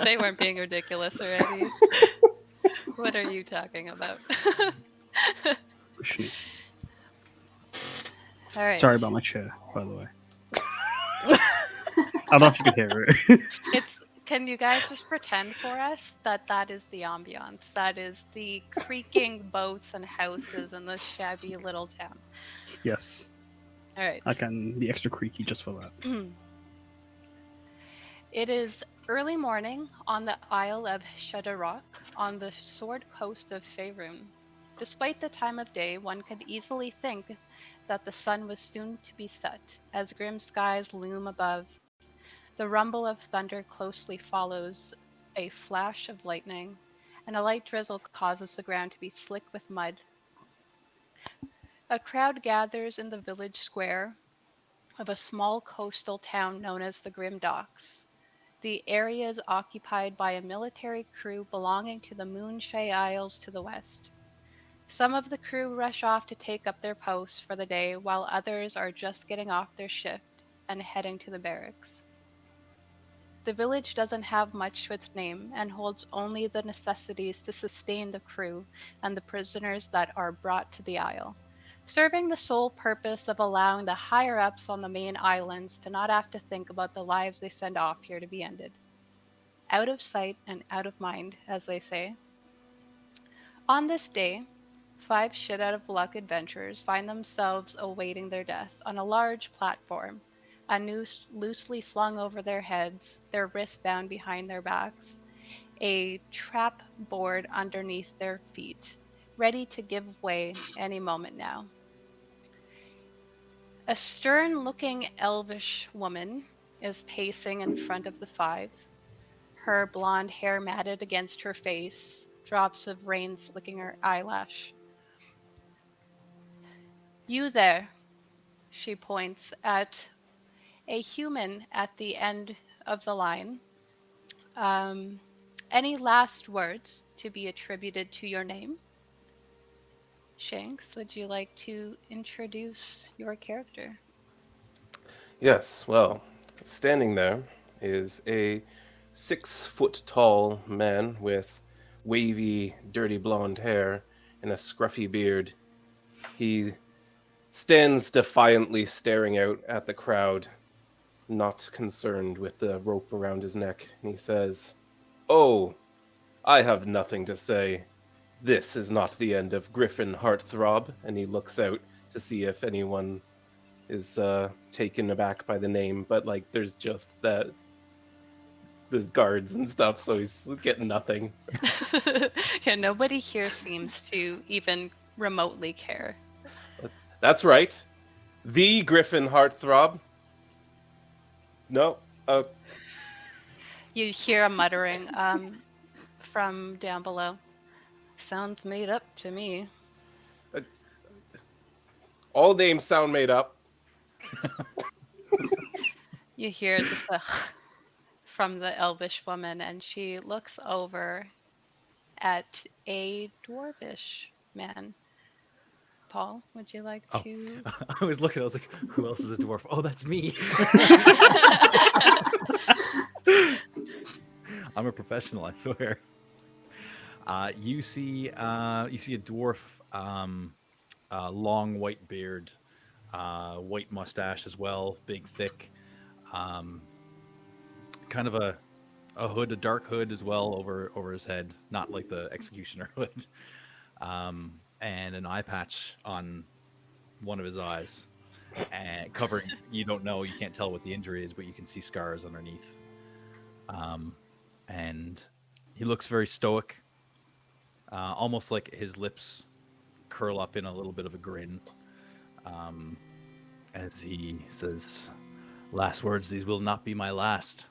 They weren't being ridiculous already. What are you talking about? Shoot. All right. Sorry about my chair, by the way. I don't know if you can hear it. Can you guys just pretend for us that is the ambiance? That is the creaking boats and houses in this shabby little town. Yes. All right. I can be extra creaky just for that. It is early morning on the Isle of Shadaurak on the Sword Coast of Faerun. Despite the time of day, one could easily think that the sun was soon to be set, as grim skies loom above. The rumble of thunder closely follows a flash of lightning, and a light drizzle causes the ground to be slick with mud. A crowd gathers in the village square of a small coastal town known as the Grim Docks. The area is occupied by a military crew belonging to the Moonshay Isles to the west. Some of the crew rush off to take up their posts for the day, while others are just getting off their shift and heading to the barracks. The village doesn't have much to its name and holds only the necessities to sustain the crew and the prisoners that are brought to the isle, serving the sole purpose of allowing the higher-ups on the main islands to not have to think about the lives they send off here to be ended. Out of sight and out of mind, as they say. On this day, 5 shit-out-of-luck adventurers find themselves awaiting their death on a large platform, a noose loosely slung over their heads, their wrists bound behind their backs, a trap board underneath their feet, ready to give way any moment now. A stern-looking elvish woman is pacing in front of the 5, her blonde hair matted against her face, drops of rain slicking her eyelash. "You there," she points at a human at the end of the line. Any last words to be attributed to your name? Shanks, would you like to introduce your character? Yes, well, standing there is a 6-foot-tall man with wavy, dirty blonde hair and a scruffy beard. He stands defiantly staring out at the crowd, not concerned with the rope around his neck, and he says, "Oh, I have nothing to say. This is not the end of Griffin Heartthrob," and he looks out to see if anyone is taken aback by the name, but like there's just the guards and stuff, so he's getting nothing. Yeah, nobody here seems to even remotely care. That's right. The Griffin Heartthrob. No. You hear a muttering from down below. Sounds made up to me. All names sound made up. You hear just a from the elvish woman, and she looks over at a dwarvish man. Paul, would you like to? I was looking, I was like, who else is a dwarf? Oh, that's me. I'm a professional, I swear. You see a dwarf, long white beard, white mustache as well, big, thick, kind of a hood, a dark hood as well over his head, not like the executioner hood, and an eye patch on one of his eyes, and covering. You can't tell what the injury is, but you can see scars underneath. And he looks very stoic, almost like his lips curl up in a little bit of a grin, as he says, "Last words, these will not be my last.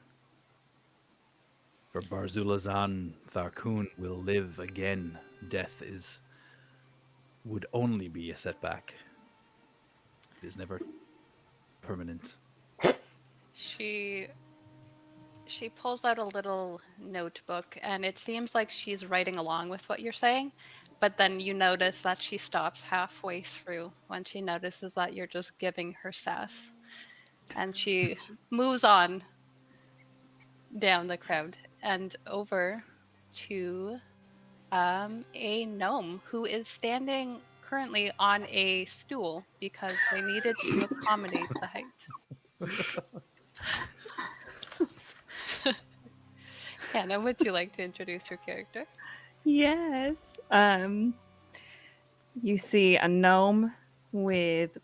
For Barzulazan, Tharkun will live again. Death would only be a setback. It is never permanent." She pulls out a little notebook, and it seems like she's writing along with what you're saying, but then you notice that she stops halfway through when she notices that you're just giving her sass. And she moves on down the crowd. and over to a gnome who is standing currently on a stool because they needed to accommodate the height. Hannah, would you like to introduce your character? Yes. You see a gnome with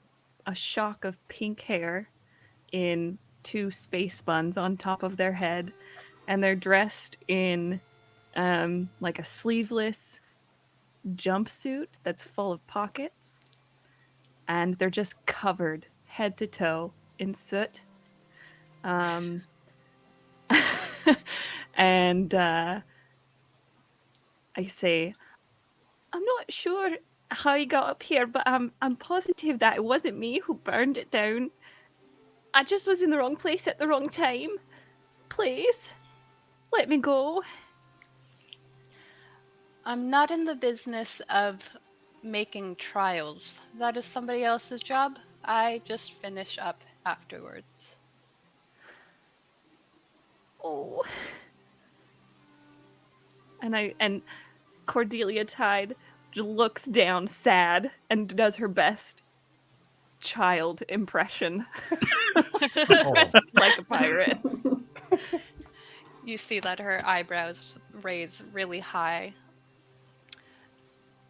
a shock of pink hair in 2 space buns on top of their head, and they're dressed in like a sleeveless jumpsuit that's full of pockets, and they're just covered head to toe in soot. And I say, I'm not sure how he got up here, but I'm positive that it wasn't me who burned it down. I just was in the wrong place at the wrong time. Please, let me go. I'm not in the business of making trials. That is somebody else's job. I just finish up afterwards. Oh. And Cordelia Tide just looks down sad and does her best child impression. Dressed like a pirate. You see that her eyebrows raise really high.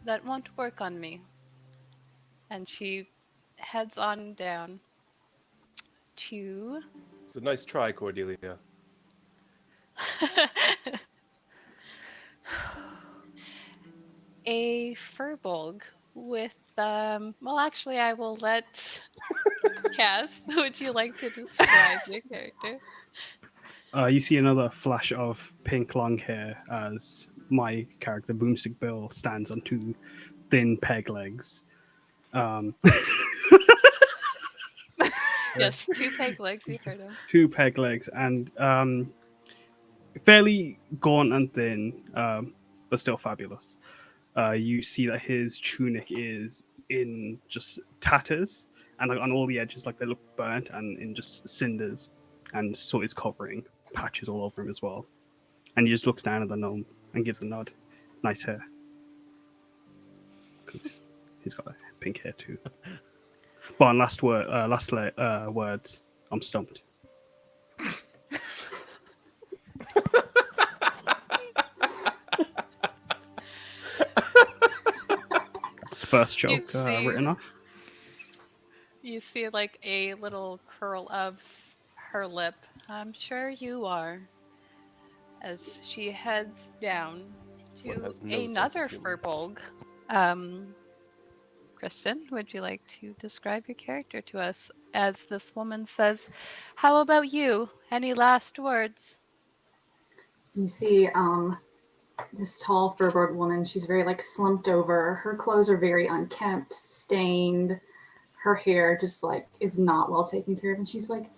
That won't work on me. And she heads on down to It's a nice try, Cordelia. a furbolg with well, actually I will let Cass, would you like to describe your character? You see another flash of pink long hair as my character, Boomstick Bill, stands on 2 thin peg legs. Yes, 2 peg legs, you heard him. 2 peg legs, and fairly gaunt and thin, but still fabulous. You see that his tunic is in just tatters, and like on all the edges, like they look burnt and in just cinders, and so is covering patches all over him as well. And he just looks down at the gnome and gives a nod. Nice hair, because he's got pink hair too. But on last words, I'm stumped. It's the first joke written off. You see like a little curl of her lip. I'm sure you are. As she heads down One to has no sense of another humor. furbolg. Kristen, would you like to describe your character to us as this woman says, "How about you? Any last words?" You see this tall furboard woman. She's very like slumped over. Her clothes are very unkempt, stained. Her hair just like is not well taken care of. And she's like,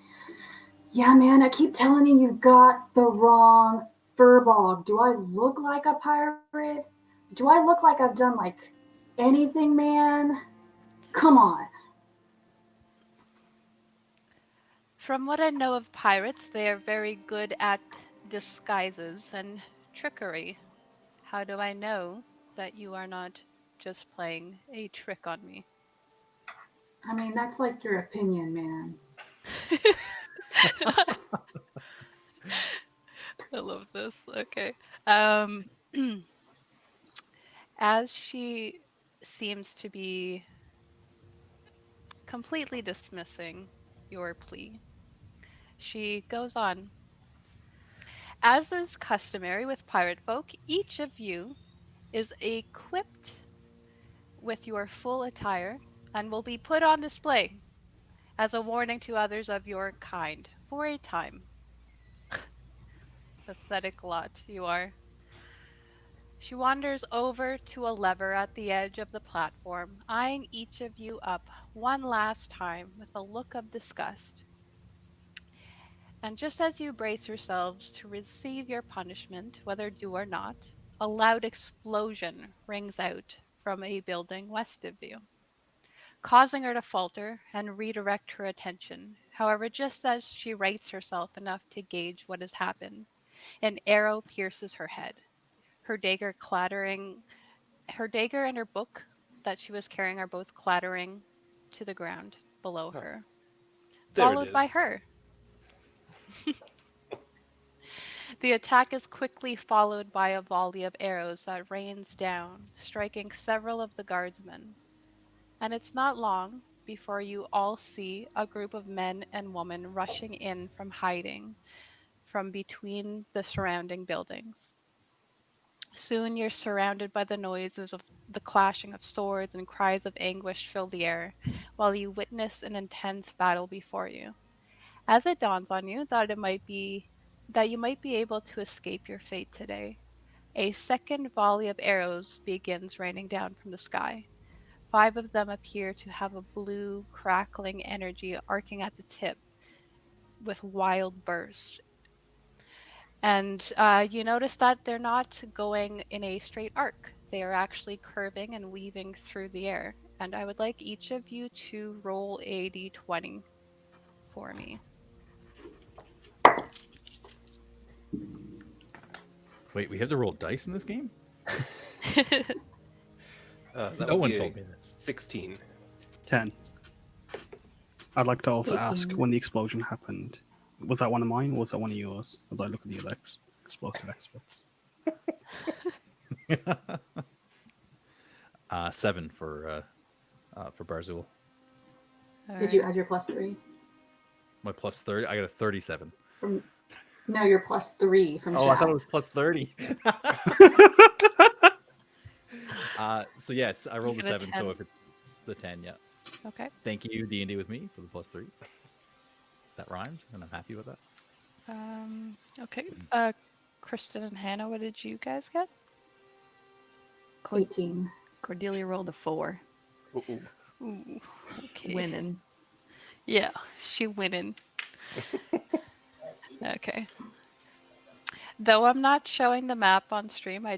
yeah, man, I keep telling you, you got the wrong furbog. Do I look like a pirate? Do I look like I've done like anything, man? Come on. From what I know of pirates, they are very good at disguises and trickery. How do I know that you are not just playing a trick on me? I mean, that's like your opinion, man. I love this. Okay. As she seems to be completely dismissing your plea, she goes on. As is customary with pirate folk, each of you is equipped with your full attire and will be put on display as a warning to others of your kind for a time. Pathetic lot you are. She wanders over to a lever at the edge of the platform, eyeing each of you up one last time with a look of disgust. And just as you brace yourselves to receive your punishment, whether due or not, a loud explosion rings out from a building west of you, causing her to falter and redirect her attention. However, just as she rights herself enough to gauge what has happened, An arrow pierces her head. Her dagger and her book that she was carrying are both clattering to the ground below her, There it followed by is. her. The attack is quickly followed by a volley of arrows that rains down, striking several of the guardsmen. And it's not long before you all see a group of men and women rushing in from hiding from between the surrounding buildings. Soon you're surrounded by the noises of the clashing of swords and cries of anguish fill the air, while you witness an intense battle before you. As it dawns on you that you might be able to escape your fate today, a second volley of arrows begins raining down from the sky. 5 of them appear to have a blue, crackling energy arcing at the tip with wild bursts. And you notice that they're not going in a straight arc. They are actually curving and weaving through the air. And I would like each of you to roll a d20 for me. Wait, we have to roll dice in this game? That No would one be told me this. 16. 10. I'd like to also 18. ask, when the explosion happened, was that one of mine or was that one of yours? I'd like to look at the other explosive experts. 7 for Barzul. Did you add your +3? My plus 30. I got a 37. No, your +3 from Oh, chat. I thought it was plus 30. So yes, I rolled a got a 7. 10. So if it's the 10, yeah. Okay. Thank you, D&D with me, for the plus 3. That rhymed, and I'm happy with that. Okay. Kristen and Hannah, what did you guys get? 18. Cordelia rolled a 4. Ooh. Ooh, okay. Winning. Yeah, she winning. Okay. Though I'm not showing the map on stream, I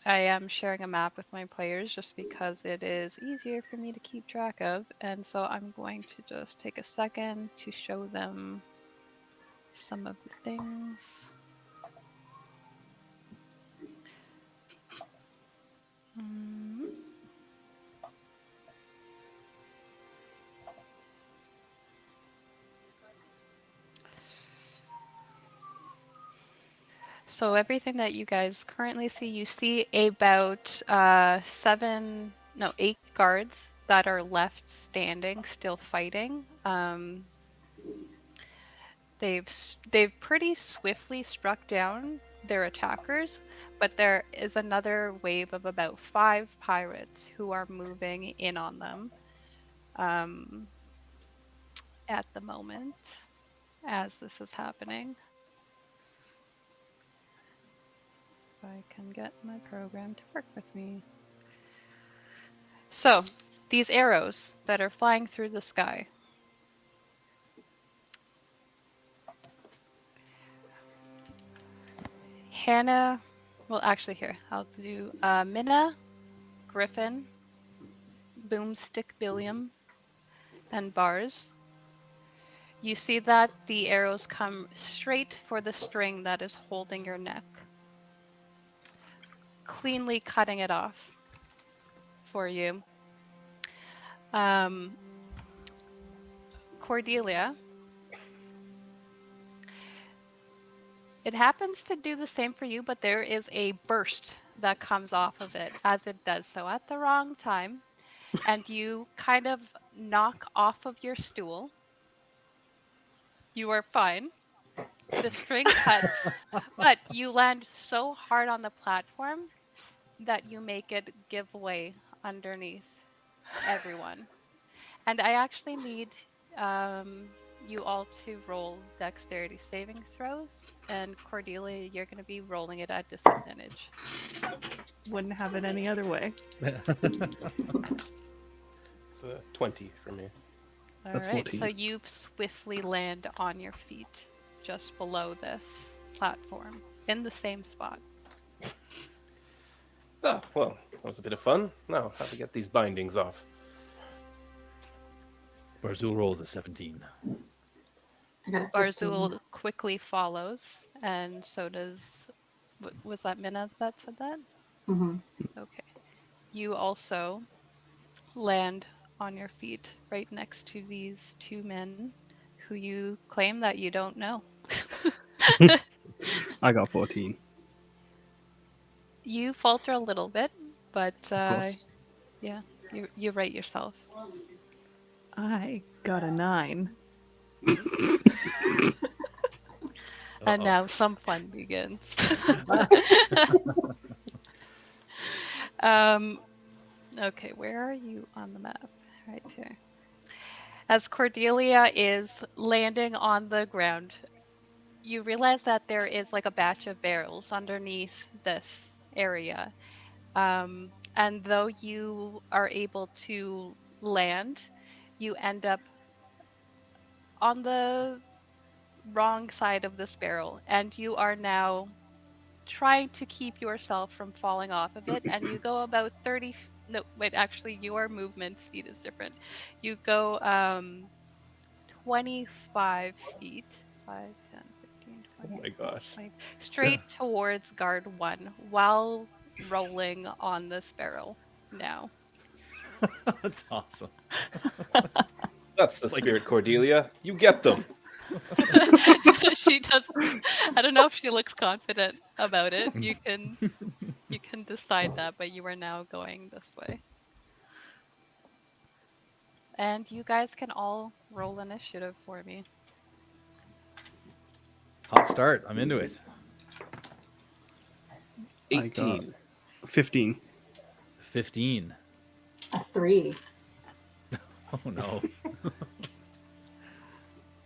am sharing a map with my players just because it is easier for me to keep track of. And so I'm going to just take a second to show them some of the things. So everything that you guys currently see, you see about 8 guards that are left standing, still fighting. They've pretty swiftly struck down their attackers, but there is another wave of about 5 pirates who are moving in on them at the moment as this is happening. If I can get my program to work with me. So, these arrows that are flying through the sky. Hannah, well, actually, here, I'll do Minna, Griffin, Boomstick Billiam, and Bars. You see that the arrows come straight for the string that is holding your neck, cleanly cutting it off for you. Cordelia, it happens to do the same for you, but there is a burst that comes off of it as it does so at the wrong time, and you kind of knock off of your stool. You are fine. The string cuts, but you land so hard on the platform that you make it give way underneath everyone. And I actually need you all to roll dexterity saving throws. And Cordelia, you're going to be rolling it at disadvantage. Wouldn't have it any other way. It's a 20 for me. All That's right, 14. so you swiftly land on your feet just below this platform in the same spot. Oh, well, that was a bit of fun. Now, how to get these bindings off? Barzul rolls a 17. I got a 15. Barzul quickly follows, and so does. Was that Minna that said that? Mm-hmm. Okay. You also land on your feet right next to these two men who you claim that you don't know. I got 14. You falter a little bit, but Of course. yeah, you're right yourself. I got a 9. And now some fun begins. Okay, where are you on the map? Right here. As Cordelia is landing on the ground, you realize that there is like a batch of barrels underneath this area. And though you are able to land, you end up on the wrong side of this barrel, and you are now trying to keep yourself from falling off of it, and you go about 30 no wait, actually your movement speed is different. You go 25 feet, 5 10 15 Oh 20 my gosh. 20, straight towards guard 1 while rolling on this barrel now. That's awesome. That's the spirit, Cordelia. You get them. She does. I don't know if she looks confident about it. You can decide that, but you are now going this way. And you guys can all roll initiative for me. Hot start. I'm into it. 18. 15. 15. A 3. Oh no.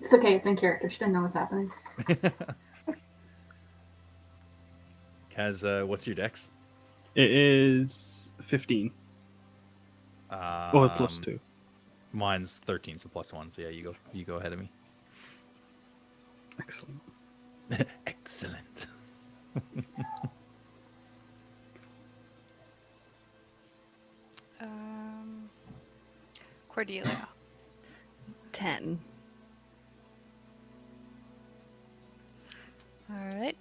It's okay. It's in character. She didn't know what's happening. Kaz, what's your dex? It is 15. Or plus 2. Mine's 13, so plus 1. So yeah, you go ahead of me. Excellent. Excellent. Cordelia. 10. All right.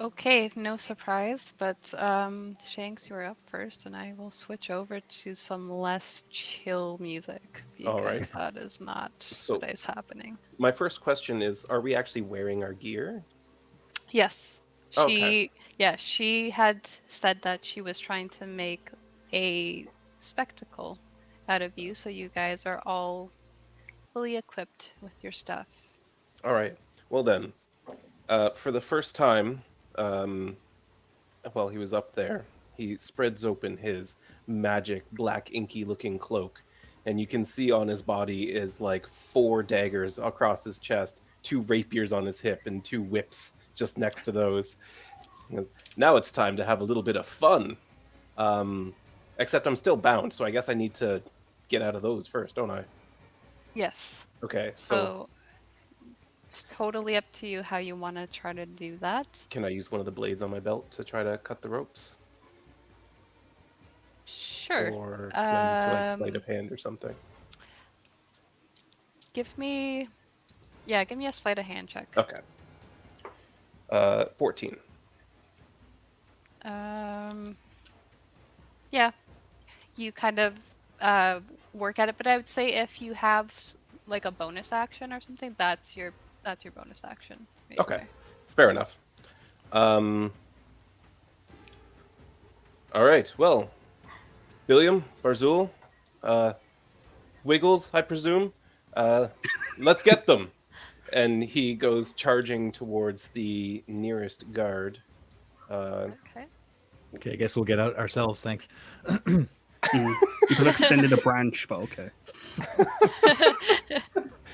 Okay, no surprise, but Shanks, you're up first, and I will switch over to some less chill music because All right. that is not So- what is happening. My first question is, are we actually wearing our gear? Yes, Okay. she had said that she was trying to make a spectacle out of you, so you guys are all fully equipped with your stuff. All right. Well then, for the first time, while he was up there, he spreads open his magic black inky looking cloak, and you can see on his body is like 4 daggers across his chest, 2 rapiers on his hip, and 2 whips just next to those. He goes, now it's time to have a little bit of fun. Except I'm still bound, so I guess I need to get out of those first, don't I? Yes. Okay, So it's totally up to you how you want to try to do that. can I use one of the blades on my belt to try to cut the ropes? Sure. Or do I need to like sleight of hand or something? Give me a sleight of hand check. Okay. 14. Yeah, you kind of work at it, but I would say if you have like a bonus action or something, that's your bonus action. Right Okay. there. Fair enough. All right. Well, William, Barzul, Wiggles, I presume. Let's get them. And he goes charging towards the nearest guard. Okay. Okay, I guess we'll get out ourselves. Thanks. You could have extended a branch, but okay.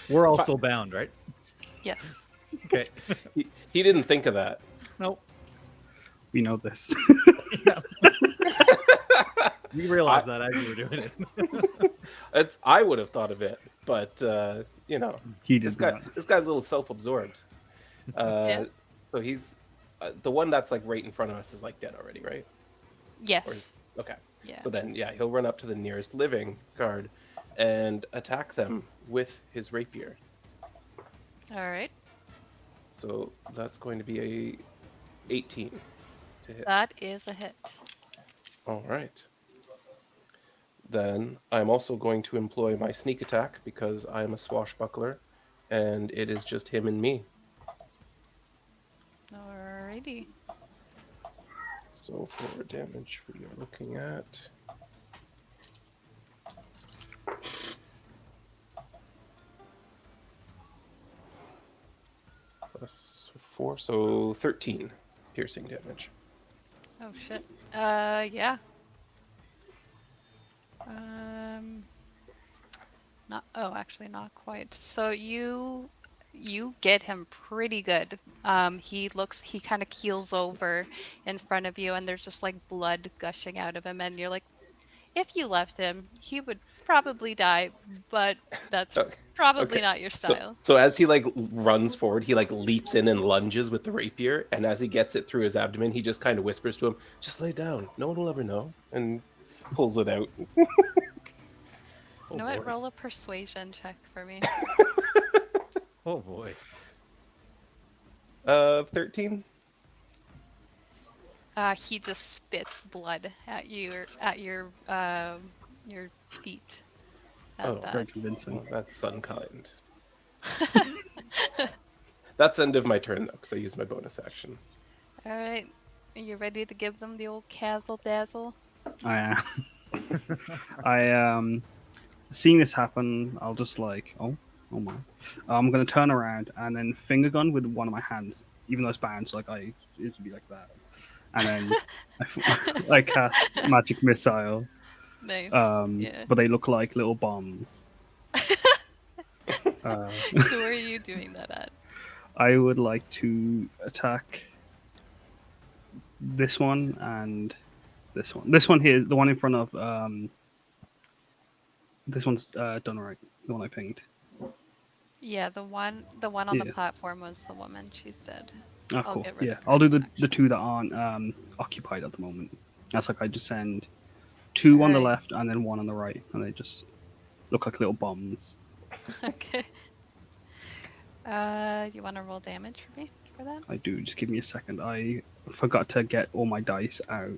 We're all still bound, right? Yes. Okay. He didn't think of that. Nope. We know this. We realized that as you were doing it. I would have thought of it, but you know, He this did not. guy's a little self-absorbed. Yeah. So he's the one that's like right in front of us is like dead already, right? Yes. Okay. Yeah. So then, yeah, he'll run up to the nearest living guard and attack them with his rapier. All right. So that's going to be a 18 to hit. That is a hit. All right. Then I'm also going to employ my sneak attack because I am a swashbuckler, and it is just him and me. Alrighty. So for damage, we are looking at +4, so 13 piercing damage. Oh shit. Yeah. Not. Oh, actually, not quite. So you get him pretty good. He kind of keels over in front of you, and there's just like blood gushing out of him, and you're like, if you left him, he would probably die, but that's probably Okay. not your So, style. so as he like runs forward, he like leaps in and lunges with the rapier, and as he gets it through his abdomen, he just kind of whispers to him, "Just lay down. No one will ever know," and pulls it out. You know what? Roll a persuasion check for me. Oh boy. 13. He just spits blood at your feet. At Oh, that. Very convincing. Well, that's unkind. That's end of my turn though, because I used my bonus action. All right. Are you ready to give them the old cazzle dazzle? I am. Seeing this happen, I'll just like, oh my. I'm gonna turn around and then finger gun with one of my hands, even though it's bound, so like it would be like that. And then I cast magic missile. Nice. Yeah. But they look like little bombs. Who are you doing that at? I would like to attack this one and this one. This one here, the one in front of this one's done right. The one I pinged. Yeah, the one on the Yeah. platform was the woman. She's dead. Oh, I'll cool. get rid Yeah, of her I'll do the action. two that aren't occupied at the moment. That's like I just send two on the Alright. left and then one on the right, and they just look like little bombs. Okay. You want to roll damage for me for that? I do. Just give me a second. I forgot to get all my dice out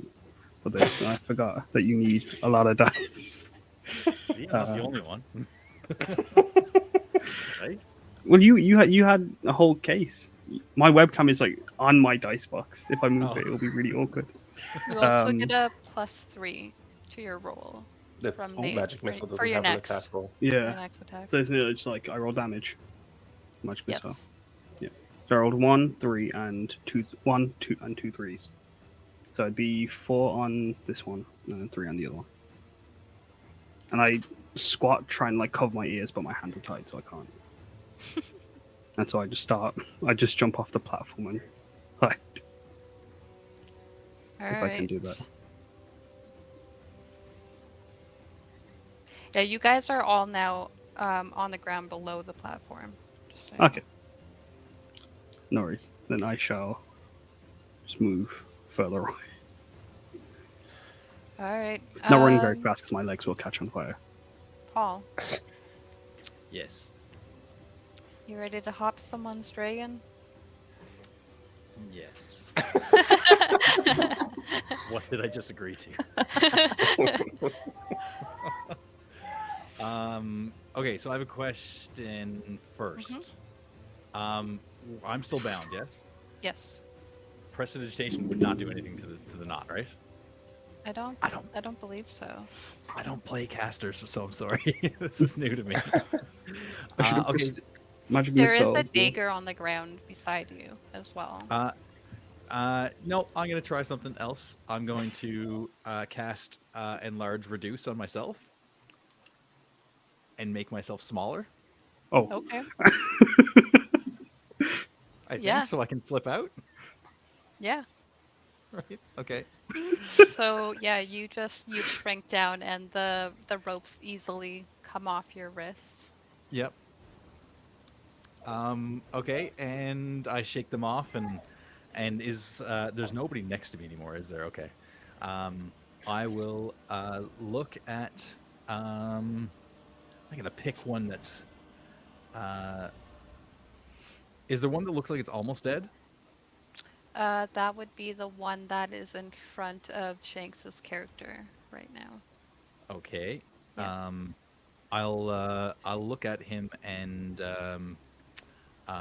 for this. And I forgot that you need a lot of dice. You're not the only one. Nice. Well, you had a whole case. My webcam is like on my dice box. If I move it, it'll be really awkward. You also Um, get a +3 to your roll That's from Nate magic missile for doesn't your have an next, attack roll. for your Yeah. next attack. So isn't it just like I roll damage? Magic missile. Yes. Yeah. So I rolled 1, 3, and 2, 1, 2, and 2 threes. So it'd be 4 on this one and then 3 on the other one. And I squat, try and like cover my ears, but my hands are tied, so I can't. And so I just jump off the platform and hide. All If I can right. do that. Yeah, you guys are all now on the ground below the platform. Just so you know. Okay. No worries. Then I shall just move further away. All right. Not running very fast because my legs will catch on fire. Paul, Yes. you ready to hop someone's dragon? Yes. What did I just agree to? Okay, so I have a question first. I'm still bound, yes? Yes. Prestidigitation would not do anything to the knot, right? I don't I don't believe so. I don't play casters, so I'm sorry. This is new to me. I should have Okay. magic There is missile. a dagger on the ground beside you as well. No, I'm gonna try something else. I'm going to cast Enlarge Reduce on myself and make myself smaller. Oh, Okay. I think Yeah. so I can slip out. Yeah. Right. Okay. So yeah, you shrink down and the ropes easily come off your wrists. Yep. Okay, and I shake them off, and is there's nobody next to me anymore, is there? Okay. I will look at. I'm gonna pick one that's. Is there one that looks like it's almost dead? That would be the one that is in front of Shanks's character right now. Okay. Yeah. I'll look at him, and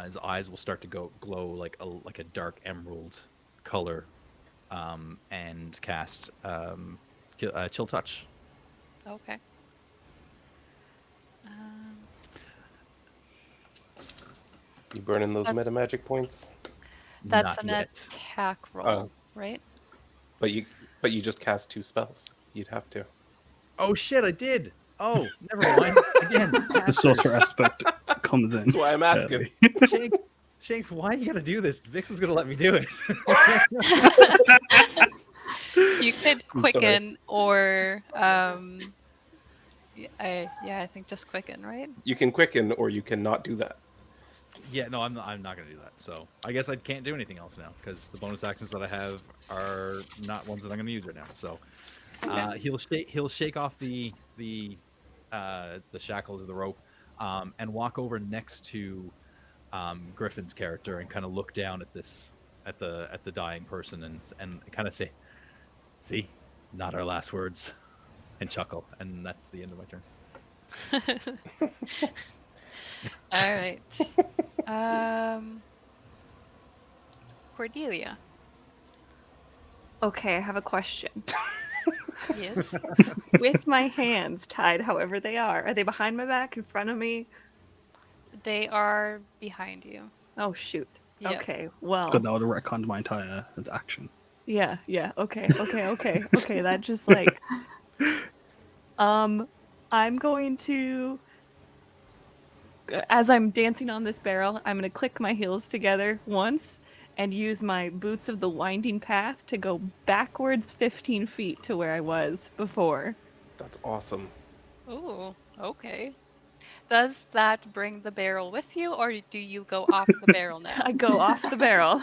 his eyes will start to glow like a dark emerald color, and cast chill touch. Okay. Um, You burning those That's- meta magic points? that's Not an yet. attack roll, right? But you just cast 2 spells. You'd have to. Oh shit! I did. Oh, never mind. Again, The sorcerer aspect comes in. That's why I'm asking. early. Shanks, why you gotta do this? Vixx is gonna let me do it. You could I'm sorry. quicken or I think just quicken, right? You can quicken, or you cannot do that. Yeah, no, I'm not gonna do that. So I guess I can't do anything else now because the bonus actions that I have are not ones that I'm gonna use right now. So he'll shake off the shackles of the rope, and walk over next to Griffin's character and kind of look down at the dying person and kind of say, "See, not our last words," and chuckle, and that's the end of my turn. All right. Cordelia. Okay, I have a question. Yes. With my hands tied however they are they behind my back, in front of me? They are behind you. Oh, shoot. Yep. Okay, well. Good, that would have retconned my entire action. Yeah, okay, that just like... I'm going to... As I'm dancing on this barrel, I'm going to click my heels together once and use my boots of the winding path to go backwards 15 feet to where I was before. That's awesome. Ooh, okay. Does that bring the barrel with you, or do you go off the barrel now? I go off the barrel.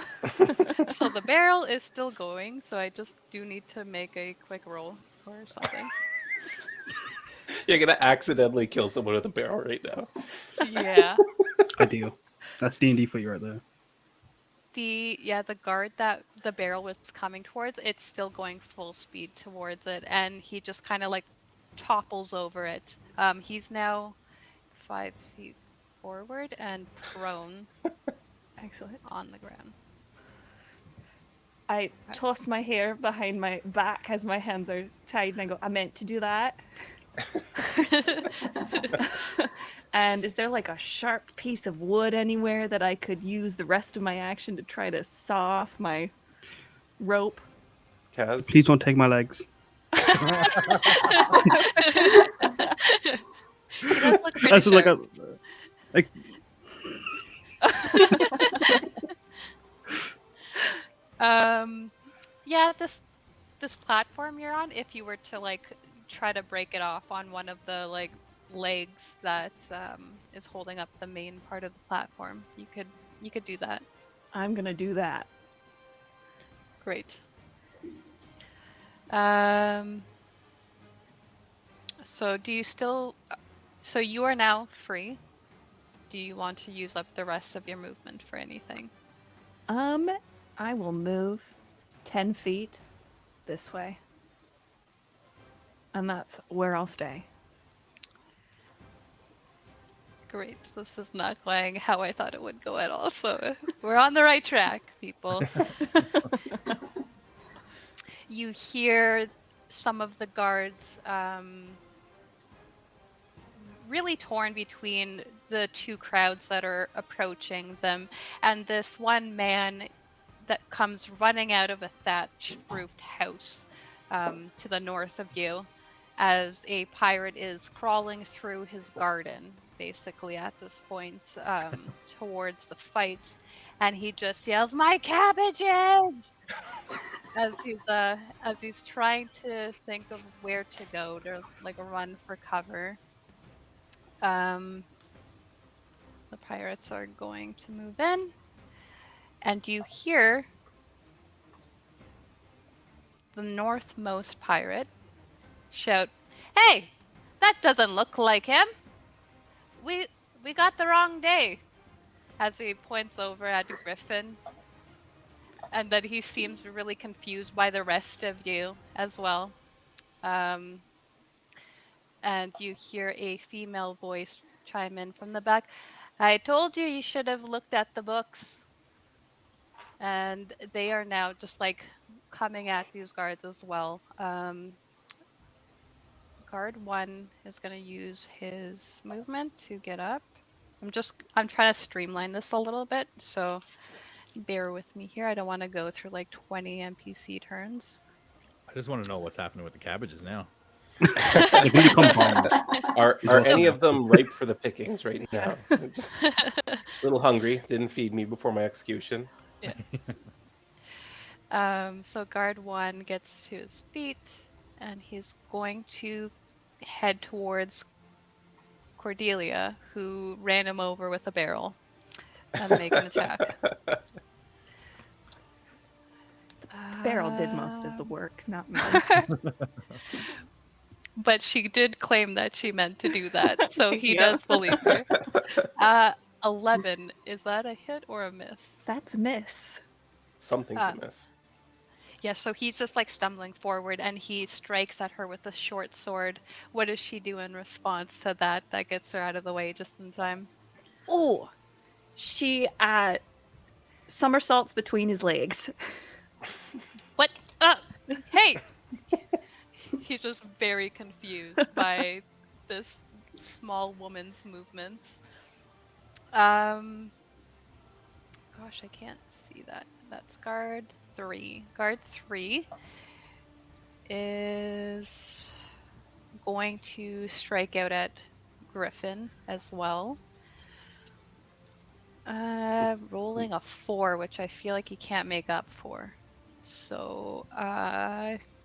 So the barrel is still going, so I just do need to make a quick roll or something. You're gonna accidentally kill someone with a barrel right now. Yeah. Ideal. That's D&D for you right there. The guard that the barrel was coming towards, it's still going full speed towards it, and he just kind of like topples over it. He's now 5 feet forward and prone Excellent. on the ground. I toss my hair behind my back as my hands are tied, and I go, I meant to do that. And is there like a sharp piece of wood anywhere that I could use the rest of my action to try to saw off my rope? Kaz, Please don't take my legs. He does look pretty That's like sharp. Yeah, this platform you're on, if you were to like try to break it off on one of the like legs that is holding up the main part of the platform, you could do that. I'm gonna do that. Great. So do you still? So you are now free. Do you want to use up the rest of your movement for anything? I will move 10 feet this way. And that's where I'll stay. Great. This is not going how I thought it would go at all. So we're on the right track, people. You hear some of the guards really torn between the two crowds that are approaching them, and this one man that comes running out of a thatched roofed house to the north of you, as a pirate is crawling through his garden, basically at this point, towards the fight, and he just yells, "My cabbages!" as he's trying to think of where to go to like run for cover. The pirates are going to move in, and you hear the northmost pirate shout, "Hey, that doesn't look like him. We got the wrong day," as he points over at Griffin. And then he seems really confused by the rest of you as well. And you hear a female voice chime in from the back. "I told you you should have looked at the books." And they are now just like coming at these guards as well. Guard 1 is going to use his movement to get up. I'm trying to streamline this a little bit, so bear with me here. I don't want to go through like 20 NPC turns. I just want to know what's happening with the cabbages now. They can become bombs. Are well any done. of them ripe for the pickings right now? Just a little hungry. Didn't feed me before my execution. So guard 1 gets to his feet, and he's going to head towards Cordelia, who ran him over with a barrel, and make an attack. Beryl did most of the work, not me. But she did claim that she meant to do that, so he Yeah. does believe her. 11, is that a hit or a miss? That's a miss. Something's amiss. Yeah, so he's just like stumbling forward, and he strikes at her with a short sword. What does she do in response to that? That gets her out of the way just in time. Oh, she somersaults between his legs. What? Hey! He's just very confused by this small woman's movements. Gosh, I can't see that. That's guard 3. Guard 3 is going to strike out at Griffin as well. Rolling a 4, which I feel like he can't make up for. So,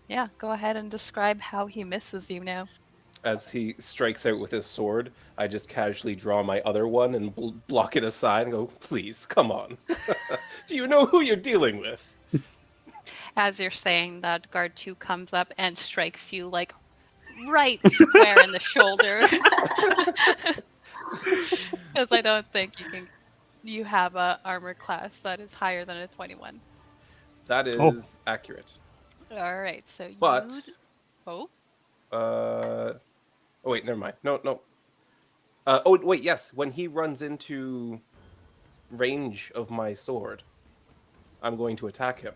yeah, go ahead and describe how he misses you now. As he strikes out with his sword, I just casually draw my other one and block it aside and go, "Please, come on. Do you know who you're dealing with?" As you're saying that, guard 2 comes up and strikes you like right square in the shoulder. Because I don't think you have a armor class that is higher than a 21. That is accurate. All right, so But oh wait, never mind. No. Oh wait, yes. When he runs into range of my sword, I'm going to attack him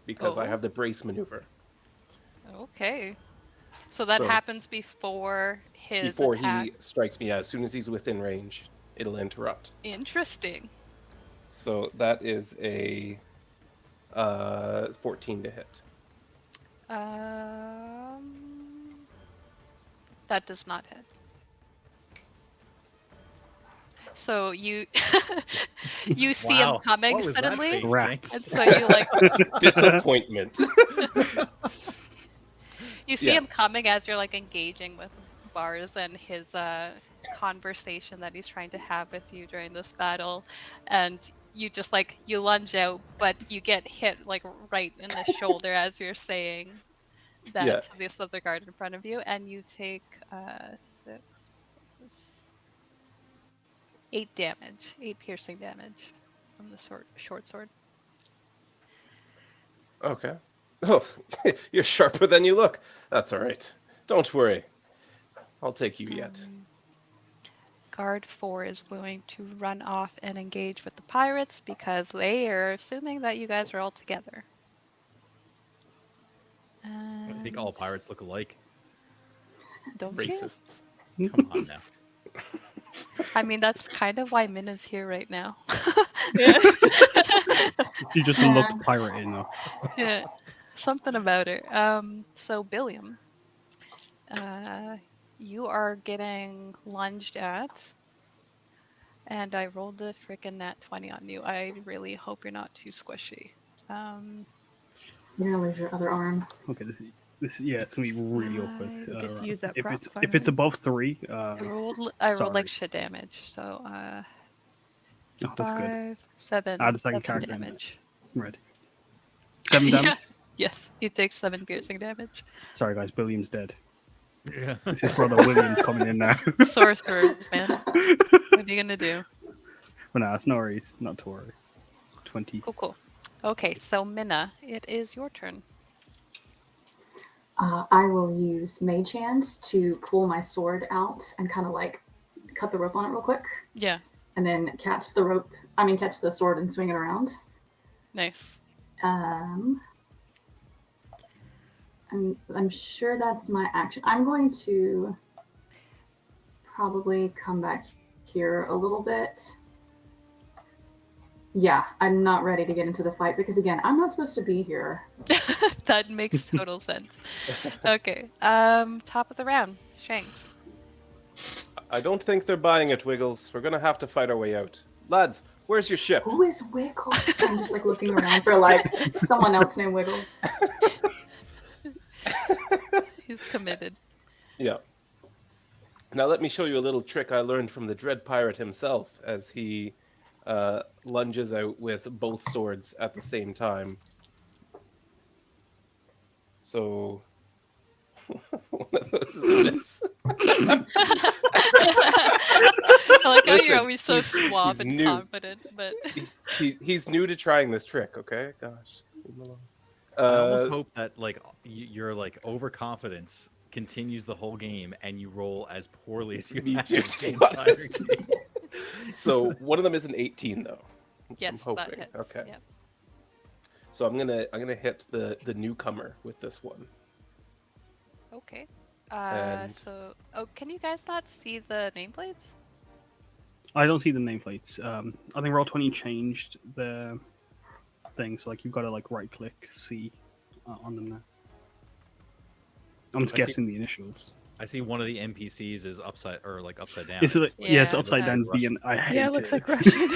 because I have the brace maneuver. Okay. So that happens before his Before attack. he strikes me, as soon as he's within range, it'll interrupt. Interesting. So that is a 14 to hit. That does not hit. So you you see him coming What was that suddenly, face, Rats. and so you like Disappointment. you see him coming as you're like engaging with Bards and his conversation that he's trying to have with you during this battle, and you just like you lunge out, but you get hit like right in the shoulder as you're saying that to this other guard in front of you, and you take 6 plus 8 damage, 8 piercing damage from the short sword. Okay. Oh, you're sharper than you look. That's all right. Don't worry. I'll take you yet. Guard 4 is going to run off and engage with the pirates because they are assuming that you guys are all together. I think all pirates look alike. Don't Racists. Come on now. you? I mean, that's kind of why Min is here right now. She just looked pirate enough. Yeah, something about her. So Billiam, you are getting lunged at, and I rolled a freaking nat 20 on you. I really hope you're not too squishy. You're gonna lose your other arm. Okay, this it's gonna be really awkward. You get to use that if prop it's finally. above 3, I rolled like sorry. shit damage, so Oh, that's good. 5, 7, Add a second 7 character in there. damage. I'm ready. 7 damage? Yeah. Yes, you take 7 piercing damage. Sorry, guys. William's dead. Yeah. It's his brother William's coming in now. Sorcerers, man. What are you gonna do? But no, it's no worries. Not to worry. 20. Cool. Okay, so Minna, it is your turn. I will use Mage Hand to pull my sword out and kind of like cut the rope on it real quick, Yeah, and then catch the sword and swing it around. nice. And I'm sure that's my action. I'm going to probably come back here a little bit. Yeah, I'm not ready to get into the fight because, again, I'm not supposed to be here. That makes total sense. Okay, top of the round, Shanks. I don't think they're buying it, Wiggles. We're gonna have to fight our way out. Lads, where's your ship? Who is Wiggles? I'm just like looking around for like someone else named Wiggles. He's committed. Yeah. Now let me show you a little trick I learned from the Dread Pirate himself as he lunges out with both swords at the same time. So one of those is a miss. I like how Listen, you're always so he's suave and new. confident, but He's new to trying this trick, okay? Gosh. Leave him alone. I almost hope that like your like overconfidence continues the whole game and you roll as poorly as you Me have too, in to the be entire honest. game. So one of them is an 18 though. yes, I'm that hoping. hits. Okay. Yep. So I'm gonna hit the newcomer with this one. Okay. And- Can you guys not see the nameplates? I don't see the nameplates. I think Roll20 changed the thing, so like you've got to like right click see on them now. I'm just I see- guessing the initials. I see one of the NPCs is upside down. It's like, yes, Yeah, upside down Russian. being. I hate Yeah, it looks like it. Russian.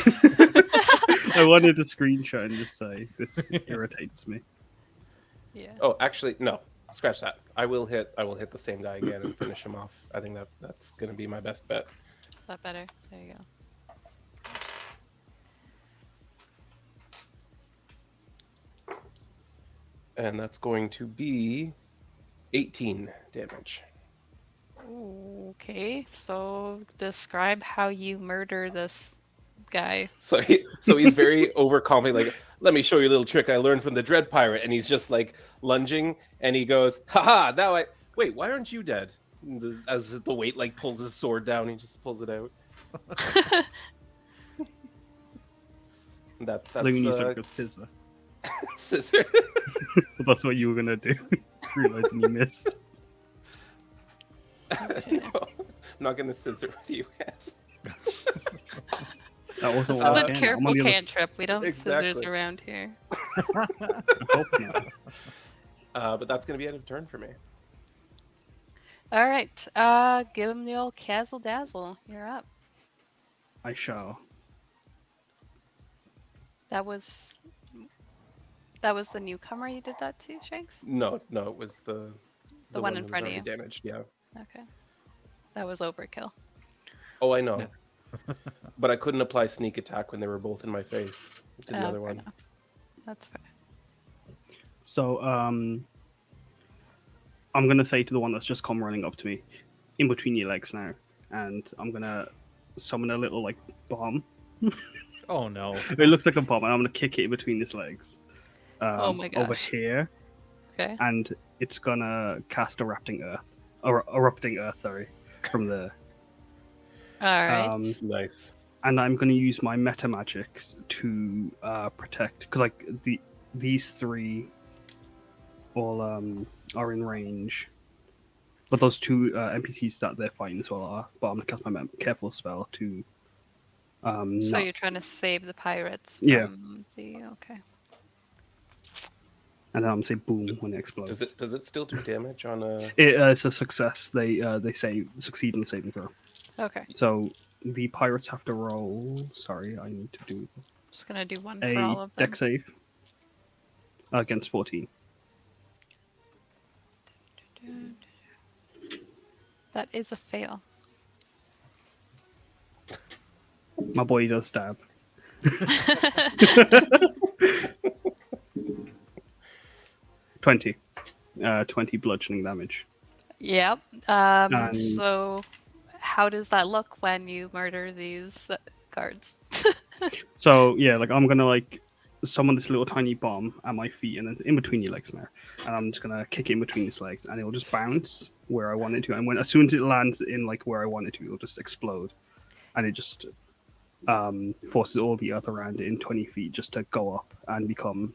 I wanted to screenshot and just say this irritates me. Yeah. Oh, actually, no. Scratch that. I will hit the same guy again and finish him off. I think that's gonna be my best bet. Is that better? There you go. And that's going to be 18 damage. Okay, so describe how you murder this guy. So he's very overconfident, like, let me show you a little trick I learned from the Dread Pirate, and he's just like lunging, and he goes, haha, wait, why aren't you dead? As the weight like pulls his sword down, he just pulls it out. That's Like when you took a scissor. scissor. But that's what you were gonna do. Realizing you missed. No, I'm not gonna scissor with you guys. That wasn't This is what I a was saying. I'm careful on the other cantrip. We don't scissors Exactly. around here. I hope not. But that's gonna be out of turn for me. All right. Give him the old Kazzle Dazzle. You're up. I shall. That was the newcomer you did that to, Shanks? No, it was the one in that was front of already you. damaged. Yeah. Okay. That was overkill. Oh, I know. Yeah. But I couldn't apply sneak attack when they were both in my face to the other fair one. enough. That's fair. So, I'm gonna say to the one that's just come running up to me, in between your legs now, and I'm gonna summon a little like bomb. Oh no. It looks like a bomb, and I'm gonna kick it in between his legs. Oh my Over gosh. here, Okay. and it's gonna cast erupting earth, sorry, from there. All right. Nice. And I'm gonna use my meta magics to protect, because like these three all are in range, but those two NPCs that they're fighting as well are. But I'm gonna cast my careful spell to. So not- you're trying to save the pirates Yeah. from the okay. and then I'm gonna say boom when it explodes. Does it still do damage on a? It's a success. They say succeed in the saving throw. Okay. So the pirates have to roll. Sorry, I need to do Just gonna do one for all a of them. deck save against 14. That is a fail. My boy does stab. $20. 20 bludgeoning damage. Yep. And So how does that look when you murder these guards? so yeah, like I'm gonna like summon this little tiny bomb at my feet, and it's in between your legs now. And I'm just gonna kick it in between his legs, and it'll just bounce where I want it to. And as soon as it lands in like where I want it to, it'll just explode, and it just forces all the earth around it in 20 feet just to go up and become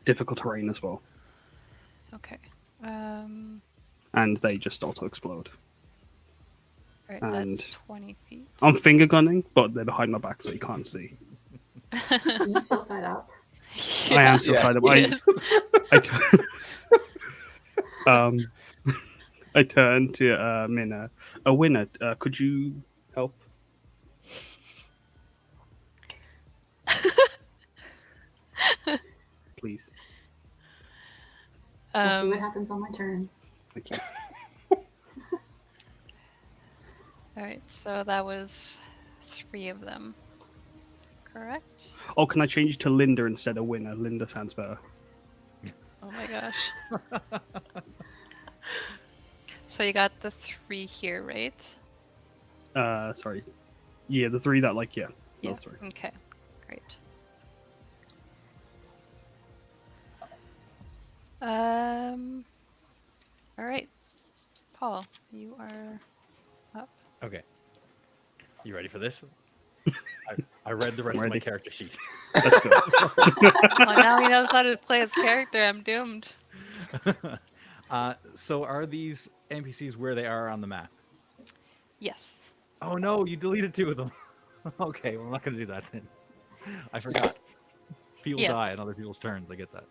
difficult terrain as well. Okay. And they just auto explode. Right, And that's 20 feet. I'm finger gunning, but they're behind my back, so you can't see. Are you still tied up? I am still Yeah. tied up. Yes. I turn to Minna. A winner. Could you help? Please. We'll see what happens on my turn. Thank you. All right, so that was 3 of them. Correct? Oh, can I change it to Linda instead of winner? Linda sounds better. Oh my gosh. So you got the 3 here, right? Sorry. Yeah, the 3 that Yeah. those 3. Okay. Great. All right. Paul, you are up. Okay. You ready for this? I read the rest of my Ready. character sheet. Let's go. Well, now he knows how to play his character. I'm doomed. So are these NPCs where they are on the map? Yes. Oh no, you deleted 2 of them. Okay, well, I'm not going to do that then. I forgot. People Yes. die on other people's turns. I get that.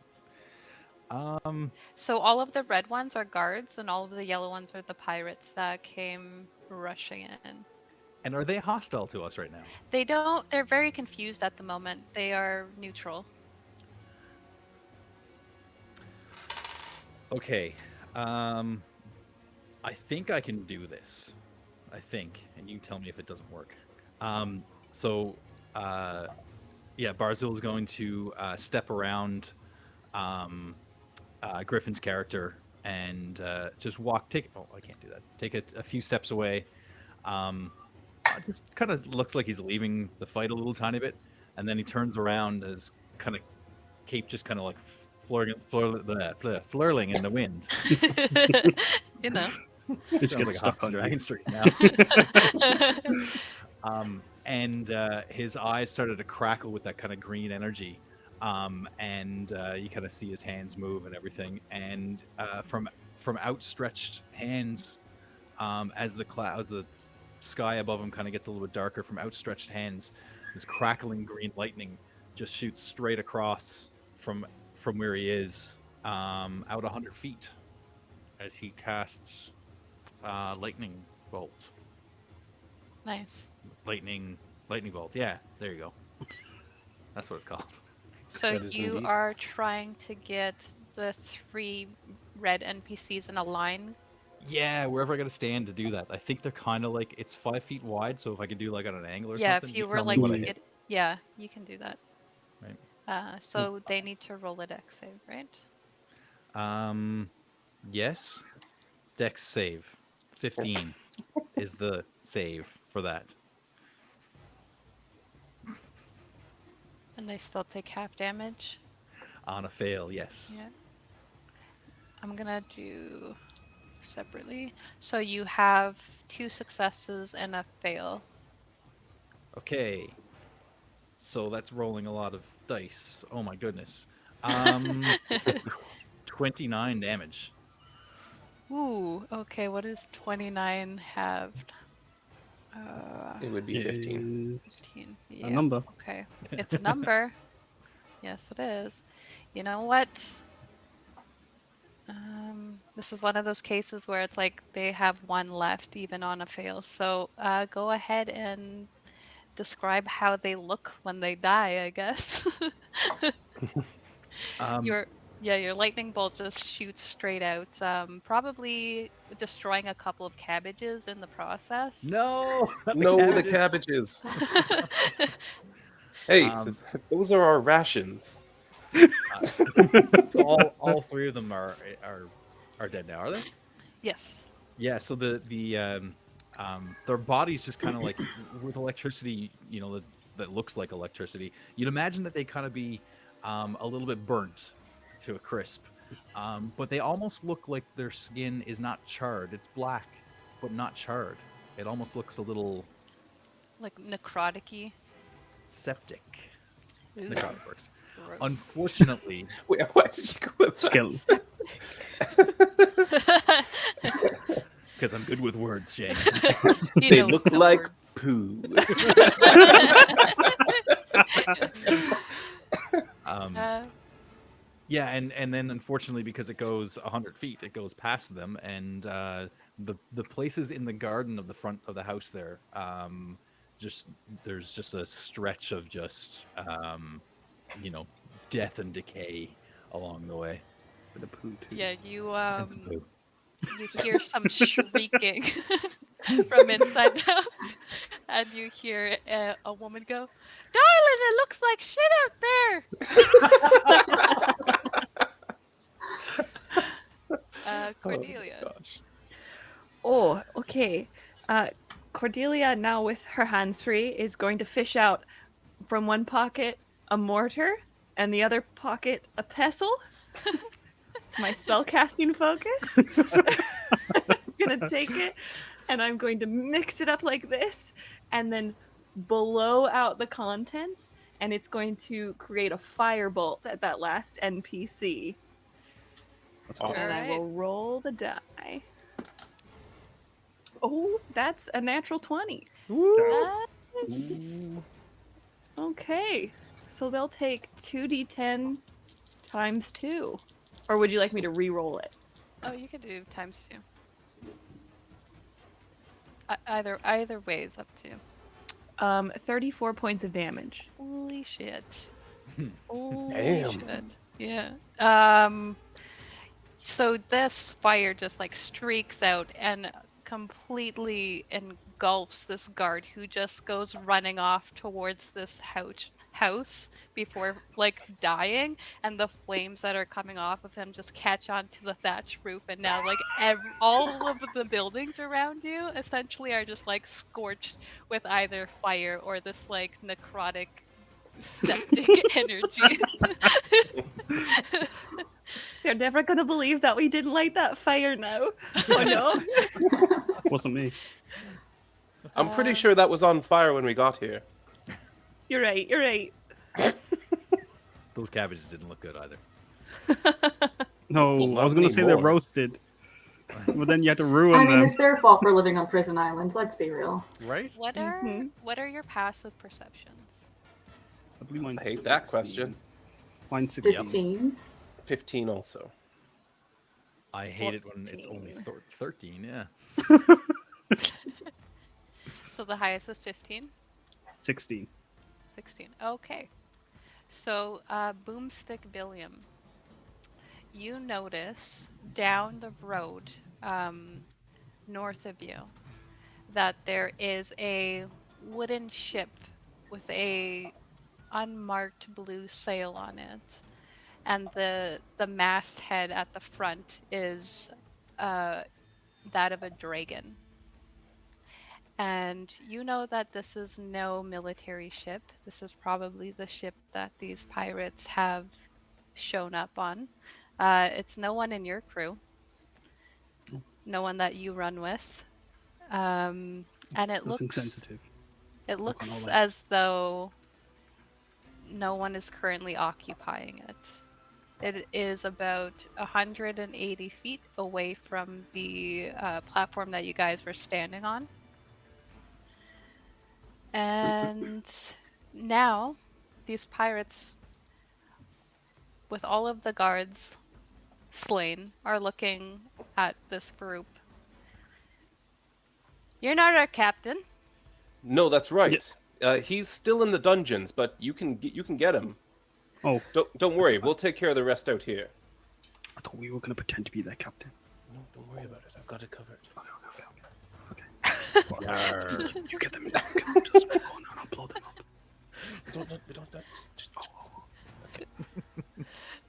So all of the red ones are guards, and all of the yellow ones are the pirates that came rushing in. And are they hostile to us right now? They're very confused at the moment. They are neutral. Okay. I think I can do this. I think, and you tell me if it doesn't work. Barzil is going to step around Griffin's character and just I can't do that. Take a few steps away. Just kind of looks like he's leaving the fight a little tiny bit, and then he turns around as kind of cape just kind of like flurling in the wind. You know. It's Sounds get like a stuck Hops on Dragon you. Street now. And his eyes started to crackle with that kind of green energy. And you kind of see his hands move and everything. And from outstretched hands, as the sky above him kind of gets a little bit darker, from outstretched hands, this crackling green lightning just shoots straight across from where he is, out 100 feet, as he casts lightning bolt. Nice. Lightning bolt. Yeah, there you go. That's what it's called. So That is you indeed. are trying to get the 3 red NPCs in a line. Yeah, wherever I gotta stand to do that. I think they're kind of like, it's 5 feet wide, so if I could do like on an angle or Yeah, something, if you were tell me like, what I hit. yeah, you can do that. Right. So they need to roll a dex save, right? Yes. Dex save. 15 is the save for that. And they still take half damage. On a fail, yes. Yeah. I'm gonna do separately. So you have 2 successes and a fail. Okay. So that's rolling a lot of dice. Oh my goodness. 29 damage. Ooh, okay, what is 29 halved? It would be 15. 15. A Yeah, number. okay. It's a number. Yes, it is. You know what? This is one of those cases where it's like they have 1 left even on a fail. So go ahead and describe how they look when they die, I guess. Um, You're Yeah, your lightning bolt just shoots straight out, probably destroying a couple of cabbages in the process. No, not No, the cabbages. cabbages. Hey, Um, those are our rations. So all three of them are dead now, are they? Yes. Yeah. So their bodies just kind of like with electricity, that looks like electricity. You'd imagine that they kind of be a little bit burnt to a crisp, but they almost look like their skin is not charred. It's black, but not charred. It almost looks a little Like necrotic-y. septic. Ooh, Necrotic works. gross. Unfortunately, Wait, why did you go with that? Skill. because I'm good with words, Shanks. He They knows look the like words. poo. Uh, Yeah, and then unfortunately, because it goes 100 feet, it goes past them, and the places in the garden of the front of the house there, there's just a stretch of just death and decay along the way. Bit of poo too. yeah, you And some poo. you hear some shrieking from inside the house, and you hear a woman go, "Darling, it looks like shit out there." Cordelia. Gosh. Oh, okay. Cordelia, now with her hands free, is going to fish out from one pocket a mortar and the other pocket a pestle. It's my spellcasting focus. I'm gonna take it and I'm going to mix it up like this and then blow out the contents, and it's going to create a firebolt at that last NPC. That's Awesome. awesome. And I will roll the die. Oh, that's a natural 20. Nice. Okay. So they'll take 2d10 times 2. Or would you like me to re-roll it? Oh, you could do times 2. Either way is up to you. 34 points of damage. Holy shit. Holy Damn. shit. Yeah. So this fire just like streaks out and completely engulfs this guard, who just goes running off towards this house before like dying, and the flames that are coming off of him just catch onto the thatch roof, and now like all of the buildings around you essentially are just like scorched with either fire or this like necrotic septic energy. They're never gonna believe that we didn't light that fire now. Oh no. Wasn't me. I'm pretty sure that was on fire when we got here. You're right. Those cabbages didn't look good either. No, Well, I was not gonna say they're anymore. roasted, but then you had to ruin I mean, them. it's their fault for living on Prison Island. Let's be real. Right? What are your passive perceptions? I believe mine's I hate that 16. question. Mine's 16. 15. 15 also. I hate it when it's only 13, yeah. So the highest is 15? 16. 16. Okay. So, Boomstick Billiam, you notice down the road, north of you, that there is a wooden ship with a unmarked blue sail on it, and the masthead at the front is that of a dragon. And you know that this is no military ship. This is probably the ship that these pirates have shown up on. It's no one in your crew. No one that you run with. And it That's looks insensitive. it Look on looks all as though no one is currently occupying it. It is about 180 feet away from the platform that you guys were standing on. And now, these pirates, with all of the guards slain, are looking at this group. You're not our captain. No, that's right. He's still in the dungeons, but you can get him. Oh, Don't worry. We'll take care of the rest out here. I thought we were going to pretend to be their captain. No, don't worry about it. I've got it covered. Okay. You get them. Just go on and I'll blow them up. We don't. Okay.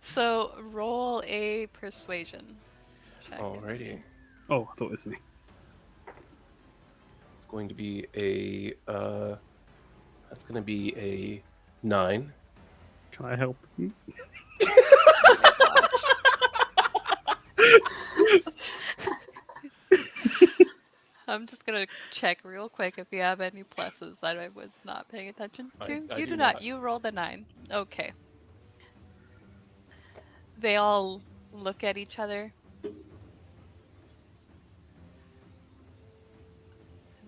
So roll a persuasion check. Alrighty. Oh, I thought it was me. It's going to be a. That's going to be a 9. Can I help? I'm just gonna check real quick if you have any pluses that I was not paying attention to. I You do do not. not. You rolled a 9. Okay. They all look at each other.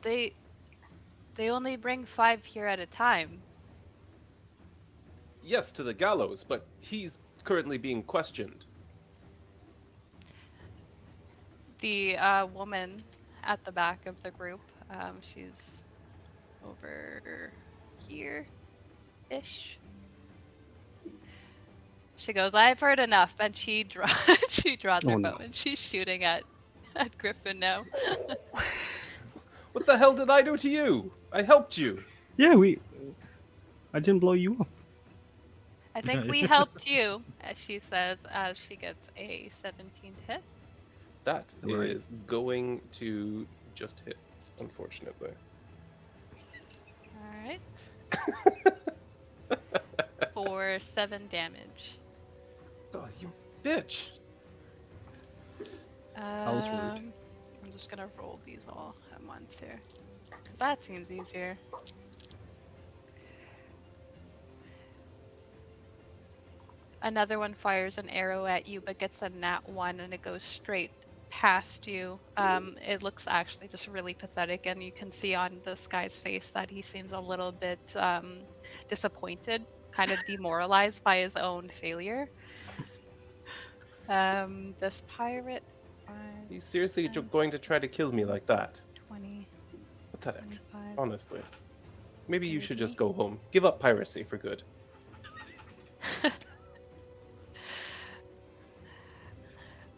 They only bring 5 here at a time. Yes, to the gallows, but he's currently being questioned. The woman at the back of the group, she's over here-ish. She goes, "I've heard enough," and she draws her Oh, bow, no. and she's shooting at Griffin now. What the hell did I do to you? I helped you. Yeah, I didn't blow you up. I think we helped you, as she says, as she gets a 17 to hit. That Right. is going to just hit, unfortunately. Alright. For 7 damage. Oh, you bitch. was rude. I'm just gonna roll these all at once here. 'Cause that seems easier. Another one fires an arrow at you, but gets a nat 1 and it goes straight past you. It looks actually just really pathetic, and you can see on this guy's face that he seems a little bit disappointed, kind of demoralized by his own failure. This pirate. Are you seriously going to try to kill me like that? 20, Pathetic. 25. Honestly. Maybe you should just go home. Give up piracy for good.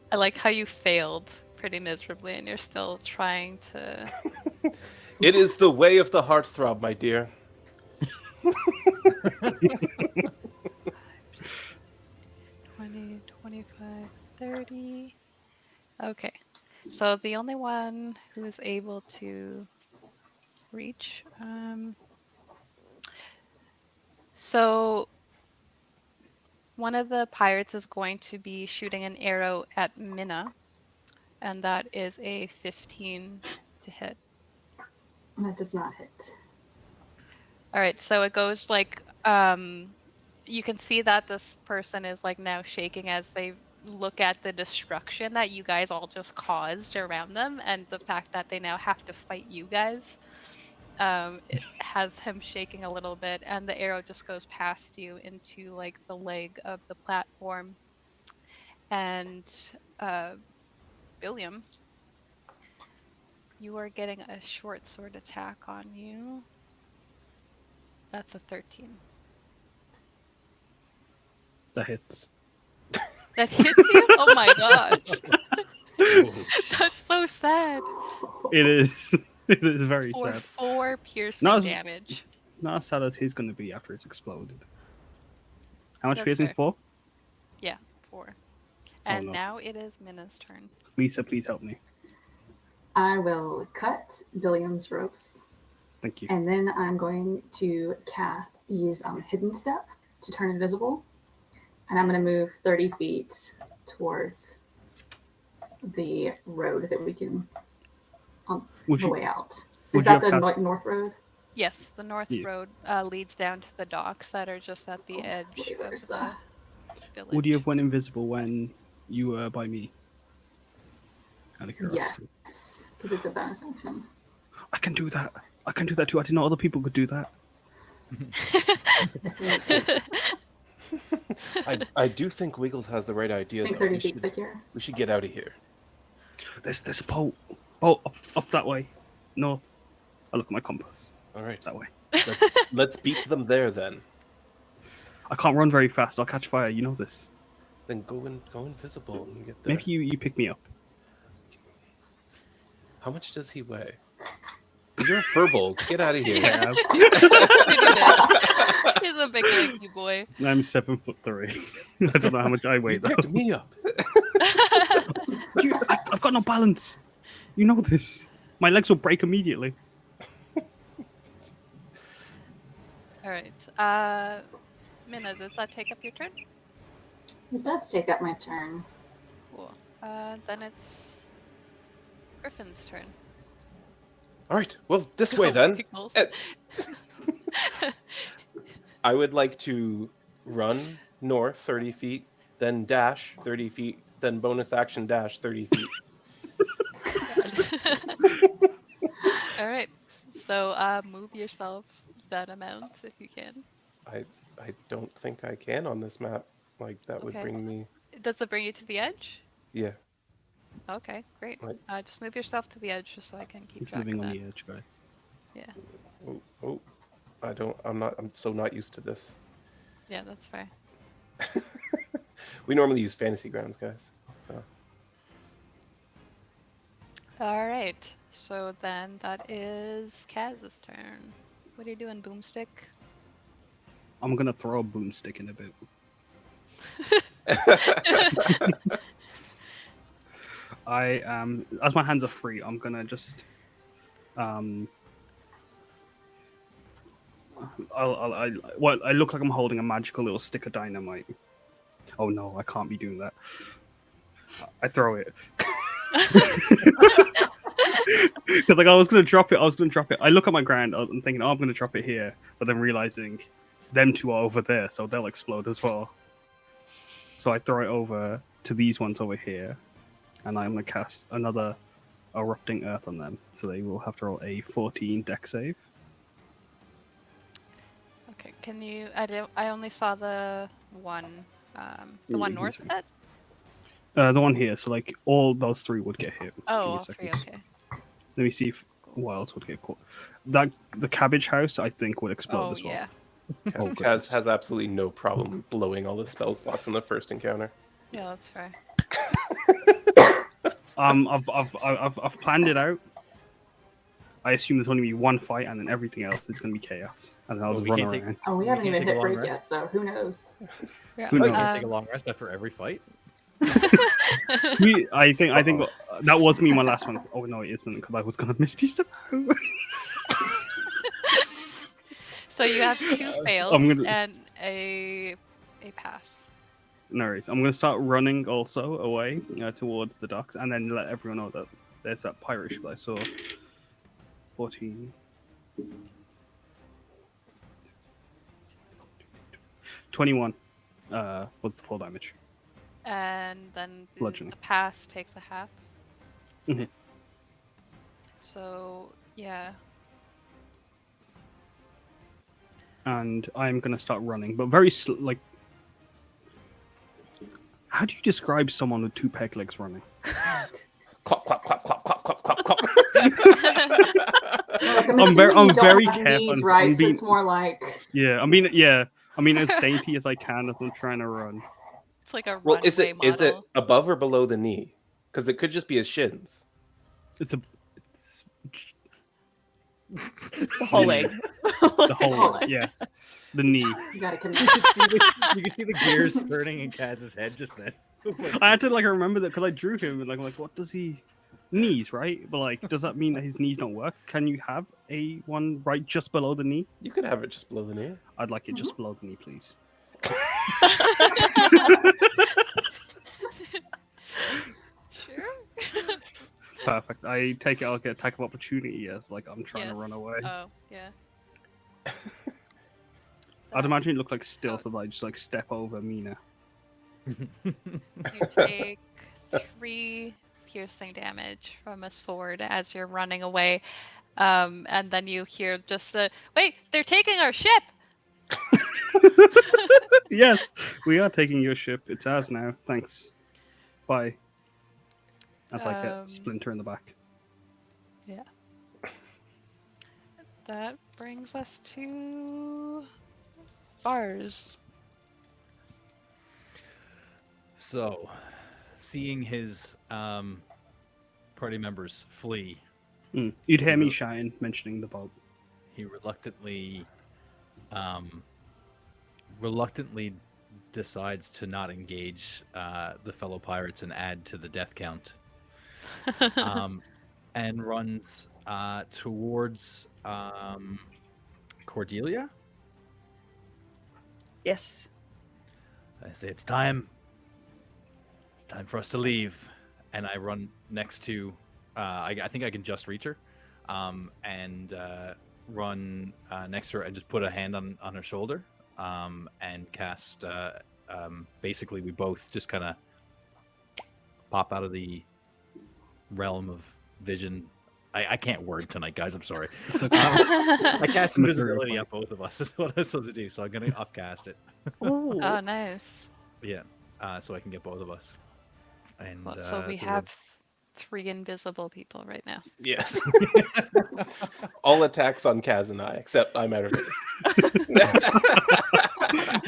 I like how you failed pretty miserably and you're still trying to... It is the way of the heartthrob, my dear. 20, 25, 30. Okay. So the only one who is able to reach... So one of the pirates is going to be shooting an arrow at Minna, and that is a 15 to hit. That does not hit. All right, so it goes like you can see that this person is like now shaking as they look at the destruction that you guys all just caused around them, and the fact that they now have to fight you guys. It has him shaking a little bit, and the arrow just goes past you into like the leg of the platform. And William, you are getting a short sword attack on you. That's a 13. That hits. That hits you? Oh my gosh. That's so sad. It is. It is very For sad. 4 piercing Not as- damage. Not as sad as he's going to be after it's exploded. How much That's piercing? fair. 4? Yeah, 4. And no. now it is Minna's turn. Lisa, please help me. I will cut William's ropes, Thank you. and then I'm going to use Hidden Step to turn invisible, and I'm going to move 30 feet towards the road that we can on Would the you- way out. would Is you that the have passed- north road? Yes, the north Yeah. road leads down to the docks that are just at the edge Wait, where's of the village. Would you have went invisible when you were by me? Out of curiosity. Yes, because it's a bonus action. I can do that. I can do that too. I didn't know other people could do that. I do think Wiggles has the right I idea, think though. 30 feet secure. We should get out of here. There's a boat. Boat up that way. North. I look at my compass. All right. That way. Let's beat them there, then. I can't run very fast. I'll catch fire. You know this. Then go invisible and get there. Maybe you pick me up. How much does he weigh? You're a furball. Get out of here. Yeah, He's a big lanky boy. I'm 7'3". I don't know how much I weigh You though. picked me up. I've got no balance. You know this. My legs will break immediately. All right. Minna, does that take up your turn? It does take up my turn. Cool. Then it's Griffin's turn. All right. Well, this way then. Pickles. I would like to run north 30 feet, then dash 30 feet, then bonus action dash 30 feet. All right. So move yourself that amount if you can. I don't think I can on this map. Like, that would Okay. bring me... Does it bring you to the edge? Yeah. Okay, great. Right. Just move yourself to the edge just so I can keep He's track living of on that. the edge, guys. Yeah. Oh. I'm so not used to this. Yeah, that's fair. We normally use fantasy grounds, guys. So All right. So then that is Kaz's turn. What are you doing, Boomstick? I'm gonna throw a boomstick in a bit. I as my hands are free, I'm gonna just I look like I'm holding a magical little stick of dynamite. Oh no, I can't be doing that. I throw it. Because like I was gonna drop it. I look at my ground. I'm thinking, oh, I'm gonna drop it here, but then realizing them two are over there, so they'll explode as well. So I throw it over to these ones over here, and I'm gonna cast another erupting earth on them. So they will have to roll a 14 dex save. Okay, can you... I only saw the one north of that? The one here. So like all those three would get hit. Oh, Give me a all three, second. okay. Let me see if what else would get caught. That the cabbage house, I think, would explode Oh, as well. yeah. Oh, Kaz goodness. has absolutely no problem blowing all the spell slots in the first encounter. Yeah, that's fair. I've planned it out. I assume there's only be one fight, and then everything else is going to be chaos, and I'll Well, just we run can't take- around. Oh, we We haven't can't even take a hit long break rest? yet, so who knows? Yeah. Who We knows? can't take a long rest after every fight. I think that was me my last one. Oh no, it isn't, because I was going to Misty Step out. So you have two fails and a pass. No worries. I'm going to start running also away towards the docks, and then let everyone know that there's that pirate ship I saw. 14. 21 was the full damage. And then Bludgeoning. the pass takes a half. Mhm. So, yeah. And I'm going to start running, but very like. How do you describe someone with two peg legs running? Clop, clop, clop, clop, clop, clop, clop, clop. Like, I'm very assuming you don't very have careful. knees, right? I'm So being- it's more like Yeah, I mean as dainty as I can as I'm trying to run. It's like a Well, runway is it model. above or below the knee? Because it could just be his shins. It's The whole leg. the whole Whole leg, leg. yeah. The knee. you gotta commit. You can see the gears turning in Kaz's head just then. It's like- I had to like remember that because I drew him and like I'm like, what does he knees, right? But like, does that mean that his knees don't work? Can you have a one right just below the knee? You could have it just below the knee. I'd like it just below the knee, please. Sure. Perfect. I take it. I'll get attack of opportunity as like I'm trying to Yes. run away. Oh, yeah. I'd imagine it looked like still, so that I just like step over Mina. You take 3 piercing damage from a sword as you're running away. And then you hear just a, wait, they're taking our ship! Yes, we are taking your ship. It's ours now. Thanks. Bye. As I get Splinter in the back. Yeah. That brings us to Bards. So, seeing his party members flee, You'd hear me shine mentioning the boat. he reluctantly decides to not engage the fellow pirates and add to the death count, and runs towards Cordelia. Yes. I say it's time. It's time for us to leave, and I run next to. I think I can just reach her, and run next to her and just put a hand on her shoulder, and cast. Basically, we both just kind of pop out of the realm of vision. I can't word tonight, guys. I'm sorry. It's okay. I cast Material invisibility point. on both of us. Is what I'm supposed to do. So I'm gonna upcast it. Ooh. Oh, nice. Yeah. So I can get both of us. And Well, so we we're- have 3 invisible people right now. Yes. All attacks on Kaz and I, except I'm out of it.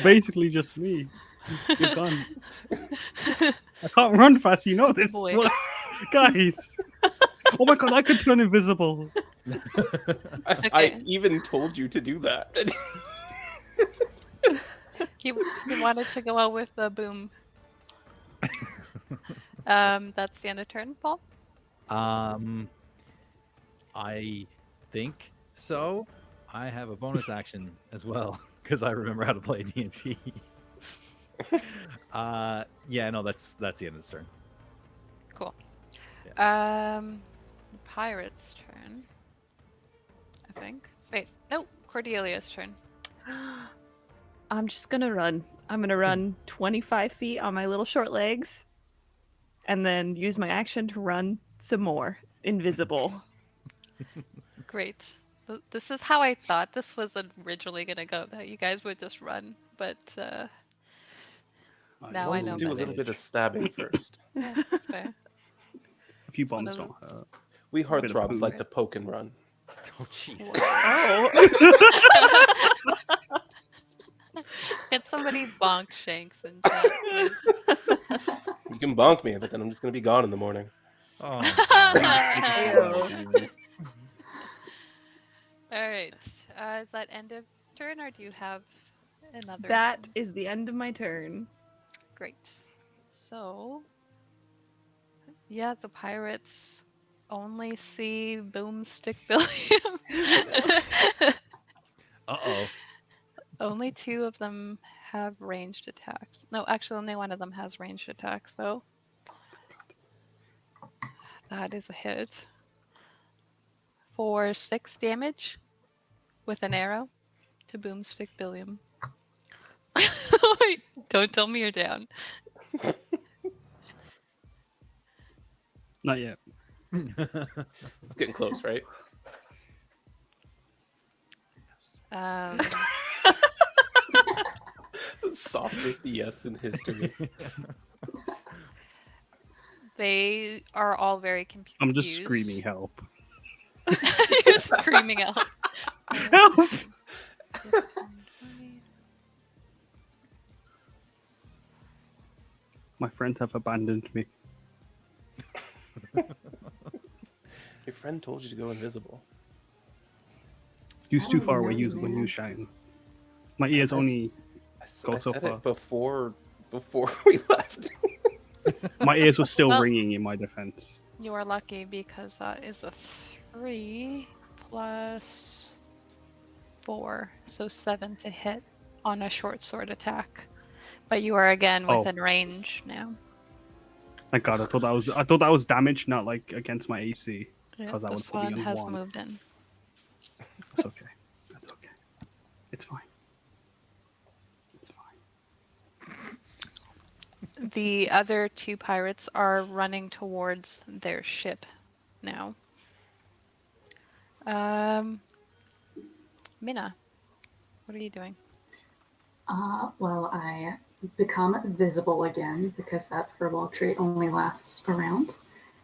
Basically, just me. You're gone. I can't run fast. You know this, Boy. guys. Oh my god, I could turn invisible. I Okay. even told you to do that. He wanted to go out with the boom. That's the end of turn, Paul. I think so. I have a bonus action as well because I remember how to play D&D. Yeah, no, that's the end of his turn. Cool. Yeah. Pirate's turn. I think. Wait, no, Cordelia's turn. I'm just gonna run. I'm gonna run 25 feet on my little short legs, and then use my action to run some more, invisible. Great. This is how I thought this was originally gonna go. That you guys would just run, but now I know Do a better. little bit of stabbing first. Yeah, that's fair. A few one bombs of don't hurt. We Bit of heartthrobs poop. like to poke and run. Oh, jeez. Can somebody bonk Shanks in chat, please? You can bonk me, but then I'm just going to be gone in the morning. Oh, All right. Is that end of turn, or do you have another? That turn? is the end of my turn. Great. So, yeah, the pirates only see Boomstick Billiam. Uh-oh. Only 2 of them have ranged attacks. No, actually, only one of them has ranged attacks, though. That is a hit. For 6 damage with an arrow to Boomstick Billiam. Wait, don't tell me you're down. Not yet. It's getting close, right? The softest yes in history. They are all very confused. I'm just screaming help. You're screaming out. Help! My friends have abandoned me. Your friend told you to go invisible. You're I too don't far even away. know You you, when man. you shine. My ears only. Go I so said far. it before we left. My ears were still Well- ringing in my defense. You are lucky because that is a 3 plus 4, so 7 to hit on a short sword attack. But you are again Oh. within range now. Thank God. I thought that was damage, not like against my AC. Yeah, 'Cause that would this put me one on has 1. moved in. That's okay. That's okay. It's fine. It's fine. The other 2 pirates are running towards their ship now. Minna, what are you doing? Well, I become visible again because that furball trait only lasts a round.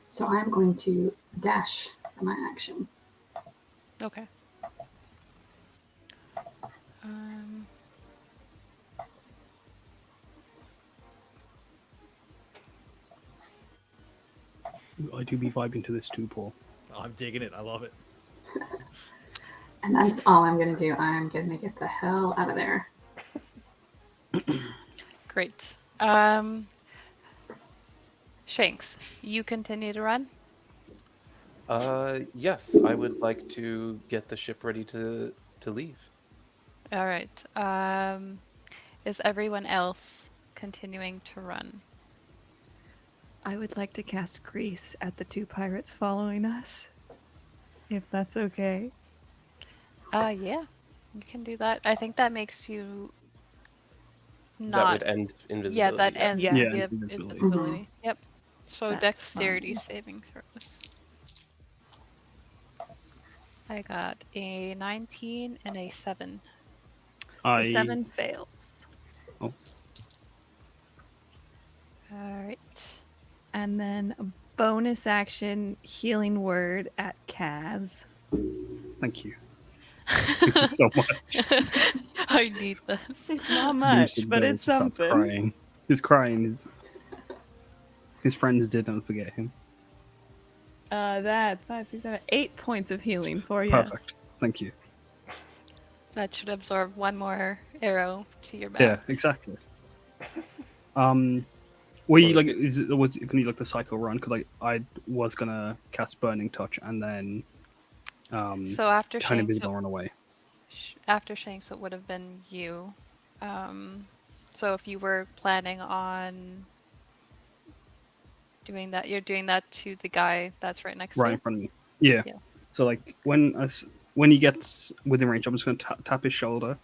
So I'm going to dash for my action. Okay. I do be vibing to this too, Paul. I'm digging it. I love it. And that's all I'm going to do. I'm going to get the hell out of there. Great. Shanks, you continue to run? Yes, I would like to get the ship ready to leave. All right. Is everyone else continuing to run? I would like to cast Grease at the two pirates following us, if that's okay. Yeah, you can do that. I think that makes you That not. would end Yeah, invisibility. that ends Yeah. Yeah, the it's invisibility. invisibility. Yep. So That's dexterity fine. saving throws. I got a 19 and a 7. The 7 fails. Oh, All right. And then a bonus action healing word at Kaz. thank you. Thank you so much. I need this. It's not much, Lucid but Bill it's just starts something. crying. He's crying. His friends didn't forget him. That's 5, 6, 7, 8 points of healing for you. Perfect. Thank you. That should absorb one more arrow to your back. Yeah, exactly. Were you like? Was it gonna be like the cycle run? Because like I was gonna cast Burning Touch and then So after kind of Shanks, visible run away. after Shanks, it would have been you. So if you were planning on doing that, you're doing that to the guy that's right next Right to in you. front of me. Yeah. Yeah. So like when he gets within range, I'm just gonna tap his shoulder,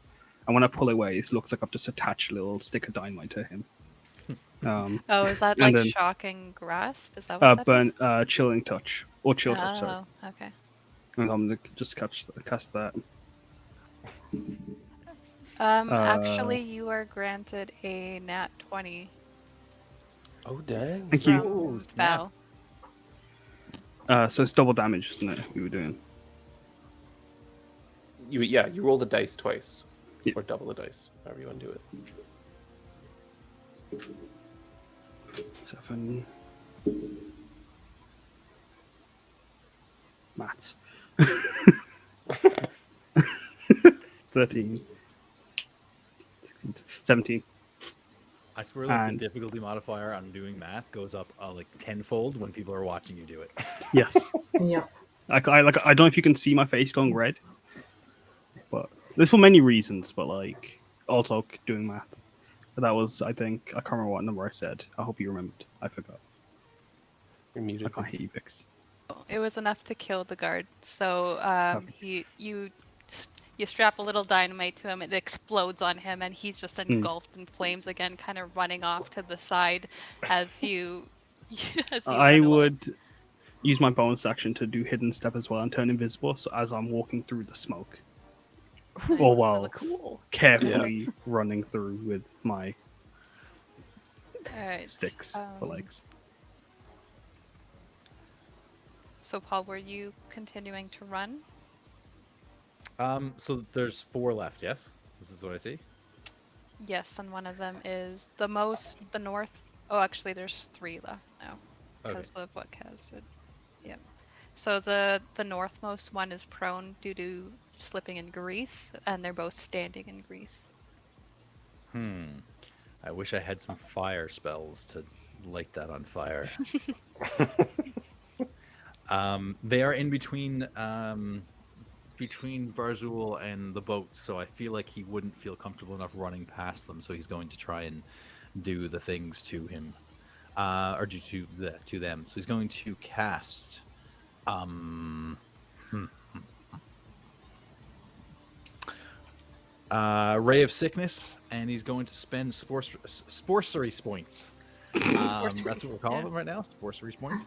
and when I pull away, it looks like I've just attached a little stick of dynamite to him. Oh, is that and like then, shocking grasp? Is that what that is? Chilling touch or chill touch. Sorry. Oh, okay. And I'm gonna just cast that. Actually, you are granted a nat 20 Oh dang! Thank you. from snap. Val. So it's double damage, isn't it? We were doing. You roll the dice twice, Yeah. or double the dice, however you want to do it. 7. Maths. 13. 16. 17. I swear, like And- the difficulty modifier on doing math goes up like tenfold when people are watching you do it. Yes. Yep. I don't know if you can see my face going red, but there's for many reasons. But like also doing math. But that was, I think, I can't remember what number I said. I hope you remembered. I forgot. You're muted. I can't Vince. hear you, Vixx. It was enough to kill the guard. So Perfect. you strap a little dynamite to him, it explodes on him, and he's just engulfed in flames again, kind of running off to the side as you. As you I run away. would use my bonus action to do hidden step as well and turn invisible. So as I'm walking through the smoke, Nice. or That while looks- carefully running through with my All right. sticks for legs. So Paul, were you continuing to run? So there's 4 left. Yes, this is what I see. Yes, and one of them is the north. Oh, actually, there's 3 left now Okay. because of what Kaz did. Yep. So the northmost one is prone due to slipping in grease, and they're both standing in grease. I wish I had some fire spells to light that on fire. They are in between Barzul and the boat, so I feel like he wouldn't feel comfortable enough running past them, so he's going to try and do the things to him, or do to them. So he's going to cast. Ray of Sickness, and he's going to spend sorcery points. That's what we're calling them right now. Sorcery points.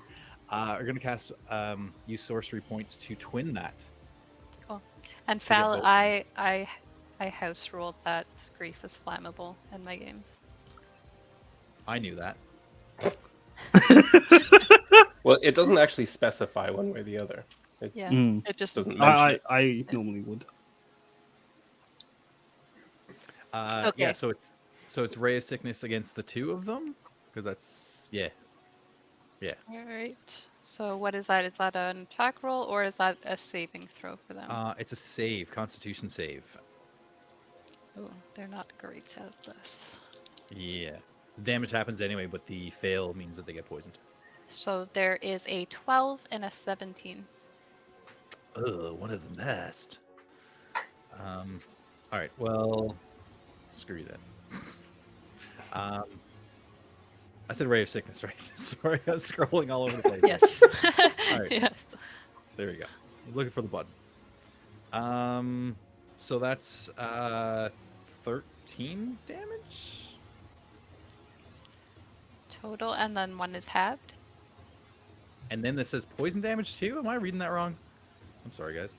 We're going to cast use sorcery points to twin that. Cool. And get Fal, both. I house ruled that grease is flammable in my games. I knew that. Well, it doesn't actually specify one way or the other. It Yeah, it just doesn't mention it. I normally would. Okay. Yeah, so it's Ray of Sickness against the 2 of them, because that's yeah. All right. So what is that? Is that an attack roll or is that a saving throw for them? It's a save, Constitution save. Oh, they're not great at this. Yeah. The damage happens anyway, but the fail means that they get poisoned. So there is a 12 and a 17. Ugh, one of the best. All right. Well, screw that. I said ray of sickness, right? Sorry, I was scrolling all over the place. Yes. All right. Yes. There we go. Looking for the button. So that's 13 damage. Total, and then one is halved. And then this says poison damage too. Am I reading that wrong? I'm sorry, guys.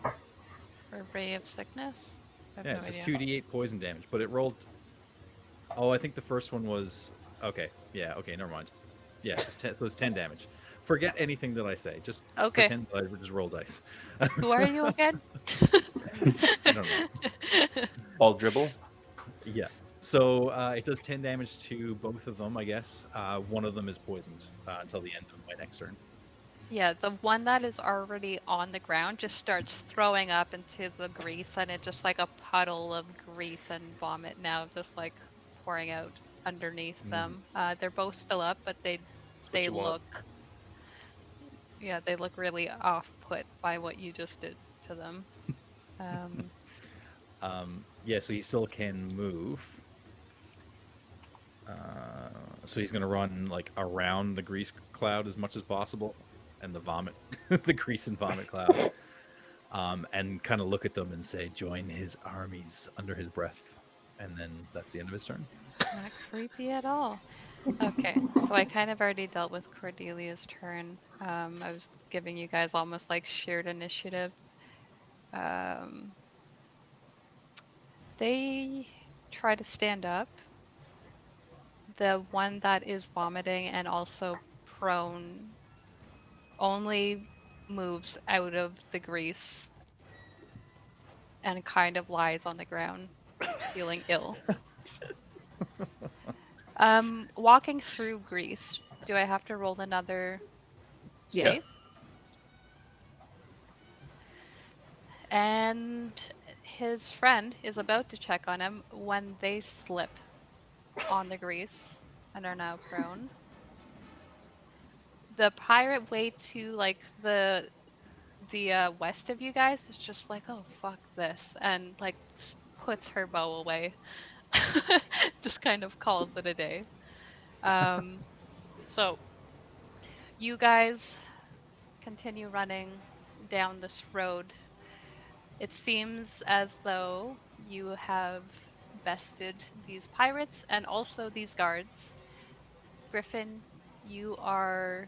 For ray of sickness. I have Yeah, no it says idea. 2d8 poison damage, but it rolled. Oh, I think the first one was okay. Yeah, okay, never mind. Yeah, it was 10 damage. Forget anything that I say. Just Okay. pretend that I just roll dice. Who are you again? I don't know. All dribble. Yeah. So it does 10 damage to both of them, I guess. One of them is poisoned until the end of my next turn. Yeah, the one that is already on the ground just starts throwing up into the grease, and it's just like a puddle of grease and vomit now, just like pouring out underneath them. They're both still up, but That's what they you want. look, yeah, they look really off-put by what you just did to them. Yeah, so he still can move. So he's going to run like around the grease cloud as much as possible, and the vomit, the grease and vomit cloud, and kind of look at them and say, "Join his armies," under his breath, and then that's the end of his turn. Not creepy at all. Okay, so I kind of already dealt with Cordelia's turn. I was giving you guys almost like shared initiative. They try to stand up. The one that is vomiting and also prone only moves out of the grease and kind of lies on the ground, feeling ill. Walking through grease, do I have to roll another save? Yes. And his friend is about to check on him when they slip on the grease and are now prone. The pirate way to like the west of you guys is just like, oh fuck this, and like puts her bow away. Just kind of calls it a day. So you guys continue running down this road. It seems as though you have bested these pirates and also these guards. Griffin, you are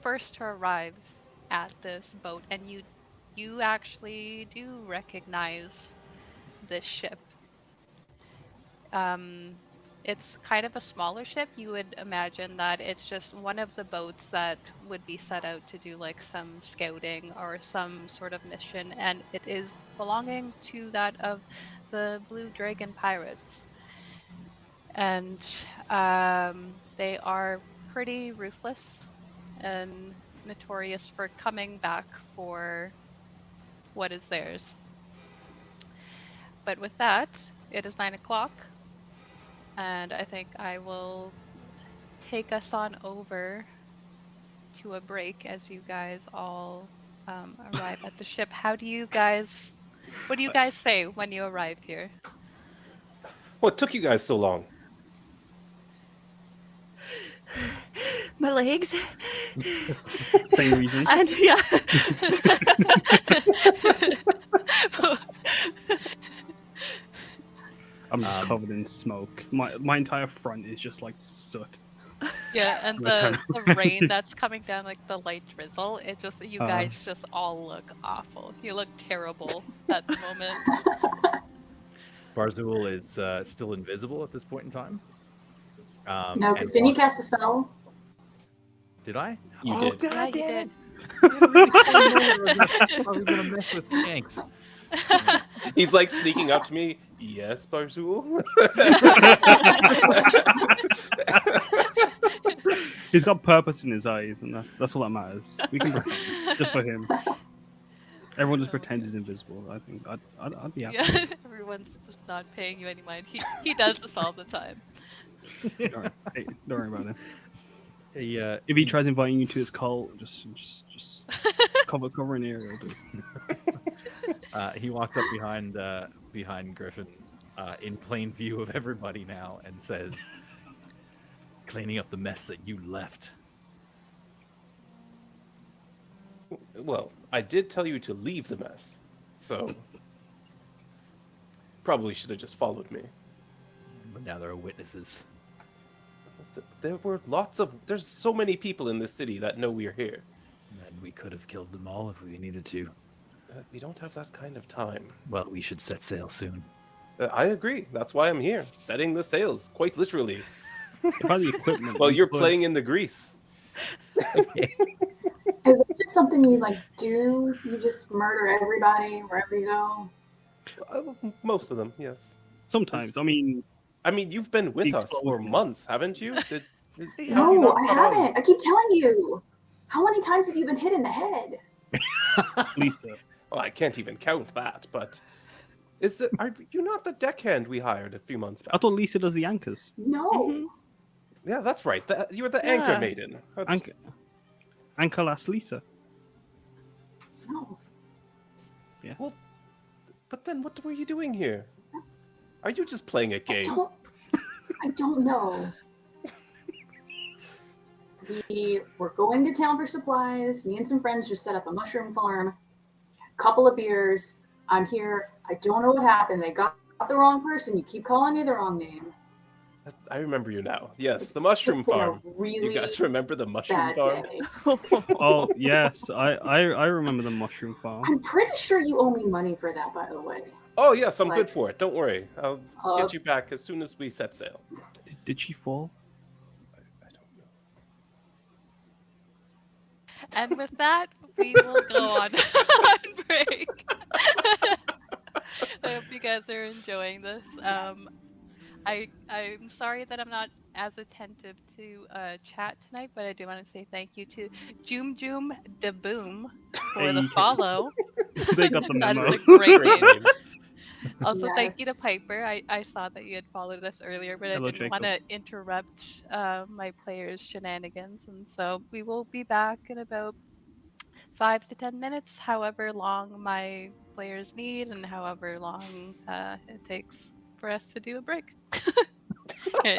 first to arrive at this boat, and you actually do recognize this ship. It's kind of a smaller ship. You would imagine that it's just one of the boats that would be set out to do like some scouting or some sort of mission, and it is belonging to that of the Blue Dragon Pirates. And they are pretty ruthless and notorious for coming back for what is theirs. But with that, it is 9 o'clock. And I think I will take us on over to a break as you guys all arrive at the ship. What do you guys say when you arrive here? What took you guys so long? My legs. Same reason. And yeah. I'm just covered in smoke. My entire front is just like soot. Yeah, and the rain that's coming down, like the light drizzle, it just, you guys just all look awful. You look terrible at the moment. Barzul is still invisible at this point in time. No, because didn't you cast a spell? Did I? You did. God Yeah, you damn did. it. I was gonna mess with Shanks. He's like sneaking up to me. Yes, Barzul. He's got purpose in his eyes, and that's all that matters. We can pretend just for him. Everyone just pretends he's invisible. I think I'd be happy. Yeah, everyone's just not paying you any mind. He does this all the time. Don't worry about it. He, If he tries inviting you to his cult, just cover an area. he walks up behind Griffin, in plain view of everybody now, and says, "Cleaning up the mess that you left." Well, I did tell you to leave the mess, so probably should have just followed me. But now there are witnesses. There were there's so many people in this city that know we're here. And we could have killed them all if we needed to. We don't have that kind of time. Well, we should set sail soon. I agree. That's why I'm here, setting the sails, quite literally. If I had the equipment. Well, you're playing in the grease. Is it just something you like do? You just murder everybody wherever you go? Most of them, yes. Sometimes. I mean, you've been with us for explosions. months, haven't you? No, I haven't. I keep telling you. How many times have you been hit in the head? Lisa. Well, I can't even count that, but are you not the deckhand we hired a few months back? I thought Lisa does the anchors. No. Yeah, that's right. You were the anchor maiden. Anchor last Lisa. No. Yes. Well, but then what were you doing here? Are you just playing a game? I don't know. We were going to town for supplies. Me and some friends just set up a mushroom farm. A couple of beers. I'm here. I don't know what happened. They got the wrong person. You keep calling me the wrong name. I remember you now. Yes, the mushroom It's been a farm. really You guys remember the mushroom bad farm? day. Oh yes, I remember the mushroom farm. I'm pretty sure you owe me money for that, by the way. Oh yes, I'm Like- good for it. Don't worry. I'll get you back as soon as we set sail. Did she fall? I don't know. And with that, we will go on break. I hope you guys are enjoying this. I'm sorry that I'm not as attentive to chat tonight, but I do want to say thank you to Joom Joom Da Boom for the Hey. follow. They got the That memo. is a great Great name. name. Also, thank you to Yes. Piper. I saw that you had followed us earlier, but Hello, I didn't want to interrupt my players' shenanigans, and so we will be back in about 5 to 10 minutes, however long my players need, and however long it takes for us to do a break. Okay.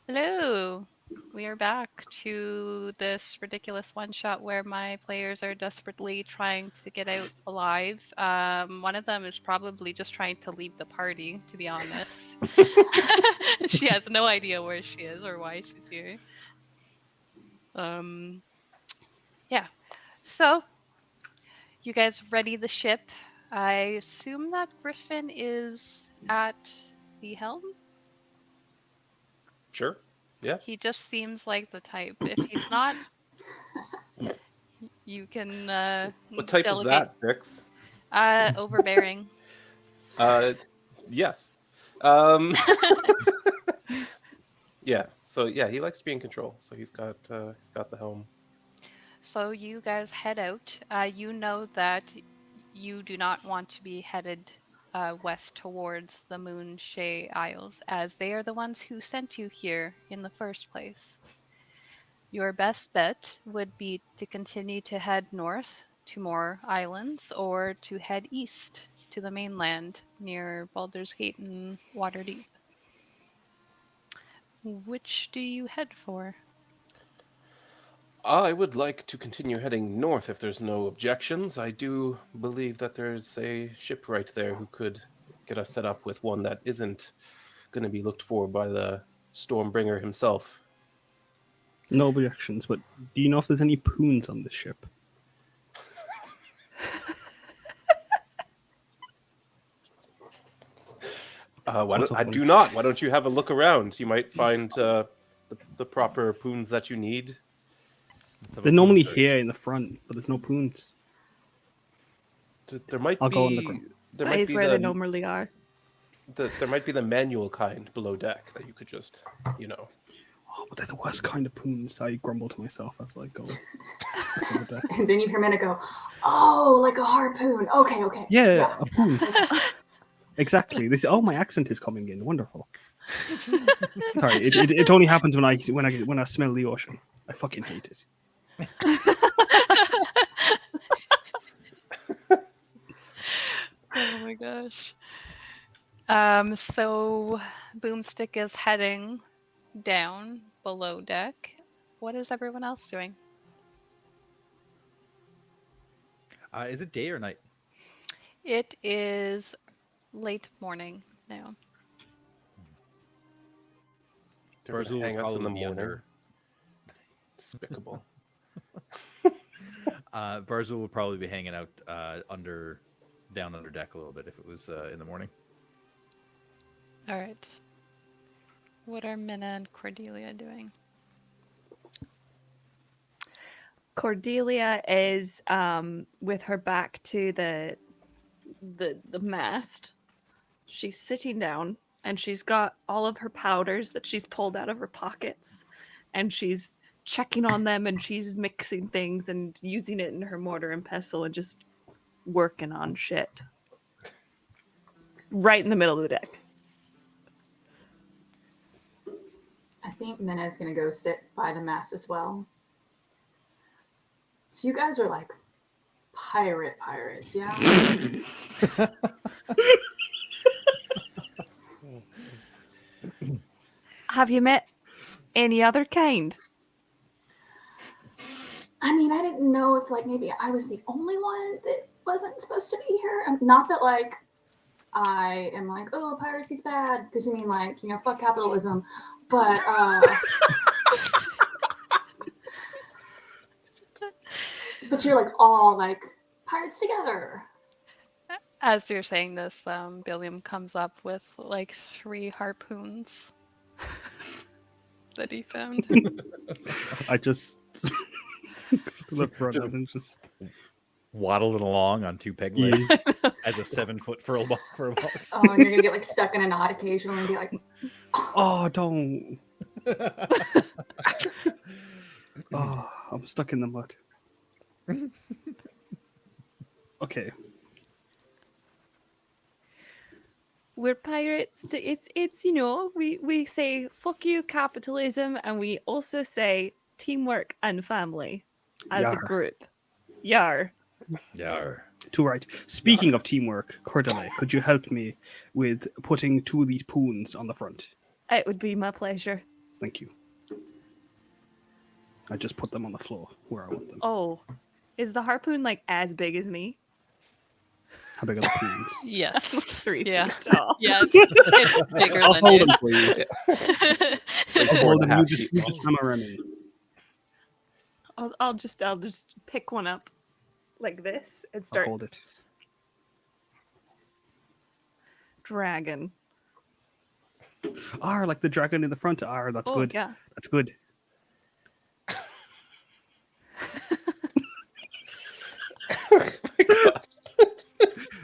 Hello. We are back to this ridiculous one-shot where my players are desperately trying to get out alive. One of them is probably just trying to leave the party, to be honest. She has no idea where she is or why she's here. Yeah. So, you guys ready the ship? I assume that Griffin is at the helm? Sure. Yeah. He just seems like the type. If he's not, you can What type delegate. is that, Vixx? Overbearing. Yes. Yeah. So yeah, he likes to be in control. So he's got the helm. So you guys head out. You know that you do not want to be headed west towards the Moonshay Isles, as they are the ones who sent you here in the first place. Your best bet would be to continue to head north to more islands, or to head east to the mainland near Baldur's Gate and Waterdeep. Which do you head for? I would like to continue heading north if there's no objections. I do believe that there's a ship right there who could get us set up with one that isn't going to be looked for by the Stormbringer himself. No objections, but do you know if there's any poons on this ship? I do not. Why don't you have a look around? You might find the proper poons that you need. They're normally here in the front, but there's no poons. There might I'll be. go on the ground. There That might is be where the, they normally are. there might be the manual kind below deck that you could just, Oh, but they're the worst kind of poons. I grumble to myself as I go. And then you hear Minna go, "Oh, like a harpoon. Okay, okay." Yeah, a poon. Exactly. This. Oh, my accent is coming in. Wonderful. Sorry, it only happens when I smell the ocean. I fucking hate it. Oh my gosh. So Boomstick is heading down below deck. What is everyone else doing? Is it day or night? It is late morning now. They're Barzul going to hang will us in the probably be morning. under. Despicable. Barzul would probably be hanging out down under deck a little bit if it was in the morning. All right. What are Minna and Cordelia doing? Cordelia is with her back to the mast. She's sitting down and she's got all of her powders that she's pulled out of her pockets, and she's checking on them, and she's mixing things and using it in her mortar and pestle and just working on shit right in the middle of the deck. I think Minna's gonna go sit by the mast as well. So you guys are like pirates, yeah? Have you met any other kind? I mean, I didn't know if like maybe I was the only one that wasn't supposed to be here. Not that like I am like, oh, piracy's bad, because you mean like, fuck capitalism. But but you're like all like pirates together. As you're saying this, Billiam comes up with like 3 harpoons that he found. I just the front and just Waddling along on 2 peg legs as a 7-foot furlong. Oh, and you're gonna get like stuck in a knot occasionally and be like, oh, don't. Oh, I'm stuck in the mud. Okay. We're pirates. It's we say fuck you capitalism, and we also say teamwork and family as a Yar. group. Yar. Yar. Too right. Speaking of teamwork, Cordelia, could you help me with putting 2 of these poons on the front? It would be my pleasure. Thank you. I just put them on the floor where I want them. Oh, is the harpoon like as big as me? How big are the poons? Yes. 3 Yeah. feet tall. Yeah, it's bigger I'll than hold you. them for you. Like I'll four hold and them. a You half just, feet you long. just hammer them in. I'll just pick one up like this and I'll start hold it. dragging. Like the dragon in the front. That's Oh, good. yeah. That's good.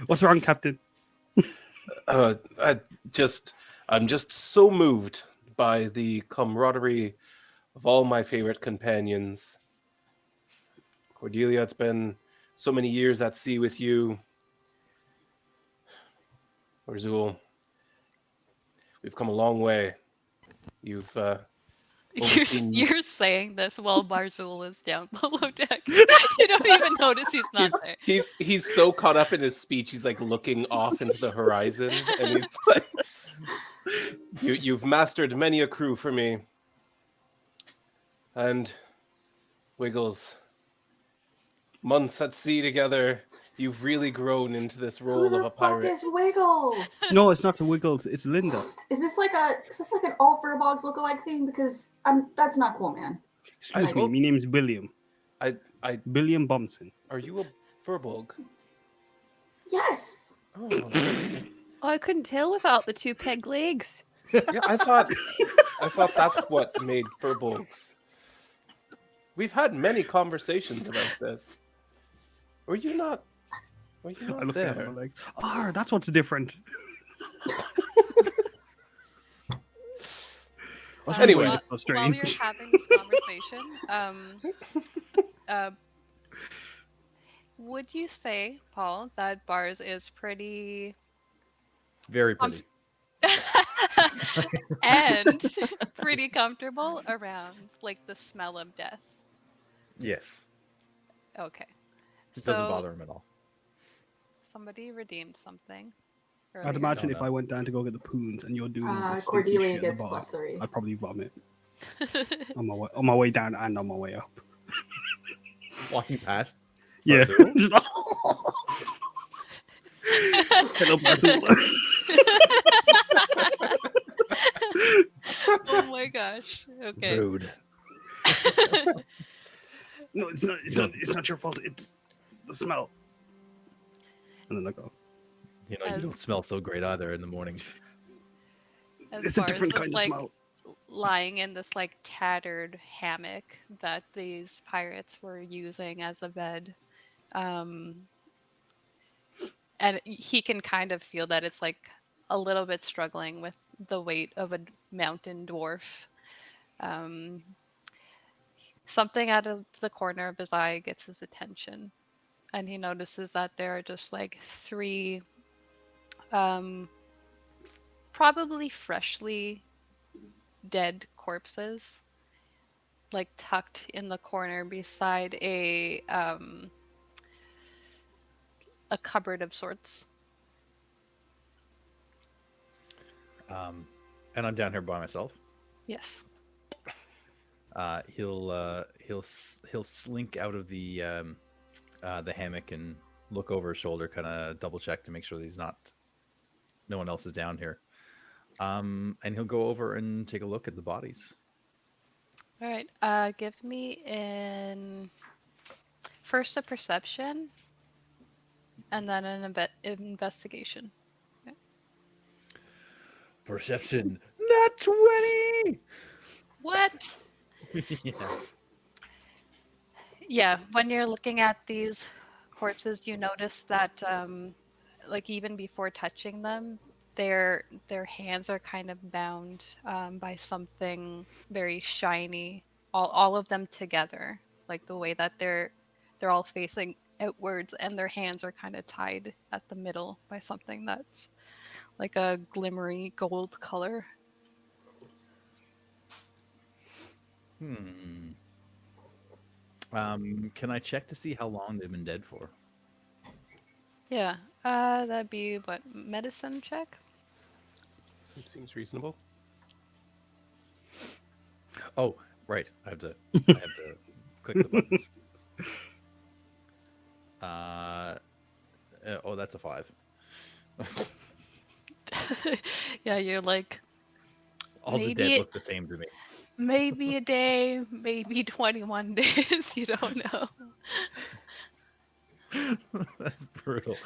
What's wrong, Captain? I'm just so moved by the camaraderie of all my favorite companions. Cordelia, it's been so many years at sea with you. Barzul, we've come a long way. You've overseen. You're saying this while Barzul is down below deck. You don't even notice he's not there. He's so caught up in his speech. He's like looking off into the horizon, and he's like, "You've mastered many a crew for me." And Wiggles, months at sea together, you've really grown into this Who role of the a fuck pirate. is Wiggles? No, it's not the Wiggles. It's Linda. Is this like an all furbogs lookalike thing? Because that's not cool, man. Excuse me. My name's William. I William Bomson. Are you a furbolg? Yes. Oh, Oh, I couldn't tell without the 2 peg legs. yeah. I thought that's what made furbolgs. We've had many conversations about this. Were you not I looked there? at my legs. That's what's different. Anyway. So While strange. you're having this conversation, would you say, Paul, that Bars is pretty Very pretty. and pretty comfortable around like the smell of death? Yes. Okay. It So doesn't bother him at all. somebody redeemed something. I'd Earlier. imagine No, if no. I went down to go get the poons and you're doing all this Cordelia shit at gets the bar, +3. I'd probably vomit on my way down and on my way up. Walking past. Yeah. Barzul? Hello, Barzul. Oh my gosh. Okay. Rude. No, it's not. It's not your fault. It's the smell. And then I go. You know, As- you don't smell so great either in the mornings. As It's a Bars different is, kind of like, smell. lying in this like tattered hammock that these pirates were using as a bed. And he can kind of feel that it's like a little bit struggling with the weight of a mountain dwarf. Something out of the corner of his eye gets his attention, and he notices that there are just like 3 probably freshly dead corpses like tucked in the corner beside a cupboard of sorts. And I'm down here by myself. Yes. He'll slink out of the hammock and look over his shoulder, kind of double check to make sure that no one else is down here. And he'll go over and take a look at the bodies. All right. Give me first a perception, and then an investigation. Perception, not 20. What? Yeah. Yeah. When you're looking at these corpses, you notice that, like even before touching them, their hands are kind of bound by something very shiny. All of them together, like the way that they're all facing outwards, and their hands are kind of tied at the middle by something that's like a glimmery gold color. Can I check to see how long they've been dead for? Yeah. That'd be what, medicine check? Seems reasonable. Oh, right. I have to click the buttons. Oh, that's a 5. Yeah, you're like, All the dead look the same to me. maybe a day, maybe 21 days. You don't know. That's brutal.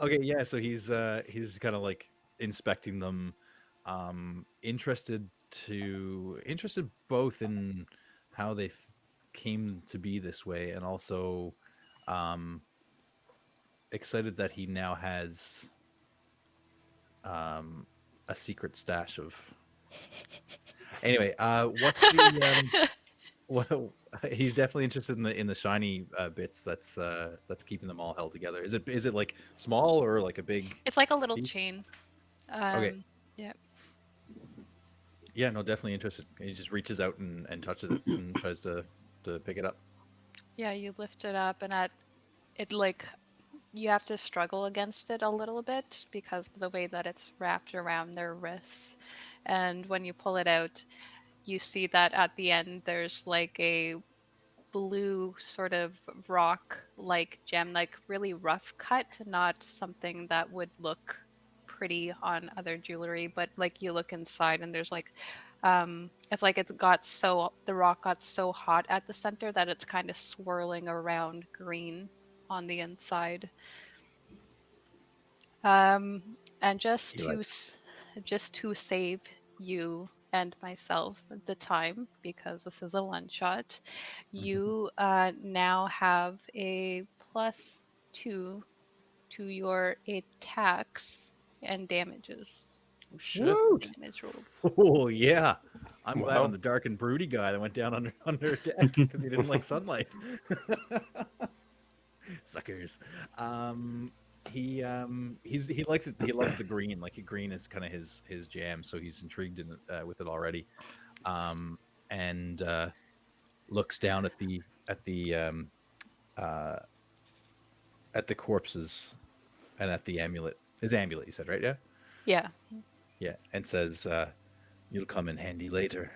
Okay, yeah. So he's kind of like inspecting them, interested both in how they came to be this way, and also excited that he now has a secret stash of. Anyway, what's the well, he's definitely interested in the shiny bits that's keeping them all held together. Is it like small or like a big It's like a little piece? chain. Okay. Yeah. Yeah, no, definitely interested. He just reaches out and touches it and tries to pick it up. Yeah, you lift it up, and it like you have to struggle against it a little bit because of the way that it's wrapped around their wrists. And when you pull it out, you see that at the end there's like a blue sort of rock like gem, like really rough cut, not something that would look pretty on other jewelry, but like you look inside and there's like it's like the rock got so hot at the center that it's kind of swirling around green on the inside. And just to save you and myself the time, because this is a one shot, you now have a +2 to your attacks and damages. Oh, shit. Woot! Damage rolled. Oh yeah, I'm glad Wow. I'm the dark and broody guy that went down under deck because he didn't like sunlight. Suckers. He likes it. He loves the green. Like green is kind of his jam, so he's intrigued with it already. And looks down at the corpses and at the amulet. His amulet, you said, right? Yeah. Yeah. Yeah, and says, "You'll come in handy later."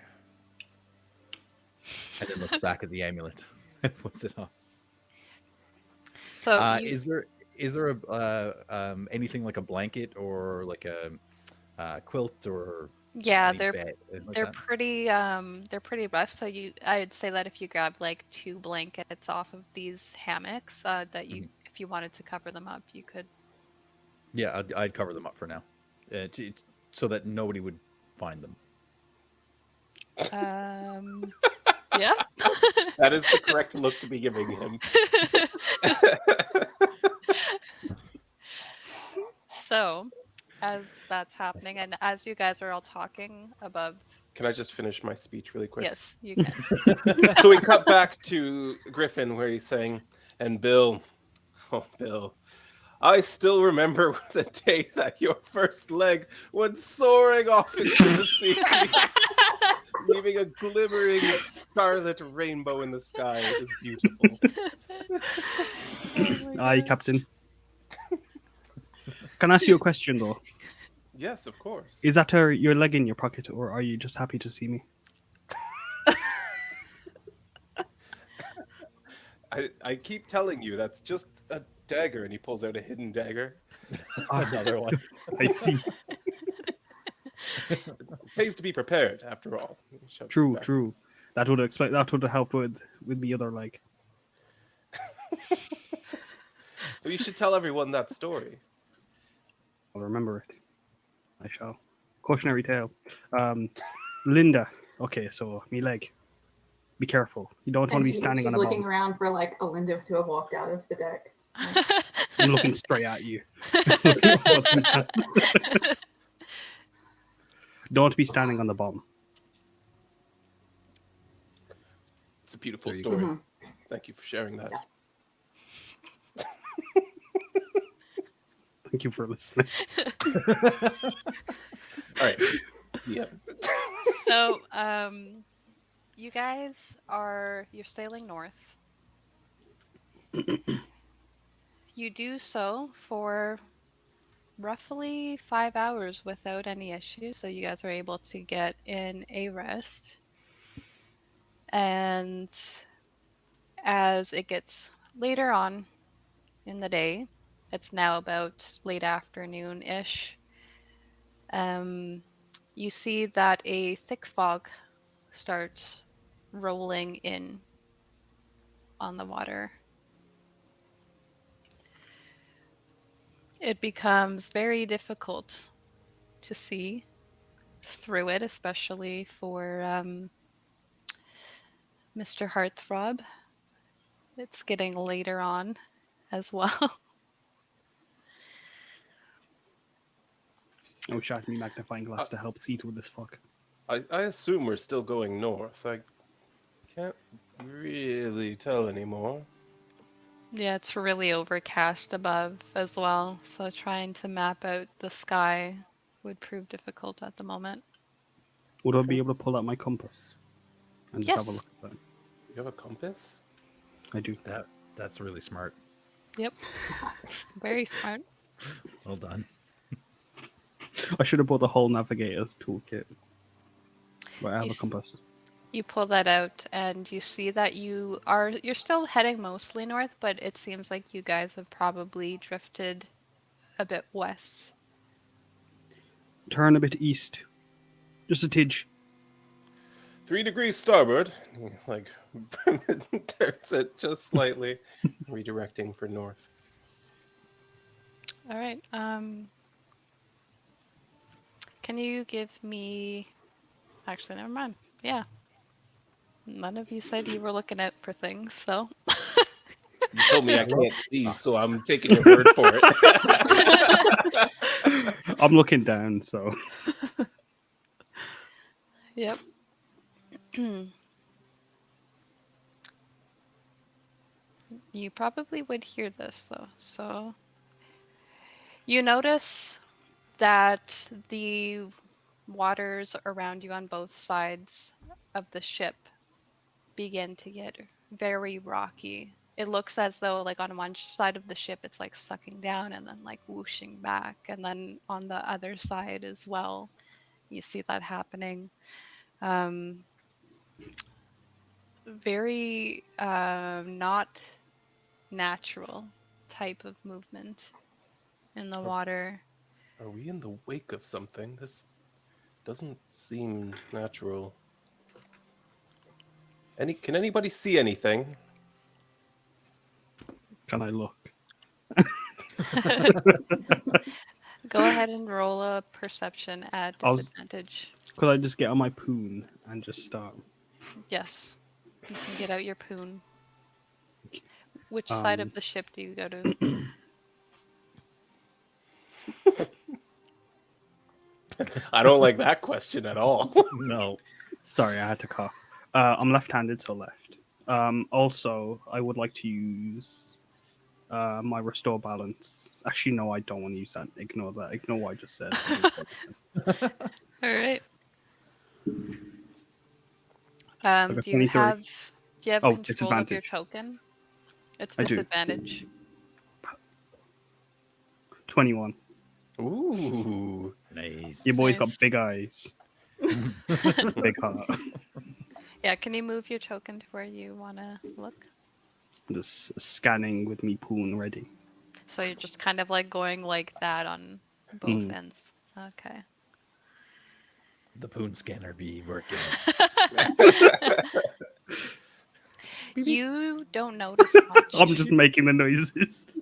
And then looks back at the amulet and puts it on. So Is there a anything like a blanket or like a quilt or yeah, any bed, anything like they're that? pretty rough. So I'd say that if you grab like 2 blankets off of these hammocks, that you, if you wanted to cover them up, you could. Yeah, I'd cover them up for now, so that nobody would find them. Yeah. That is the correct look to be giving him. So, as that's happening, and as you guys are all talking above, Can I just finish my speech really quick? yes, you can. So we cut back to Griffin where he's saying, and Bill, oh, Bill, I still remember the day that your first leg went soaring off into the sea, leaving a glimmering scarlet rainbow in the sky. It was beautiful. Oh my Aye, gosh. Captain. Can I ask you a question though? Yes, of course. Is that your leg in your pocket, or are you just happy to see me? I keep telling you that's just a dagger, and he pulls out a hidden dagger. Another one. I see. It pays to be prepared, after all. Shove it True, back. true. That would have helped with the other leg. Well, you should tell everyone that story. I'll remember it. I shall. Cautionary tale. Linda. Okay, so me leg. Be careful. You don't want And to be standing she's on a looking bomb. around for like Alinda to have walked out of the deck. I'm looking straight at you. Don't be standing on the bomb. It's a beautiful There you story. Mhm. Thank you for sharing that. Thank you for listening. All right. Yeah. So, you guys you're sailing north. You do so for roughly 5 hours without any issues, so you guys are able to get in a rest. And as it gets later on in the day, it's now about late afternoon-ish, you see that a thick fog starts rolling in on the water. It becomes very difficult to see through it, especially for Mr. Heartthrob. It's getting later on as well. I wish I had my magnifying glass to help see through this fog. I assume we're still going north. I can't really tell anymore. Yeah, it's really overcast above as well, so trying to map out the sky would prove difficult at the moment. Would I be able to pull out my compass and just have a Yes. look at that? You have a compass? I do. That's really smart. Yep. Very smart. Well done. I should have bought the whole navigator's toolkit. But I have You a compass. You pull that out and you see that you're still heading mostly north, but it seems like you guys have probably drifted a bit west. Turn a bit east. Just a tidge. 3 degrees starboard. He, like, turns it just slightly, redirecting for north. All right. Can you give me... Actually, never mind. Yeah. None of you said you were looking out for things, so... You told me I can't see, so I'm taking your word for it. I'm looking down, so... Yep. You probably would hear this, though. So you notice that the waters around you on both sides of the ship begin to get very rocky. It looks as though, like, on one side of the ship, it's like sucking down and then like whooshing back, and then on the other side as well, you see that happening. Very not natural type of movement in the water. Are we in the wake of something? This doesn't seem natural. Can anybody see anything? Can I look? Go ahead and roll a perception at disadvantage. Could I just get on my poon and just start? Yes, you can get out your poon. Which side of the ship do you go to? I don't like that question at all. No. Sorry, I had to cough. I'm left-handed, so left. Also, I would like to use my restore balance. Actually, no, I don't want to use that. Ignore that. Ignore what I just said. All right. got Do you 23. have control of your disadvantage. token? It's I do. disadvantage. 21. Ooh. Nice. Your boy's got Nice. big eyes. Big heart. Yeah, can you move your token to where you want to look? I'm just scanning with me poon ready. So you're just kind of like going like that on both ends. Okay. The poon scanner be working. You don't notice much. I'm just making the noises.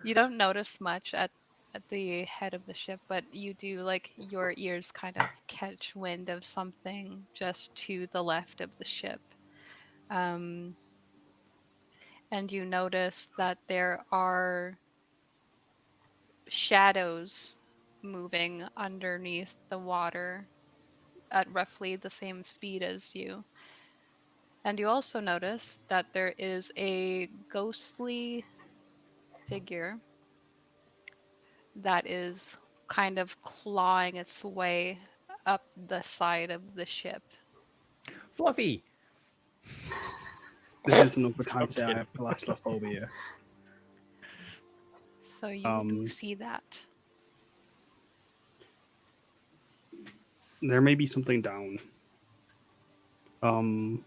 You don't notice much at the head of the ship, but you do, like, your ears kind of catch wind of something just to the left of the ship. And you notice that there are shadows moving underneath the water at roughly the same speed as you. And you also notice that there is a ghostly figure that is kind of clawing its way up the side of the ship. Fluffy. This is another time to say I have thalassophobia. So you do see that. There may be something down. I'm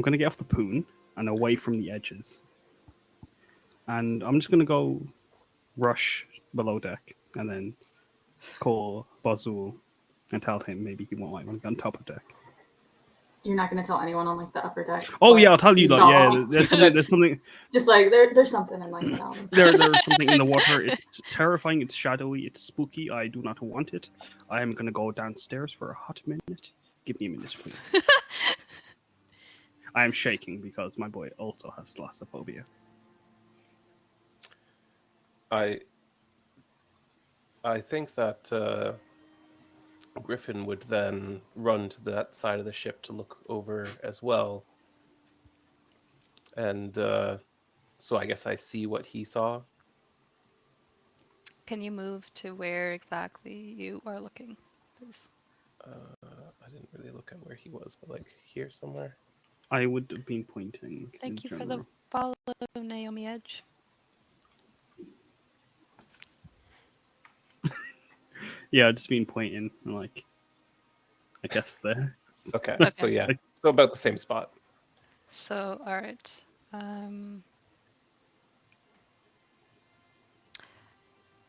gonna get off the poon and away from the edges, and I'm just gonna go rush below deck and then call Bozul and tell him maybe he might want to get on top of deck. You're not going to tell anyone on like the upper deck. Oh what yeah, I'll tell you. saw? Yeah, there's something. Just like there's something in like There's something in the water. It's terrifying. It's shadowy. It's spooky. I do not want it. I am gonna go downstairs for a hot minute. Give me a minute, please. I am shaking because my boy also has thalassophobia. I think that Griffin would then run to that side of the ship to look over as well. And so I guess I see what he saw. Can you move to where exactly you are looking, please? I didn't really look at where he was, but like here somewhere. I would have been pointing. Thank you in for the general. follow, Naomi Edge. Yeah, I've just been pointing, like, I guess there. Okay. Okay. So yeah, so about the same spot. So, all right.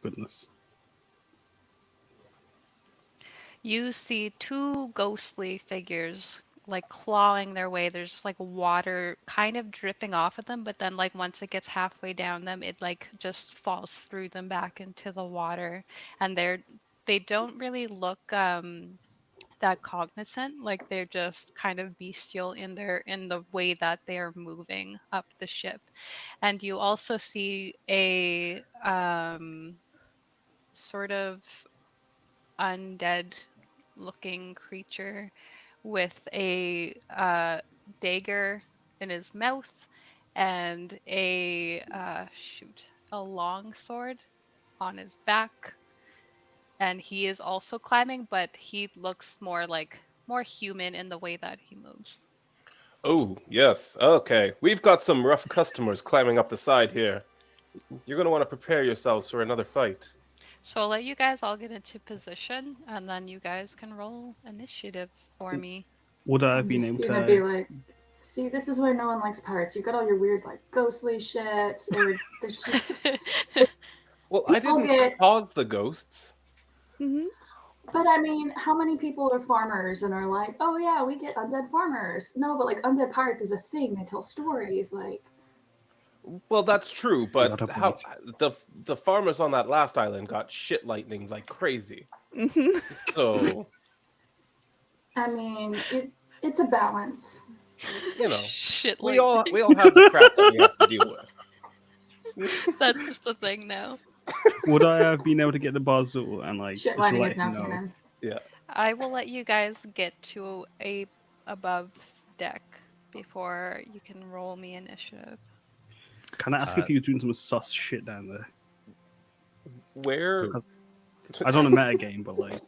Goodness. You see two ghostly figures like clawing their way. There's just like water kind of dripping off of them, but then like once it gets halfway down them, it like just falls through them back into the water. And they don't really look that cognizant. Like they're just kind of bestial in the way that they're moving up the ship. And you also see a sort of undead looking creature with a dagger in his mouth and a long sword on his back, and he is also climbing, but he looks more human in the way that he moves. Oh yes. Okay, we've got some rough customers climbing up the side here. You're gonna want to prepare yourselves for another fight. So I'll let you guys all get into position, and then you guys can roll initiative for me. Would I have I'm been just able gonna to? be like, see, this is why no one likes pirates. You got all your weird like ghostly shit, or there's just. Well, I People didn't get- cause the ghosts. Mm-hmm. But I mean, how many people are farmers and are like, oh yeah, we get undead farmers? No, but like undead pirates is a thing. They tell stories like. Well, that's true, but Not a how point. the farmers on that last island got shit lightning like crazy. Mm-hmm. So I mean, it's a balance. you know, Shit, we all have the crap that we have to deal with. That's just the thing now. Would I have been able to get the Bozul and like Shit just lighting let is now him know? canon. Yeah. I will let you guys get to a above deck before you can roll me initiative. Can I ask if he was doing some sus shit down there? Where? I don't know meta game, but like,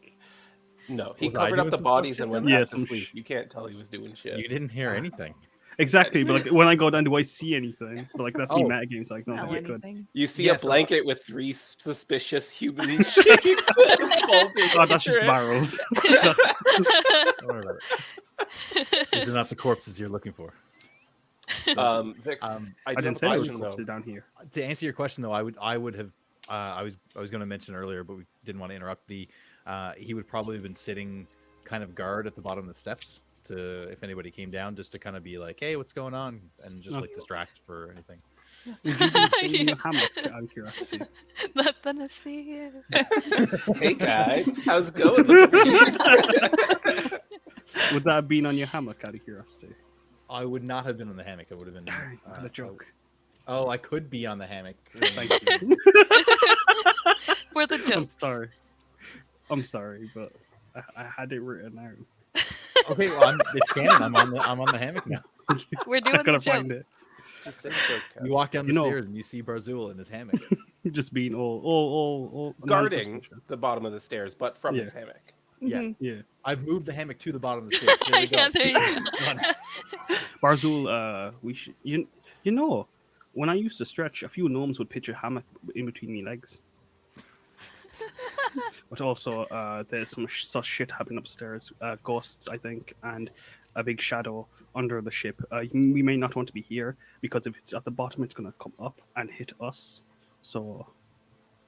No, he Was I covered up doing the some bodies shit and went down there? back to Yeah, some sleep. You can't tell he was doing shit. You didn't hear anything. exactly. But like, when I go down, do I see anything? But like, that's the Oh. meta game. So like, no, Smell that's good. anything. You see Yeah, a so- blanket with 3 suspicious human shapes. Oh, that's just barrels. Don't worry about it. These are not the corpses you're looking for. Vixx, I I do didn't have a say it was question though. down here. To answer your question though, I would have I was going to mention earlier, but we didn't want to interrupt. He would probably have been sitting kind of guard at the bottom of the steps to if anybody came down, just to kind of be like, hey, what's going on, and just like distract for anything. Would you be staying in your hammock? Out of curiosity. Nothing to see here. Hey guys, how's it going? Looking for you? Would that have been on your hammock? Out of curiosity. I would not have been on the hammock. I would have been. Darn, what a joke. Oh, I could be on the hammock. Thank you. For the I'm joke. sorry. I'm sorry, but I had it written out. Okay, well, it's canon. I'm on the hammock now. We're I doing the gotta joke. find it. Just say the joke, Kev. You walk down the You know- stairs and you see Barzul in his hammock. Just being all guarding non-suspicious. the bottom of the stairs, but from his Yeah. hammock. Yeah. Mhm. Yeah, I've moved the hammock to the bottom of the stairs. There we go. Yeah, there you go. Barzul. We should. You know, when I used to stretch, a few gnomes would pitch a hammock in between my legs. But also, there's some such shit happening upstairs. Ghosts, I think, and a big shadow under the ship. We may not want to be here because if it's at the bottom, it's going to come up and hit us. So,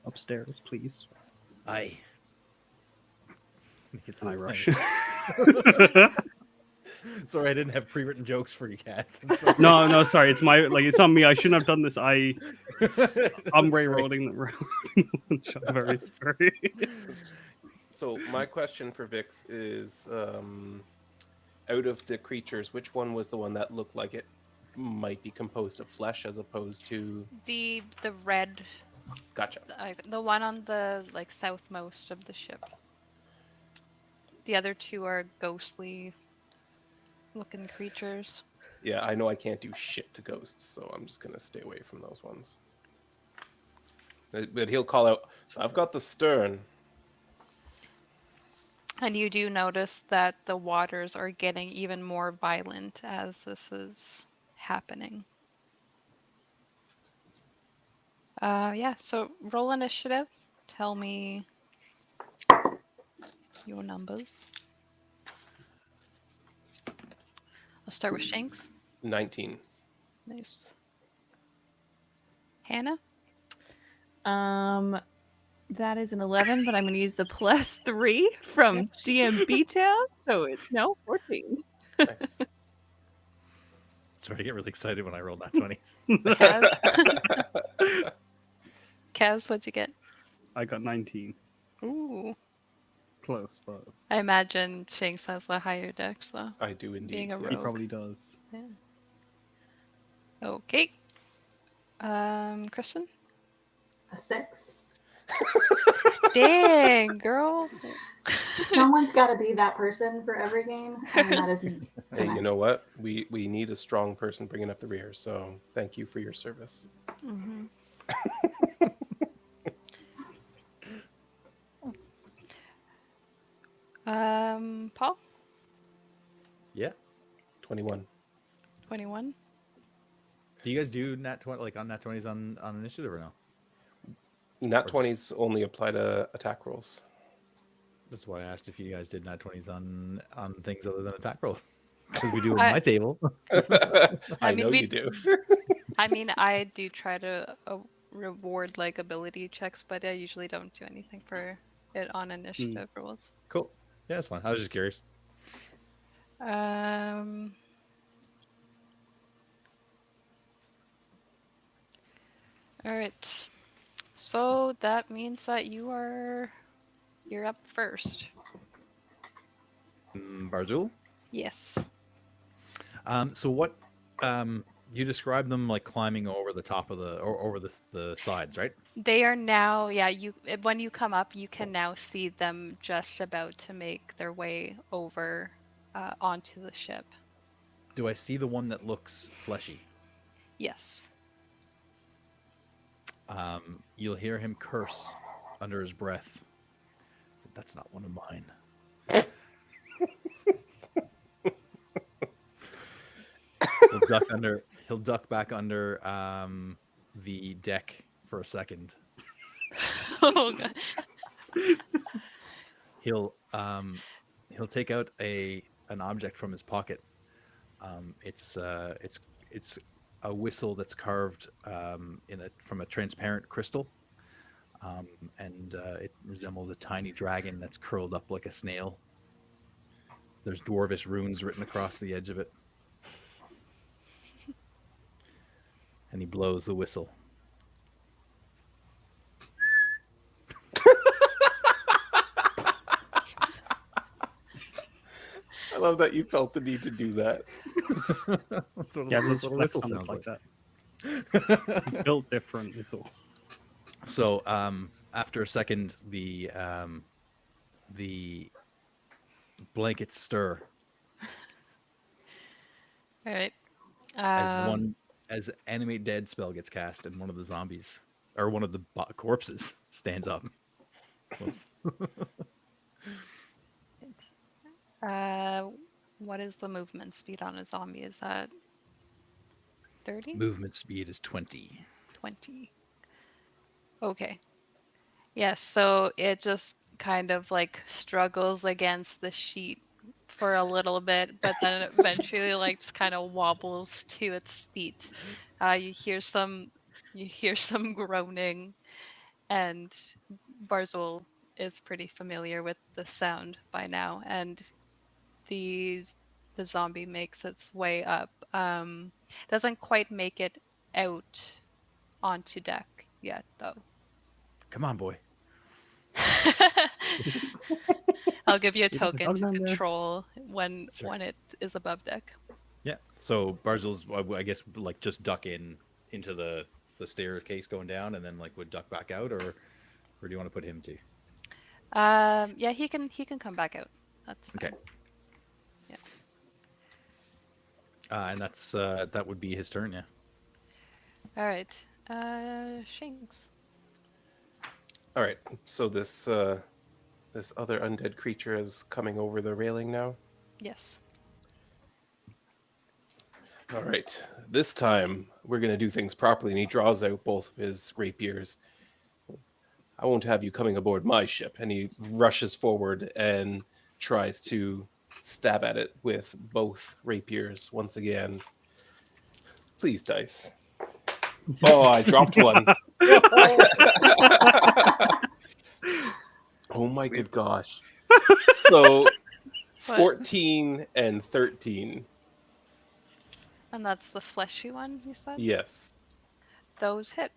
upstairs, please. Aye. And I rush. Sorry, I didn't have pre-written jokes for you, Kaz. I'm sorry. No, sorry. It's it's on me. I shouldn't have done this. I'm That's Ray great. rolling the shot. Very sorry. So my question for Vixx is, out of the creatures, which one was the one that looked like it might be composed of flesh as opposed to? The red, Gotcha. the one on the southmost of the ship. The other two are ghostly looking creatures. Yeah, I know I can't do shit to ghosts, so I'm just gonna stay away from those ones. But he'll call out, I've got the stern. And you do notice that the waters are getting even more violent as this is happening. Yeah, so roll initiative. Tell me your numbers. I'll start with Shanks. 19. Nice. Hannah? That is an 11, but I'm going to use the +3 from DMB Town, so it's now 14. Nice. Sorry, I get really excited when I roll that 20s. Kaz? Kaz, what'd you get? I got 19. Ooh. Close, but I imagine Shanks has the higher dex, though. I do indeed. Being a he rogue. probably does. Yeah. Okay. Kristen? A 6. Dang, girl. Someone's got to be that person for every game, and that is me. Hey, tonight. you know what? We need a strong person bringing up the rear, so thank you for your service. Mm-hmm. Paul? Yeah. 21. 21. Do you guys do nat 20 on nat 20s on initiative or no? Nat 20s only apply to attack rolls. That's why I asked if you guys did nat 20s on things other than attack rolls. Because we do on I- my table. I mean, know we- you do. I mean, I do try to reward ability checks, but I usually don't do anything for it on initiative rolls. Cool. Yeah, that's fine. I was just curious. All right. So that means that you're up first. Barzul? Yes. So what you described them like climbing over the top of or over the sides, right? They are now, yeah, when you come up, you can now see them just about to make their way over onto the ship. Do I see the one that looks fleshy? Yes. You'll hear him curse under his breath. That's not one of mine. He'll duck back under the deck for a second. Oh, God. He'll take out an object from his pocket. It's a whistle that's carved from a transparent crystal, and it resembles a tiny dragon that's curled up like a snail. There's dwarvish runes written across the edge of it. And he blows the whistle. I love that you felt the need to do that. Yeah, this little flex whistle sounds sounds like like. that. It's built different. Is all. So after a second, the blankets stir All right. as animate dead spell gets cast, and one of the zombies or one of the corpses stands up. Whoops. What is the movement speed on a zombie? Is that 30? Movement speed is 20. 20. Okay. Yes, so it just kind of like struggles against the sheet for a little bit, but then it eventually like just kind of wobbles to its feet. You hear some groaning, and Barzul is pretty familiar with the sound by now, and the the zombie makes its way up. Doesn't quite make it out onto deck yet, though. Come on, boy. I'll give you a You got the token dog to down there? control when Sure. it is above deck. Yeah. So Barzil's, I guess, like just duck into the staircase going down, and then like would duck back out, or do you want to put him to? Yeah, he can come back out. That's fine. Okay. Yeah. And that's that would be his turn. Yeah. All right. Shanks. All right. So this this other undead creature is coming over the railing now. Yes. All right. This time we're gonna do things properly, and he draws out both of his rapiers. I won't have you coming aboard my ship. And he rushes forward and tries to stab at it with both rapiers once again. Please, dice. Oh, I dropped one. Oh my good gosh. So 14 and 13. And that's the fleshy one you said? Yes. Those hit.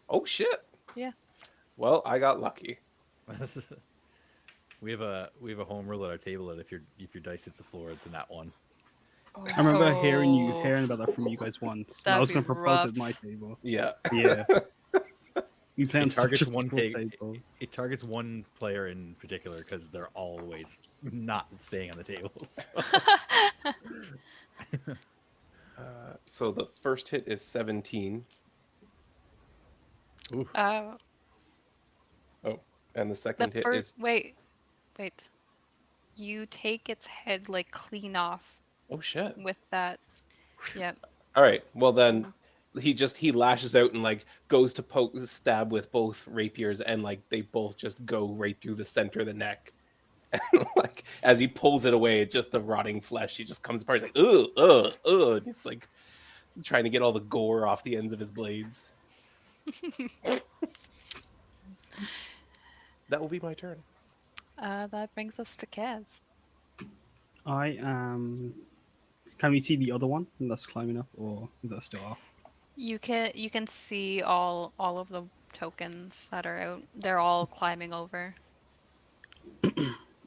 Oh shit. Yeah. Well, I got lucky. We have a home rule at our table that if your dice hits the floor, it's in that one. I remember hearing Oh, about that from you guys once. And I that'd was be going to propose rough. at my table. Yeah. Yeah. We play on It targets such a one small table. table. It targets one player in particular because they're always not staying on the tables. So the first hit is 17. Ooh. Oh, and the the second hit is... first wait. You take its head like clean off Oh shit. with that. Yep. All right. Well then, he lashes out and like goes to stab with both rapiers, and like they both just go right through the center of the neck. And like as he pulls it away, just the rotting flesh, he just comes apart. He's like, ugh. And he's like trying to get all the gore off the ends of his blades. That will be my turn. That brings us to Kaz. I am. Can we see the other one that's climbing up, or is that still off? You can see all of the tokens that are out. They're all climbing over.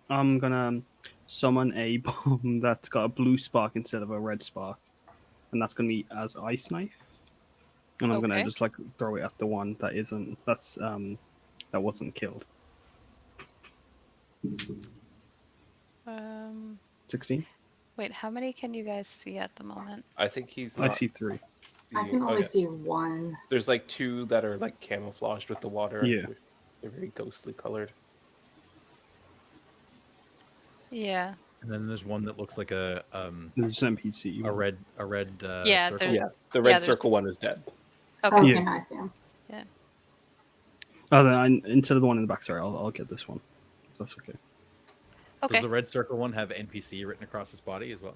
I'm gonna summon a bomb that's got a blue spark instead of a red spark, and that's gonna be as ice knife. And I'm gonna Okay. just like throw it at the one that that wasn't killed. 16. Wait, how many can you guys see at the moment? I think he's. I not see 3. I can seeing- only yeah. see one. There's like 2 that are like camouflaged with the water. Yeah. They're very ghostly colored. Yeah. And then there's one that looks like a There's an NPC. red Yeah, circle. there's- Yeah, the red there's- circle one is dead. Okay. Okay, Yeah. nice, yeah. Oh, then instead of the one in the back, sorry, I'll get this one. If that's okay. Okay. Does the red circle one have NPC written across his body as well?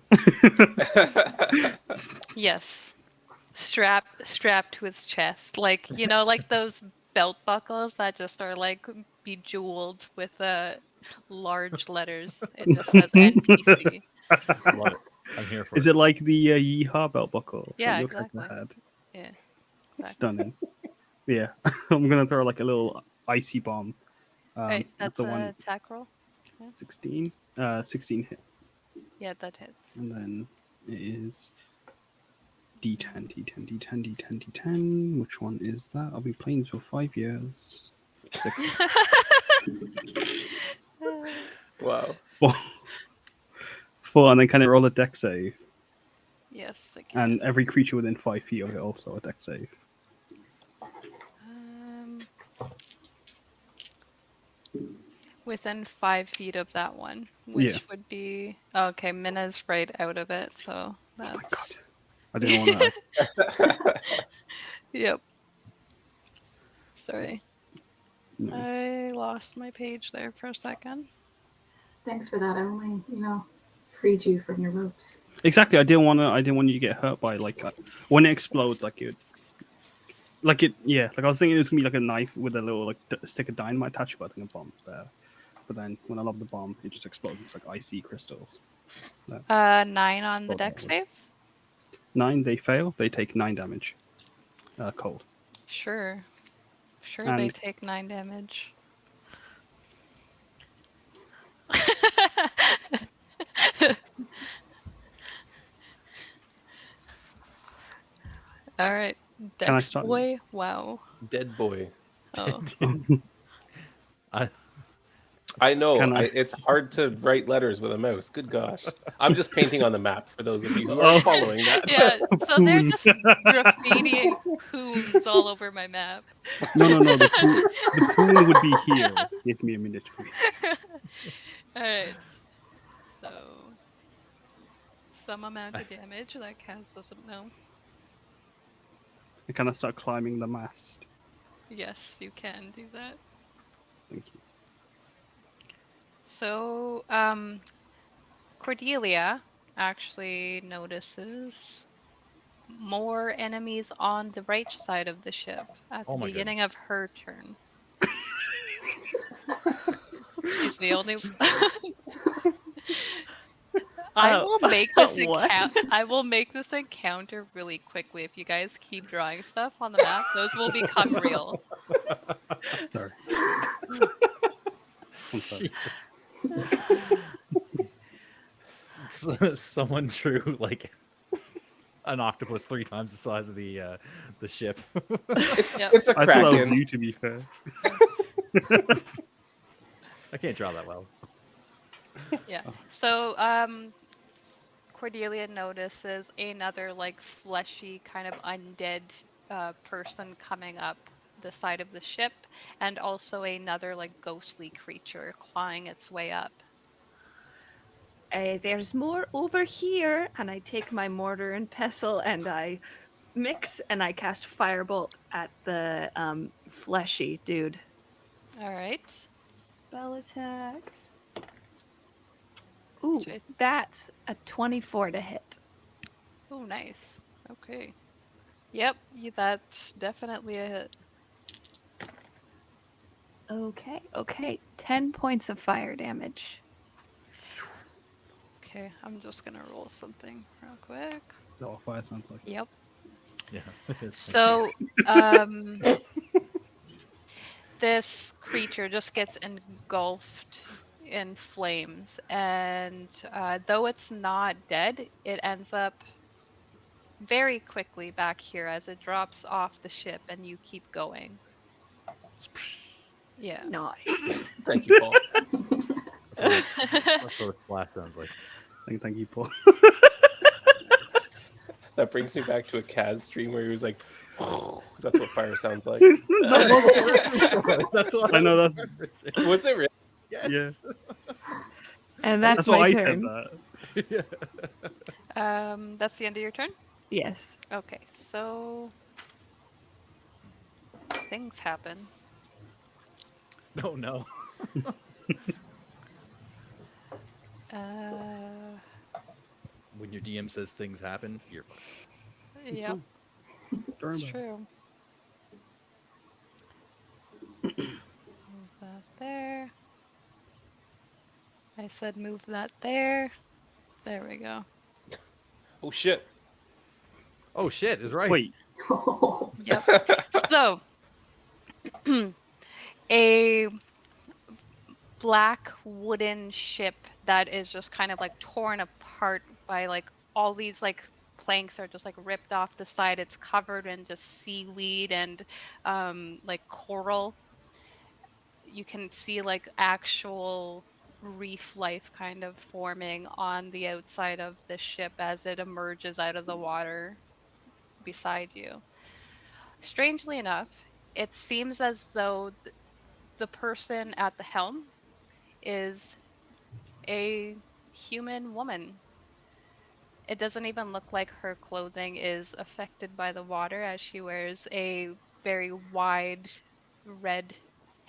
Yes. Strapped to his chest. Like, like those belt buckles that just are like bejeweled with large letters. It just says NPC. Love it. I'm here for Is it. it like the Yeehaw belt buckle? Yeah, that your character exactly. had? Yeah. Exactly. Stunning. Yeah. I'm gonna throw like a little icy bomb. Right, at that's the a one attack roll. 16. 16 hit. Yeah, that hits. And then it is D10, D10, D10, D10, D10. Which one is that? I'll be playing this for 5 years. 6. Wow. 4. 4, and then can it roll a deck save? Yes, I can. And every creature within 5 feet of it also a deck save. Within 5 feet of that one, which Yeah. would be okay. Minna's right out of it, so that's Oh my god. I didn't want to. Yep. Sorry. No. I lost my page there for a second. Thanks for that. I only, freed you from your ropes. Exactly. I didn't want you to get hurt by when it explodes, yeah. Like I was thinking it was gonna be like a knife with a little stick of dynamite attached, but I think a bomb's better. But then when I lob the bomb, it just explodes. It's like icy crystals. 9 on the Oh, deck that save. 9, they fail. They take 9 damage. Cold. Sure, they And- take 9 damage. All right, Can I Dex start? boy. Wow. Dead boy. Oh. I know. Can I- It's hard to write letters with a mouse. Good gosh. I'm just painting on the map for those of you who are following that. Yeah, so they're just graffitiing poons all over my map. No. The pool would be here. Give me a minute, please. Alright. So some amount of damage that Kaz doesn't know. And can I start climbing the mast? Yes, you can do that. Thank you. So, Cordelia actually notices more enemies on the right side of the ship at the Oh my beginning goodness. of her turn. She's the only. I will make this What? I will make this encounter really quickly. If you guys keep drawing stuff on the map, those will become real. Sorry. I'm sorry. Jesus. Someone drew like an octopus 3 times the size of the ship. Yep. It's a I thought that was kraken. you, to be fair. I can't draw that well. Yeah. So, Cordelia notices another fleshy kind of undead person coming up the side of the ship, and also another ghostly creature clawing its way up. There's more over here, and I take my mortar and pestle and I mix and I cast firebolt at the fleshy dude. All right. Spell attack. Ooh, J- that's a 24 to hit. Oh, nice. Okay. Yep, that's definitely a hit. Okay. 10 points of fire damage. Okay, I'm just gonna roll something real quick. That's what fire sounds like. Yep. Yeah. So, this creature just gets engulfed in flames, and though it's not dead, it ends up very quickly back here as it drops off the ship, and you keep going. Yeah. Nice. Thank you, Paul. That's what a splash sounds like. Thank you, Paul. That brings me back to a Kaz stream where he was like, that's what fire sounds like. That's what I know was that's- referencing. Was it really? Yes. Yeah. And that's what my I turn. said that. That's the end of your turn? Yes. Okay, so things happen. No. When your DM says things happen, you're fucked. Yep, Don't it's worry about it. true. Move that there. I said move that there. There we go. Oh, shit. Oh shit, is right. Wait, Yep. So, a black wooden ship that is just kind of torn apart by all these planks are just ripped off the side. It's covered in just seaweed and coral. You can see actual reef life kind of forming on the outside of the ship as it emerges out of the water beside you. Strangely enough, it seems as though the person at the helm is a human woman. It doesn't even look like her clothing is affected by the water, as she wears a very wide red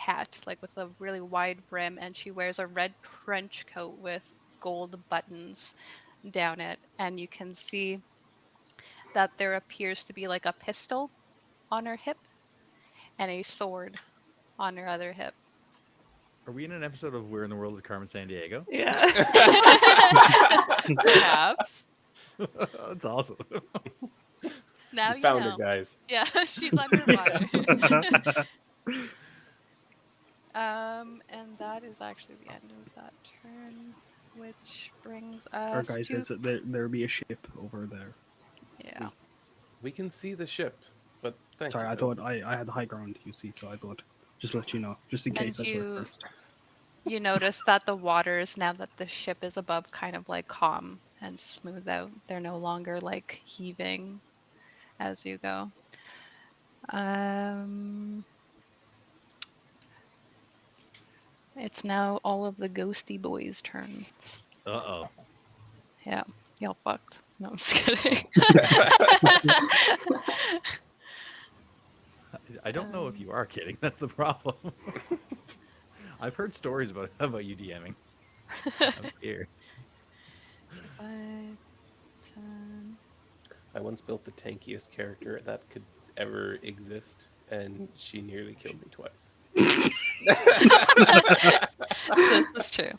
hat, like with a really wide brim, and she wears a red trench coat with gold buttons down it. And you can see that there appears to be like a pistol on her hip and a sword on her other hip. Are we in an episode of Where in the World is Carmen Sandiego? Yeah. Perhaps. That's awesome. Now You you found know. her, guys. Yeah, she's underwater. And that is actually the end of that turn, which brings Or us guys, to there'll be a ship over there. yeah. We can see the ship, but thank Sorry, you. I thought I had the high ground, you see, so I thought just let you know, just in case And I saw it first. you notice that the waters, now that the ship is above, kind of like calm and smooth out. They're no longer like heaving as you go. It's now all of the ghosty boys' turns. Uh-oh. Yeah, y'all fucked. No, I'm just kidding. I don't know if you are kidding. That's the problem. I've heard stories about you DMing. I'm scared. 5, 10. I once built the tankiest character that could ever exist, and she nearly killed me twice. This is true.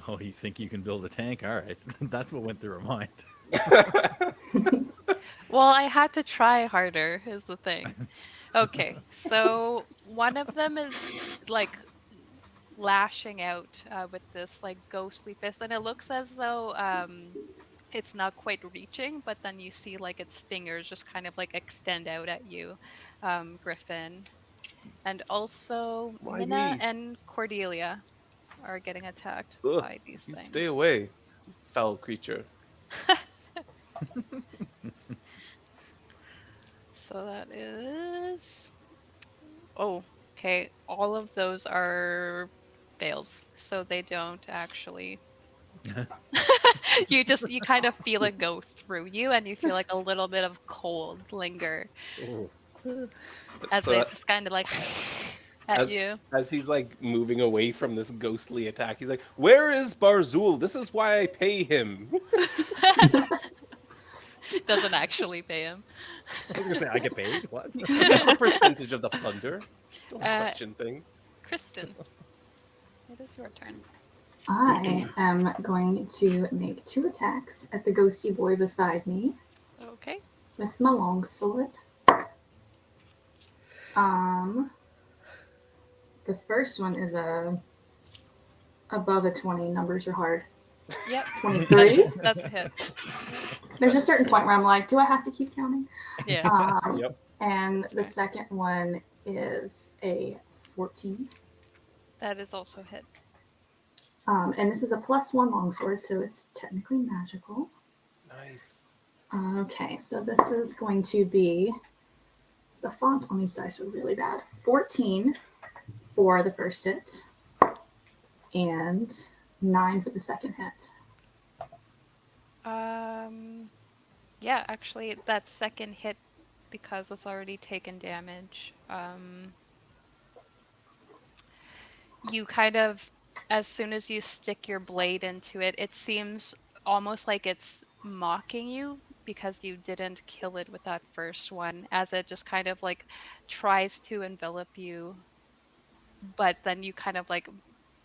Oh, you think you can build a tank? All right. That's what went through her mind. Well, I had to try harder, is the thing. Okay, so one of them is like lashing out with this like ghostly fist, and it looks as though it's not quite reaching, but then you see like its fingers just kind of like extend out at you, Griffin. And also Why Minna me? and Cordelia are getting attacked Ugh, by these you things. stay away, foul creature. So that is... Oh, okay. All of those are fails, so they don't actually... you kind of feel it go through you, and you feel like a little bit of cold linger as So they just kind of like at as, you. as he's like moving away from this ghostly attack, he's like, "Where is Barzul? This is why I pay him." Doesn't actually pay him. I was gonna say I get paid. What? That's a percentage of the plunder. Don't Uh, question things. Kristen, it is your turn. I am going to make 2 attacks at the ghosty boy beside me Okay. with my longsword. The first one is above a 20. Numbers are hard. Yep. 23. That's a hit. There's a certain point where I'm like, do I have to keep counting? Yeah. Yep. And the second one is a 14. That is also hit. And this is a +1 longsword, so it's technically magical. Nice. Okay, so this is going to be... The font on these dice are really bad. 14 for the first hit, and 9 for the second hit. Yeah, actually, that second hit, because it's already taken damage, you kind of, as soon as you stick your blade into it, it seems almost like it's mocking you because you didn't kill it with that first one, as it just kind of like tries to envelop you, but then you kind of like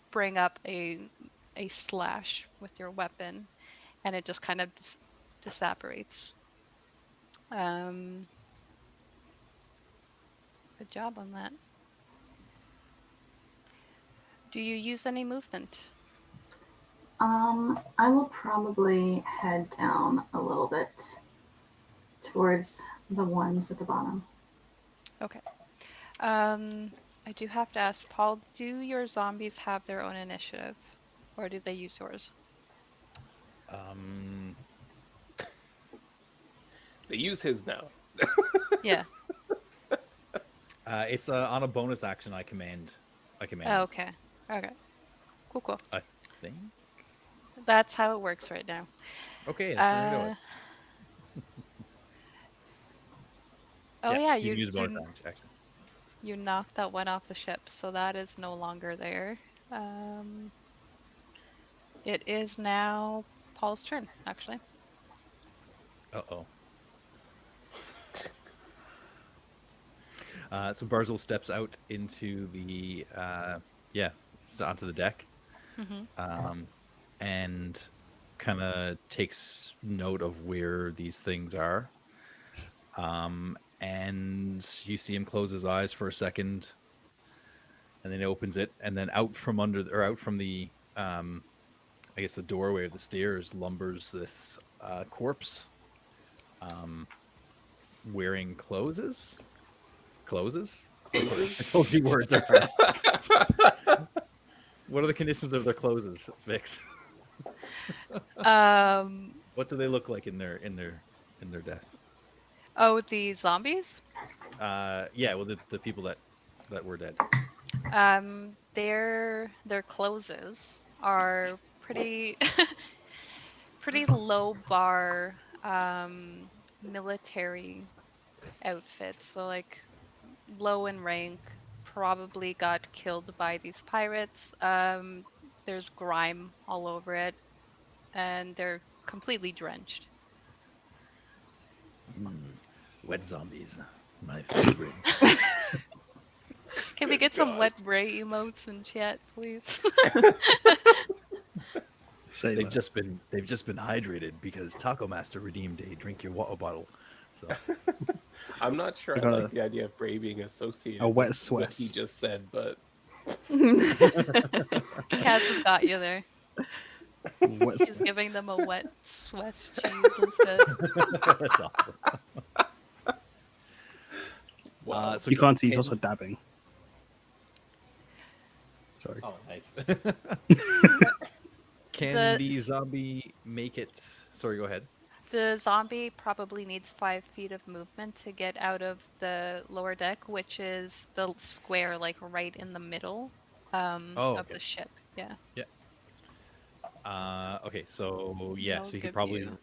bring up a slash with your weapon, and it just kind of disapparates. Good job on that. Do you use any movement? I will probably head down a little bit towards the ones at the bottom. Okay. I do have to ask, Paul, do your zombies have their own initiative, or do they use yours? They use his now. Yeah. It's on a bonus action. I command. Oh, okay. Okay. Cool. I think. That's how it works right now. Okay, let's turn into it. Oh yeah, you you can use a bonus action. You knocked that one off the ship, so that is no longer there. It is now Paul's turn, actually. Uh-oh. So Barzil steps out into the onto the deck, Mm-hmm. and kind of takes note of where these things are. And you see him close his eyes for a second, and then he opens it, and then out from the I guess the doorway of the stairs lumbers this corpse, wearing clothes. I told you words are hard. What are the conditions of their clothes, Vixx? What do they look like in their death? Oh, the zombies? Yeah, well, the people that were dead. Their clothes are pretty pretty low bar military outfits. So like low in rank, probably got killed by these pirates. There's grime all over it, and they're completely drenched. Wet zombies, my favorite. Can we get some wet Ray emotes in chat, please? Say They've less. just been hydrated because Taco Master redeemed a drink your water bottle. So I'm not sure I got like the idea of Bray being associated a wet with what sweat. he just said, but Kaz has got you there. Wet She's sweat. giving them a wet Swiss cheese instead. that's awesome. wow. So You can't see he's also dabbing. Sorry. Oh, nice. Can The- the zombie make it? Sorry, go ahead. The zombie probably needs 5 feet of movement to get out of the lower deck, which is the square like right in the middle of okay. the ship. Yeah. Okay, so yeah, I'll so he give could probably. you-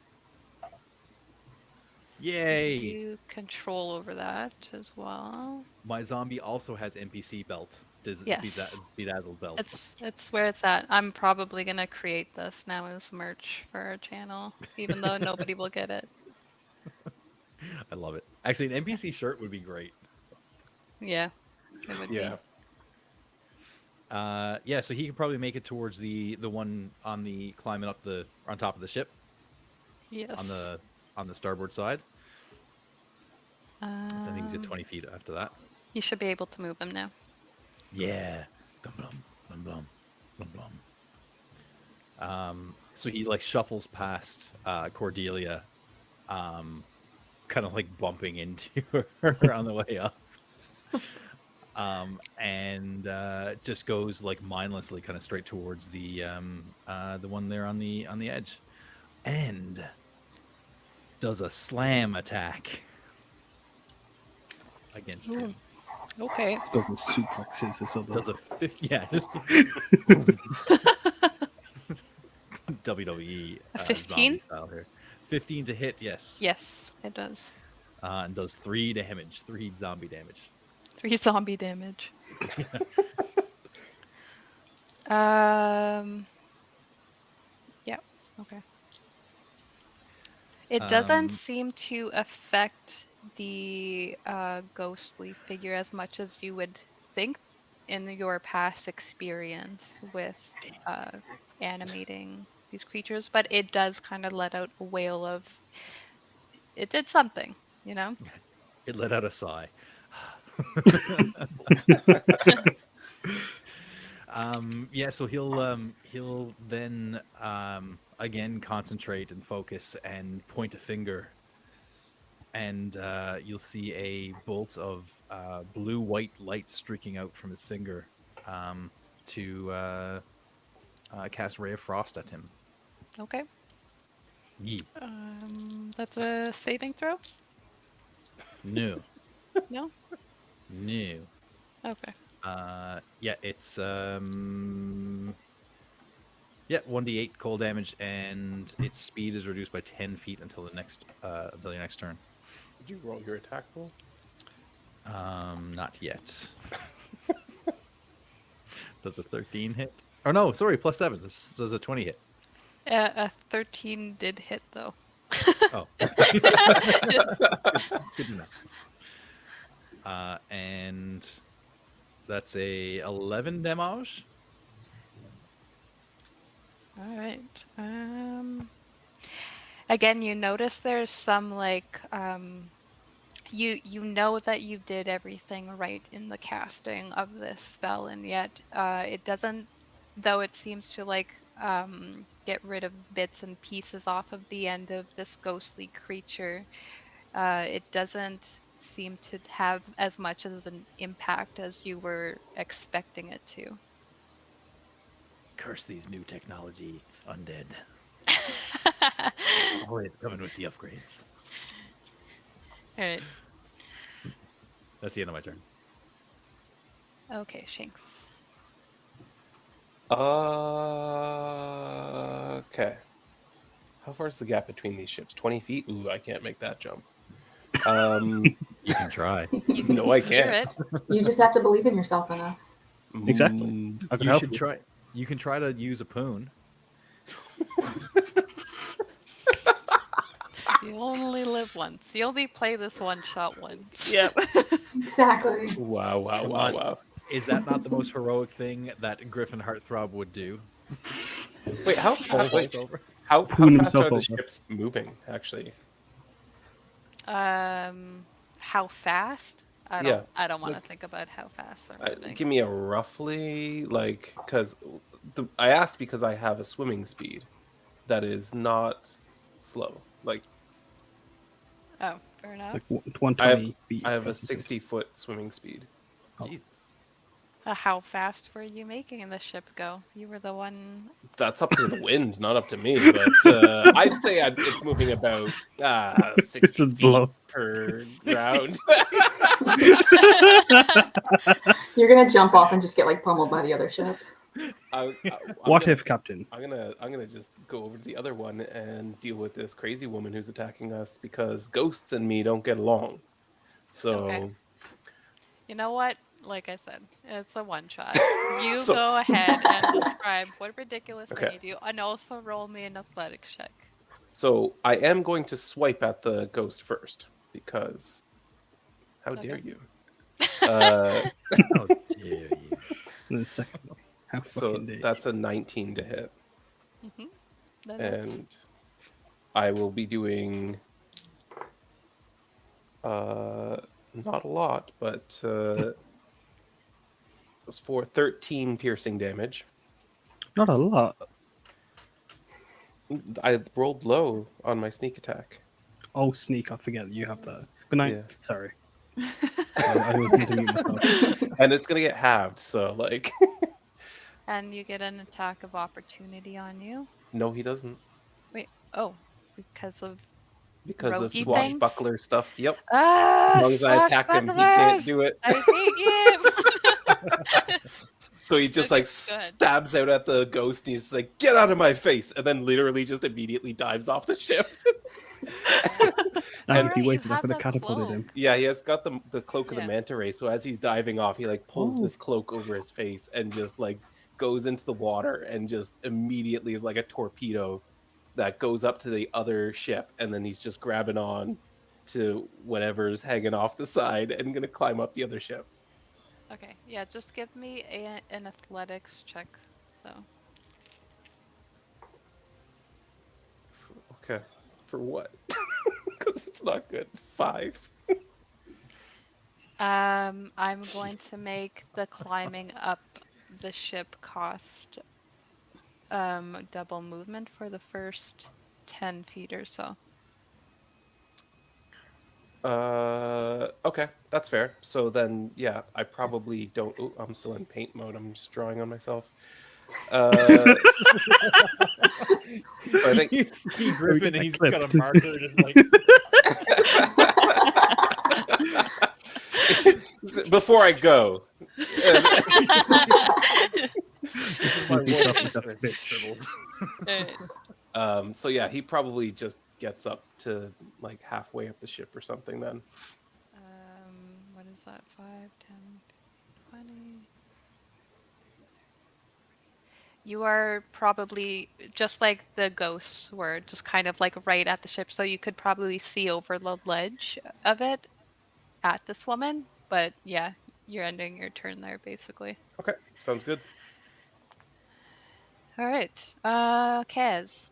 Yay! You control over that as well. My zombie also has NPC belt. Yes. Bedazzled belt. It's where it's at. I'm probably gonna create this now as merch for our channel, even though nobody will get it. I love it. Actually, an NPC shirt would be great. Yeah. It would Yeah. Yeah, so he could probably make it towards the one on the climbing up on top of the ship be. Yes. on the starboard side. I think he's at Um, 20 feet after that. You should be able to move him now. Yeah. Blum, blum, blum, blum, blum, blum. So he like shuffles past Cordelia, kind of like bumping into her on the way up. And just goes like mindlessly kind of straight towards the one there on the edge, and does a slam attack against him. Okay. Doesn't suplexes this other. Does a 50, yeah. WWE A zombie 15? style here. 15 to hit, yes. Yes, it does. And does 3 damage, 3 zombie damage. 3 zombie damage. Yeah. Okay. It doesn't seem to affect the ghostly figure as much as you would think in your past experience with animating these creatures, but it does kind of let out a wail of it did something, you know? It let out a sigh. Yeah, so he'll then again concentrate and focus and point a finger, and you'll see a bolt of blue-white light streaking out from his finger to cast Ray of Frost at him. Okay. Yee. That's a saving throw? No. No? No. Okay. Yeah, it's 1d8 cold damage, and its speed is reduced by 10 feet until your next turn. Did you roll your attack roll? Not yet. Does a 13 hit? Oh no, sorry, +7. Does a 20 hit? A 13 did hit though. Oh. Good enough. And that's a 11 damage. All right. Again, you notice there's some like you know that you did everything right in the casting of this spell, and yet it doesn't, though it seems to like get rid of bits and pieces off of the end of this ghostly creature. It doesn't seem to have as much as an impact as you were expecting it to. Curse these new technology undead. Always coming with the upgrades. All right. That's the end of my turn. Okay, Shanks. Okay. How far is the gap between these ships? 20 feet? Ooh, I can't make that jump. You can try. You can No, I steer can't. it. You just have to believe in yourself enough. Exactly. I could You help should you. try. You can try to use a poon. You only live once. You only play this one shot once. Yep. Exactly. Wow, Come wow, on. wow. Is that not the most heroic thing that Griffin Heartthrob would do? Wait, how Pull fast? Wait, Hulk over? how Poon fast himself are the over. ships moving? Actually, How fast? I Yeah, don't want to like, think about how fast they're moving. give me a roughly because I asked because I have a swimming speed that is not slow. Like Oh, fair enough. Like I have 120 feet. I have a per second. 60-foot swimming speed. Oh. Jesus. How fast were you making the ship go? You were the one. That's up to the wind, not up to me. But I'd say it's moving about 60 Just feet blow. per round. You're gonna jump off and just get like pummeled by the other ship. What if, Captain? I'm gonna just go over to the other one and deal with this crazy woman who's attacking us because ghosts and me don't get along. So, Okay. You know what? Like I said, it's a one shot. You So- go ahead and describe what ridiculous thing Okay. you do, and also roll me an athletics check. so I am going to swipe at the ghost first because how dare Okay. you? How dare you? And then second, how So fucking dare that's a 19 to hit, That is- and I will be doing not a lot, but it's for 13 piercing damage. you? Not a lot. I rolled low on my sneak attack. Oh, sneak! I forget you have that. Good night. Yeah. Sorry. I was going to mute myself. And it's gonna get halved, so like And you get an attack of opportunity on you. no, he doesn't. Wait, oh, because of Because of Roguey swashbuckler stuff. Yep. ah, As long as I attack him, he can't swashbucklers! do it. I hate you. So he just Okay, like good. stabs out at the ghost and he's just like, get out of my face, and then literally just immediately dives off the ship. And Alright, he you waited, I have could have the catapulted cloak. him. Yeah, he has got the cloak of Yeah. the Manta Ray, so as he's diving off, he like pulls Oh. this cloak over his face and just like goes into the water and just immediately is like a torpedo that goes up to the other ship, and then he's just grabbing on to whatever's hanging off the side and gonna climb up the other ship. Okay, yeah, just give me an athletics check, though. Okay. For what? Because it's not good. 5. I'm going to make the climbing up the ship cost double movement for the first 10 feet or so. Okay, that's fair. So then, yeah, I probably don't. Oh, I'm still in paint mode. I'm just drawing on myself. I think You see Griffin and he's clip, got a too. marker just like before I go. my Once he's wolf up, is he's up, very bitch. shriveled. So yeah, he probably just gets up to like halfway up the ship or something then. What is that? 5, 10, 20. You are probably just like the ghosts were, just kind of like right at the ship, so you could probably see over the ledge of it at this woman. But yeah, you're ending your turn there basically. Okay, sounds good. All right, Kaz.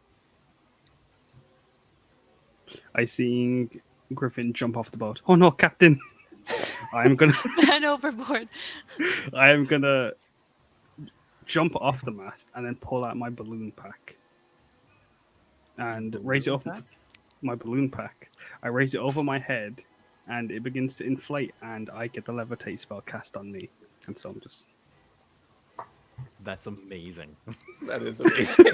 I seeing Griffin jump off the boat. Oh no, Captain! I'm gonna And overboard. I am gonna jump off the mast and then pull out my balloon pack and raise it Balloon up. pack? My balloon pack. I raise it over my head, and it begins to inflate, and I get the levitate spell cast on me, and so I'm just. That's amazing. That is amazing.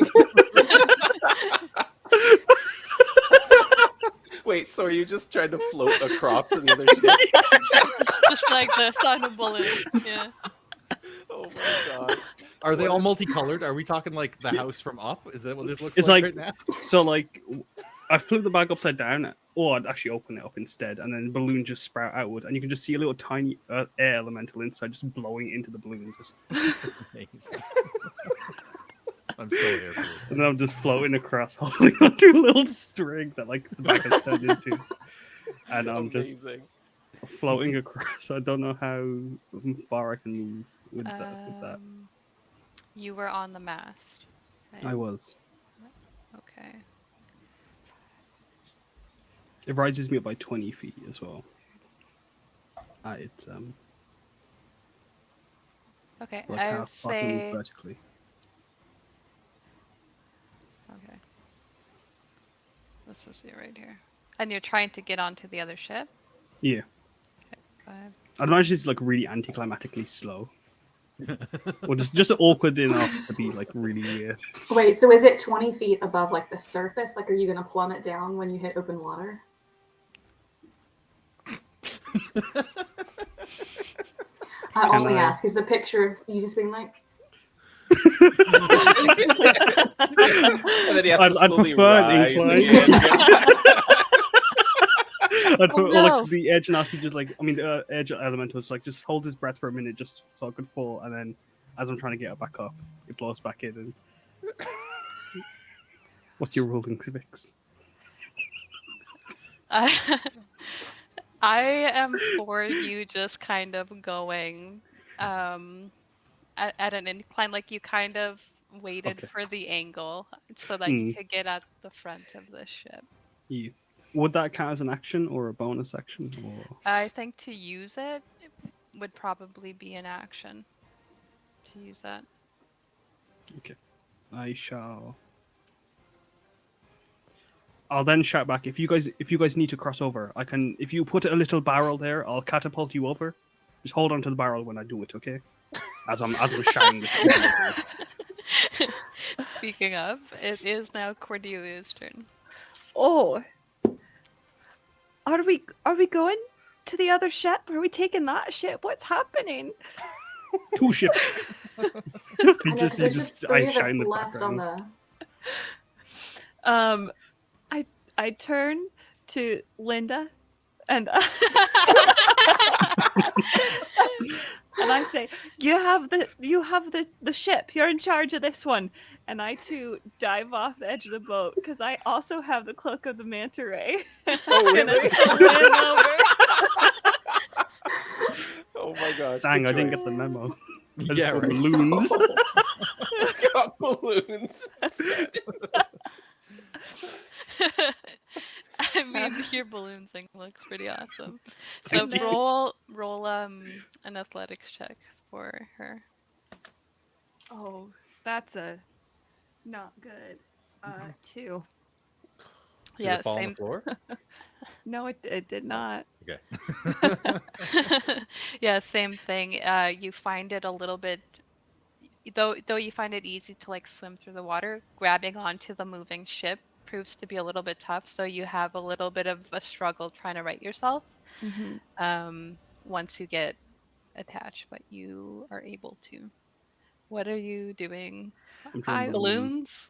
Wait, so are you just trying to float across to the other ship? just like the sound of balloon. Yeah. Oh my god. Are they all multicolored? Are we talking like the house from Up? Is that what this looks It's like like- right now? So like, I flip the bag upside down, or I'd actually open it up instead, and then the balloon just sprout outward, and you can just see a little tiny air elemental inside, just blowing into the balloon. Just... Amazing. I'm so here for this. And then I'm just floating across, holding onto a little string that like the bag has turned into, and I'm just Amazing. floating across. I don't know how far I can move with that. You were on the mast. Right? I was. Okay. It rises me up by 20 feet as well. It's Okay. like I half would I can say. move vertically. Okay. This is it right here. And you're trying to get onto the other ship? Yeah. 5. I'd imagine it's like really anticlimactically slow. Or just awkward enough to be like really weird. Wait, so is it 20 feet above like the surface? Like, are you going to plummet down when you hit open water? I Can only I- ask, is the picture of you just being like, And then he has to I'd slowly prefer an rise incline. again. I'd put no. like the edge and Asi just like the edge elemental just like just hold his breath for a minute just so I could fall, and then as I'm trying to get it back up, it blows back in. And what's your ruling, Vixx? I am for you just kind of going at an incline, like you kind of waited Okay. for the angle so that you could get at the front of the ship. Would that count as an action or a bonus action? Or... I think to use it would probably be an action to use that. Okay. I shall. I'll then shout back if you guys need to cross over. I can if you put a little barrel there, I'll catapult you over. Just hold on to the barrel when I do it, okay? As I'm shouting this. Speaking of, it is now Cordelia's turn. Oh, are we going to the other ship? Are we taking that ship? What's happening? 2 ships. I know, 'cause there's just 3 of shout us in the left on background. the... I turn to Linda and and I say, you have the ship. You're in charge of this one. And I too dive off the edge of the boat because I also have the cloak of the Manta Ray. Oh, And really? I swim over. Oh my gosh. Dang, good I didn't choice. get the memo. I just Yeah, put right. balloons. Got balloons. I mean, your balloon thing looks pretty awesome. So Thank you. roll an athletics check for her. Oh, that's a not good. 2. Did Yeah, it fall on same. the floor? No, it did not. Okay. Yeah, same thing. You find it a little bit, though you find it easy to like swim through the water, grabbing onto the moving ship proves to be a little bit tough. So you have a little bit of a struggle trying to right yourself Mm-hmm. once you get attached, but you are able to. What are you doing? I'm drawing Balloons?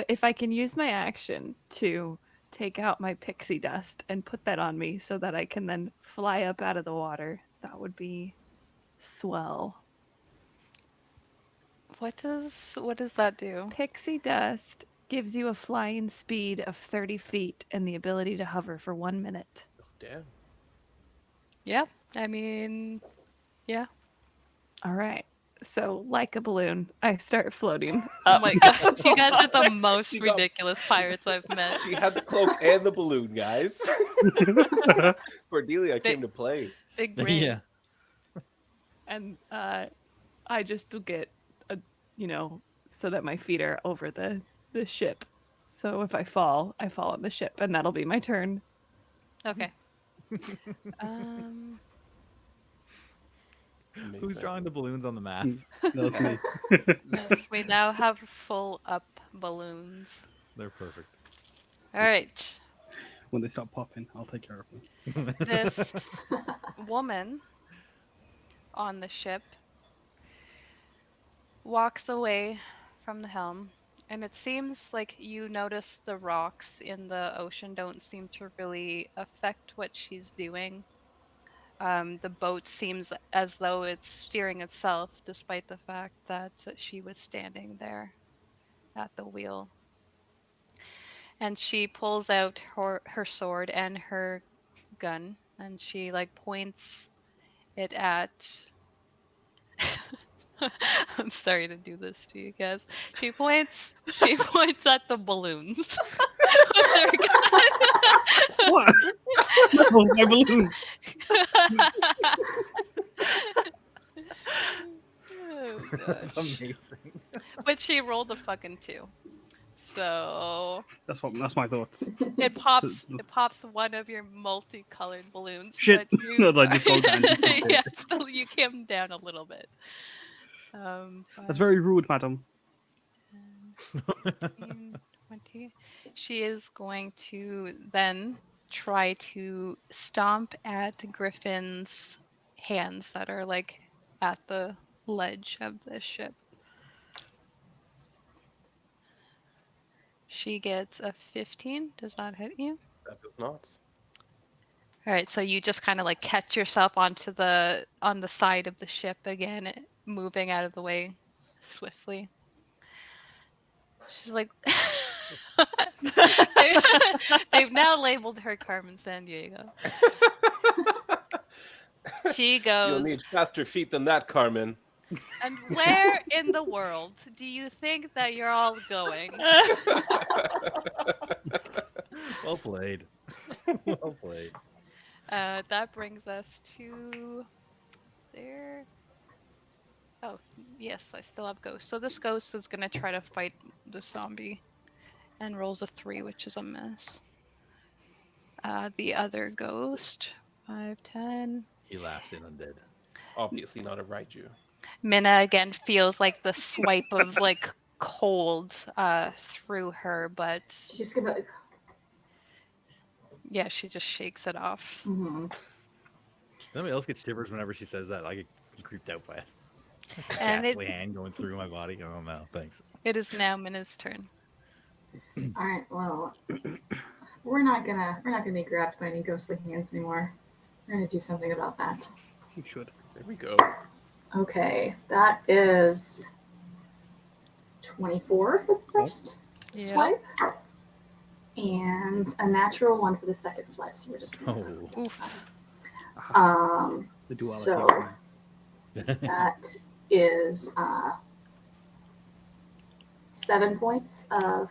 If I can use my action to take out my pixie dust and put that on me so that I can then fly up out of the water. That would be swell. What does that do? Pixie dust gives you a flying speed of 30 feet and the ability to hover for 1 minute. Oh, damn. Yeah, I mean, yeah. All right. So, like a balloon, I start floating Oh up. my gosh, you guys are the most She got- ridiculous pirates I've met. She had the cloak and the balloon, guys. Cordelia came to play. Big brain. Yeah. And I just will get so that my feet are over the ship. So if I fall on the ship, and that'll be my turn. Okay. Um, Who's Amazing. drawing the balloons on the map? That was me. yes, we now have full up balloons. They're perfect. All right. When they start popping, I'll take care of them. This woman on the ship walks away from the helm, and it seems like you notice the rocks in the ocean don't seem to really affect what she's doing. The boat seems as though it's steering itself, despite the fact that she was standing there at the wheel. And she pulls out her sword and her gun, and she like points it at. I'm sorry to do this to you guys. She points at the balloons with her gun. What? No, my balloons. Oh, That's gosh. amazing. But she rolled a fucking 2. So That's my thoughts. it pops one of your multicolored balloons. Shit. But you, No, I just go down. yeah, so you came down a little bit. That's very rude, madam. 15, 20. She is going to then try to stomp at Griffin's hands that are like at the ledge of the ship. She gets a 15. Does that hit you? That does not. All right, so you just kind of like catch yourself on the side of the ship again, moving out of the way swiftly. She's like, they've now labeled her Carmen Sandiego. She You'll goes, need faster feet than that, Carmen. and where in the world do you think that you're all going? Well played. Well played. That brings us to there. Oh, yes, I still have Ghost. So this Ghost is going to try to fight the zombie and rolls a 3, which is a miss. The other Ghost, 5, 10. He laughs in undead. Obviously not a Raiju. Minna again feels like the swipe of like cold through her, but She's gonna. yeah, she just shakes it off. Somebody else gets shivers whenever she says that. I get creeped out by it. And Ghastly hand going through my body. Oh no, thanks. it is now Minna's turn. All right. Well, we're not gonna be grabbed by any ghostly hands anymore. We're gonna do something about that. You should. There we go. Okay, that is 24 for the first Yeah. swipe, and a natural 1 for the second swipe. So we're just gonna Oh. Oof. The duality So- of them. that is 7 points of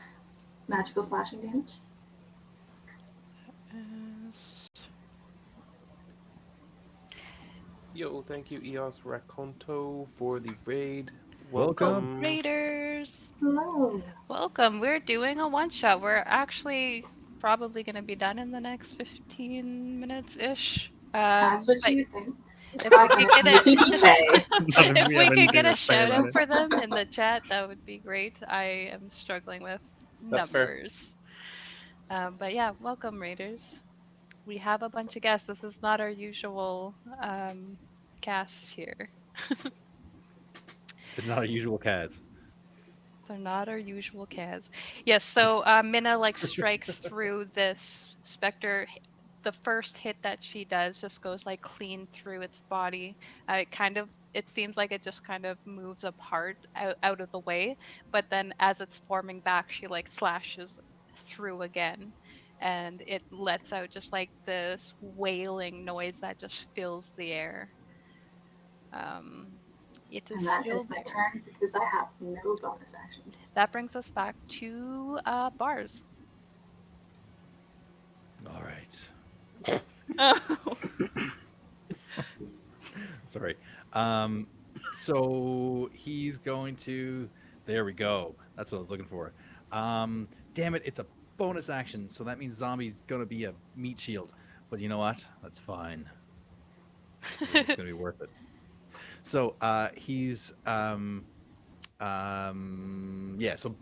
magical slashing damage. Yo, thank you, Eos Raconto, for the raid. Welcome. Raiders, Hello. welcome. We're doing a one-shot. We're actually probably going to be done in the next 15 minutes-ish. That's what but you think. if we could get a, TPK. if we have could get anything a to say shout about out it. for them in the chat, that would be great. I am struggling with That's fair. numbers. But yeah, welcome, Raiders. We have a bunch of guests. This is not our usual cast here. It's not a usual Kaz. They're not our usual Kaz. Yes, so Minna like strikes through this specter. The first hit that she does just goes like clean through its body. It seems like it just kind of moves apart out of the way, but then as it's forming back, she like slashes through again, and it lets out just like this wailing noise that just fills the air. Um, it is And that still is my there. turn because I have no bonus actions. That brings us back to bars. All right. Oh. Sorry. So he's going to. There we go. That's what I was looking for. Damn it! It's a bonus action, so that means zombie's gonna be a meat shield. But you know what? That's fine. It's gonna be worth it. So he's yeah. So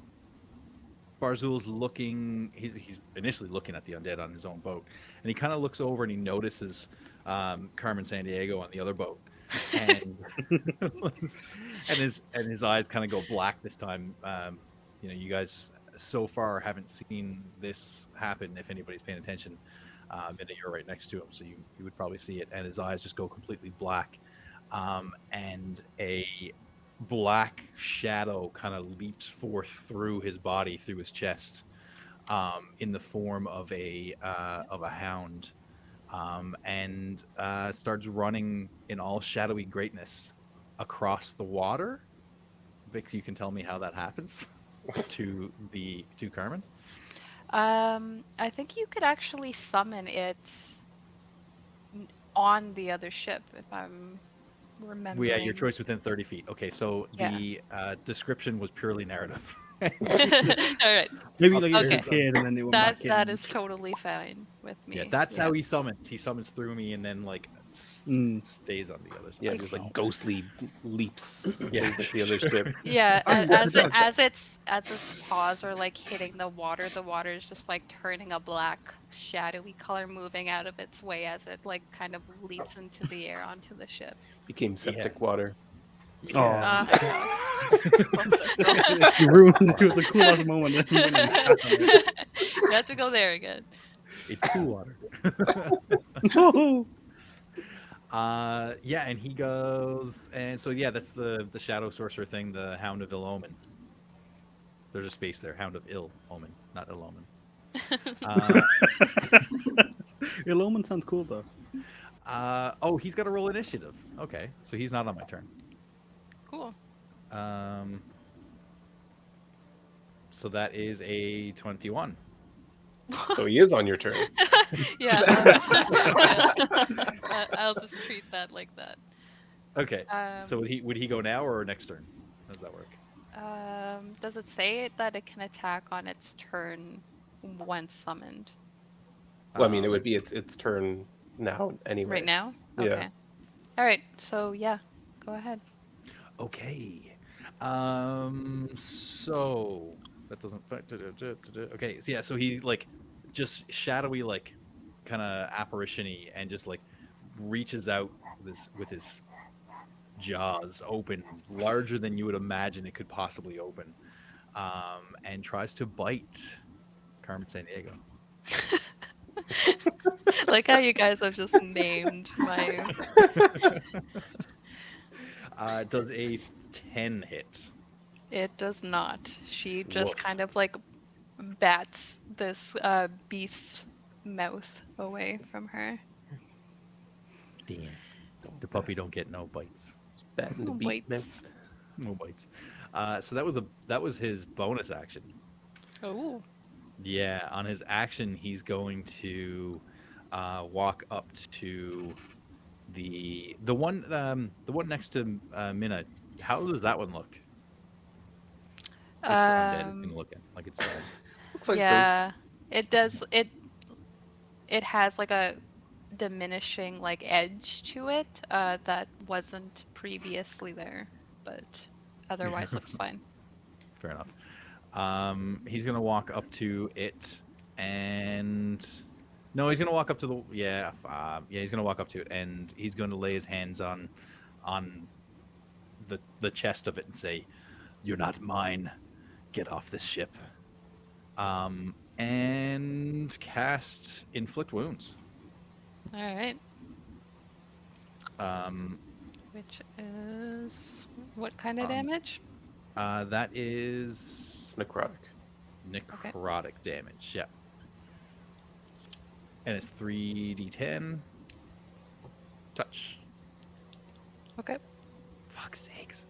Barzul's looking. He's initially looking at the undead on his own boat, and he kind of looks over and he notices Carmen Sandiego on the other boat, and and his eyes kind of go black this time. You know, you guys so far haven't seen this happen. If anybody's paying attention, and you're right next to him, so you would probably see it. And his eyes just go completely black, and a black shadow kind of leaps forth through his body, through his chest, in the form of a hound, and starts running in all shadowy greatness across the water. Vix, you can tell me how that happens to Carmen. I think you could actually summon it on the other ship, if I'm remembering. Yeah, your choice within 30 feet. Okay, so Yeah. the description was purely narrative. All right. Maybe like it Okay. disappeared and then they went back in. That is totally fine with me. Yeah, that's how he summons. He summons through me and then like stays on the other side. Yeah, just like ghostly leaps Yeah. over the other ship. Yeah, as its paws are like hitting the water is just like turning a black shadowy color, moving out of its way as it like kind of leaps into the air onto the ship. Became septic water. Oh, Uh, you ruined it. It was a cool ass moment. Then you went and sat on it. You have to go there again. It's cool water. No. Yeah, and he goes, and so yeah, that's the shadow sorcerer thing, the Hound of Ill Omen. There's a space there, Hound of Ill Omen, not Ill Omen. Ill Omen sounds cool though. Oh, he's got to roll initiative. Okay, so he's not on my turn. Cool. So that is a 21. So he is on your turn. Yeah. I'll just treat that like that. Okay. So would he go now or next turn? How does that work? Does it say that it can attack on its turn once summoned? Well, I mean, it would be its turn now anyway. Right now? Yeah. Okay. All right. So yeah, go ahead. Okay. So that doesn't. Okay. So yeah. So he like just shadowy, like kind of apparition-y, and just like reaches out with his jaws open, larger than you would imagine it could possibly open, and tries to bite Carmen Sandiego. Like how you guys have just named my. Does a 10 hit? It does not. She just Woof. kind of like bats this beast's mouth away from her. Damn. The puppy don't get no bites. Bat in the No beak, man. bites. No bites. So that was his bonus action. Oh. Yeah, on his action, he's going to walk up to the one next to Minna. How does that one look? It's undead thing looking like it's dead. Looks like Yeah, it does. It has like a diminishing like edge to it that wasn't previously there, but otherwise looks fine. Fair enough. He's gonna walk up to it, and no, he's gonna walk up to the he's gonna walk up to it, and he's gonna lay his hands on the chest of it and say, "You're not mine. get off this ship. And cast Inflict Wounds. All right. Um, Which is what kind of damage? that is Necrotic. necrotic damage. Yeah. And it's 3d10. Touch. Okay. Fuck's sakes.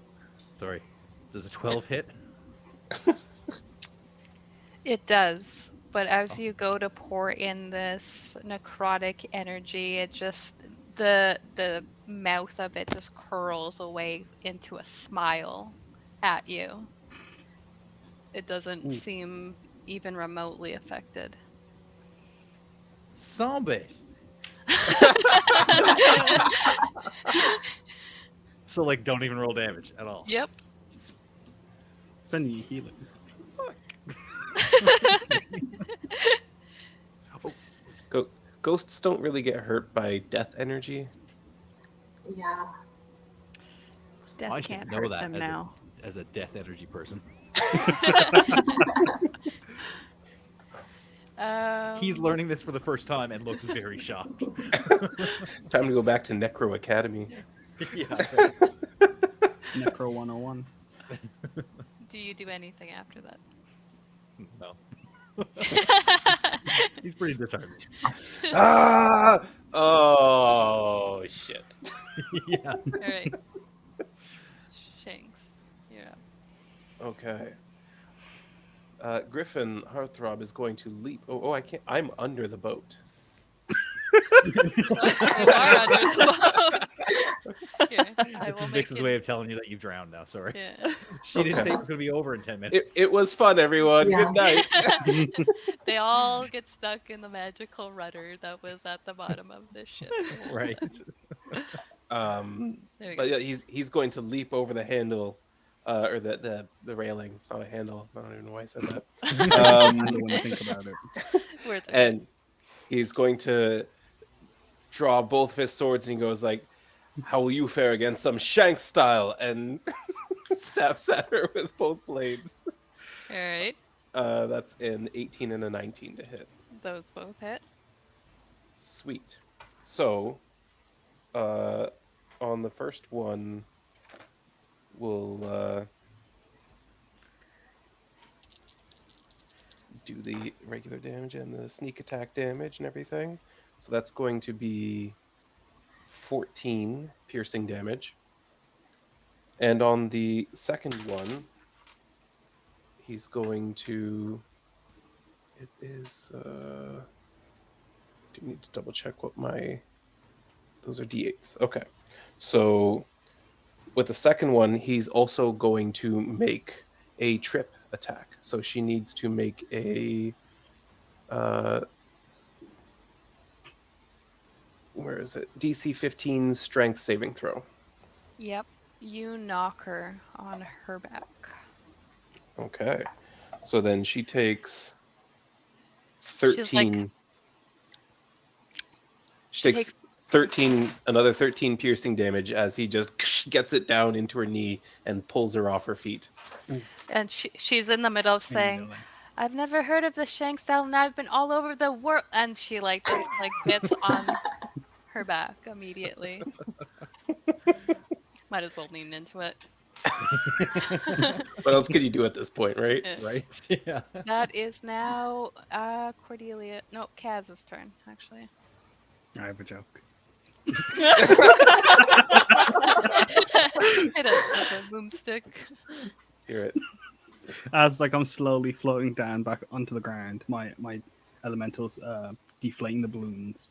Sorry. Does a 12 hit? It does, but as you go to pour in this necrotic energy, it just the mouth of it just curls away into a smile at you. It doesn't seem even remotely affected. Zombie. So, like, don't even roll damage at all. Yep. Then you heal it. Ghosts don't really get hurt by death energy. Yeah. Death I should can't know hurt that them as now. as a death energy person. He's learning this for the first time and looks very shocked. Time to go back to Necro Academy. Yeah. Necro 101. Do you do anything after that? No. He's pretty disheartened. Ah! Oh, shit. Yeah. All right. Shanks, you're up. Okay. Griffin Heartthrob is going to leap. Oh, I can't. I'm under the boat. You are under the boat. Here, I This will is make Vix's it. way of telling you that you've drowned now. Sorry. Yeah. She didn't say Okay. it was going to be over in 10 minutes. It was fun, everyone. Yeah. Good night. They all get stuck in the magical rudder that was at the bottom of this ship. the whole Right. time. There we go. But yeah, he's going to leap over the handle, or the railing. It's not a handle. I don't even know why I said that. I don't want to think about it. Words are good. And he's going to draw both of his swords, and he goes like, "How will you fare against some Shanks style?" And stabs at her with both blades. All right. That's an 18 and a 19 to hit. Those both hit. Sweet. So, on the first one, we'll do the regular damage and the sneak attack damage and everything. So that's going to be 14 piercing damage. And on the second one, he's going to... It is... do need to double check what my... Those are D8s. Okay. So with the second one, he's also going to make a trip attack. So she needs to make a... where is it? DC 15 strength saving throw. Yep. You knock her on her back. Okay. So then she takes 13. She takes 13, another 13 piercing damage as he just gets it down into her knee and pulls her off her feet. And she's in the middle of saying, "I've never heard of the Shanks style, and I've been all over the world." And she just bits on her back immediately. Might as well lean into it. What else can you do at this point, right? Yeah. Right? Yeah. That is now Cordelia. No, Kaz's turn, actually. I have a joke. It is with a boomstick. Let's hear it. As I'm slowly floating down back onto the ground, my elementals deflating the balloons.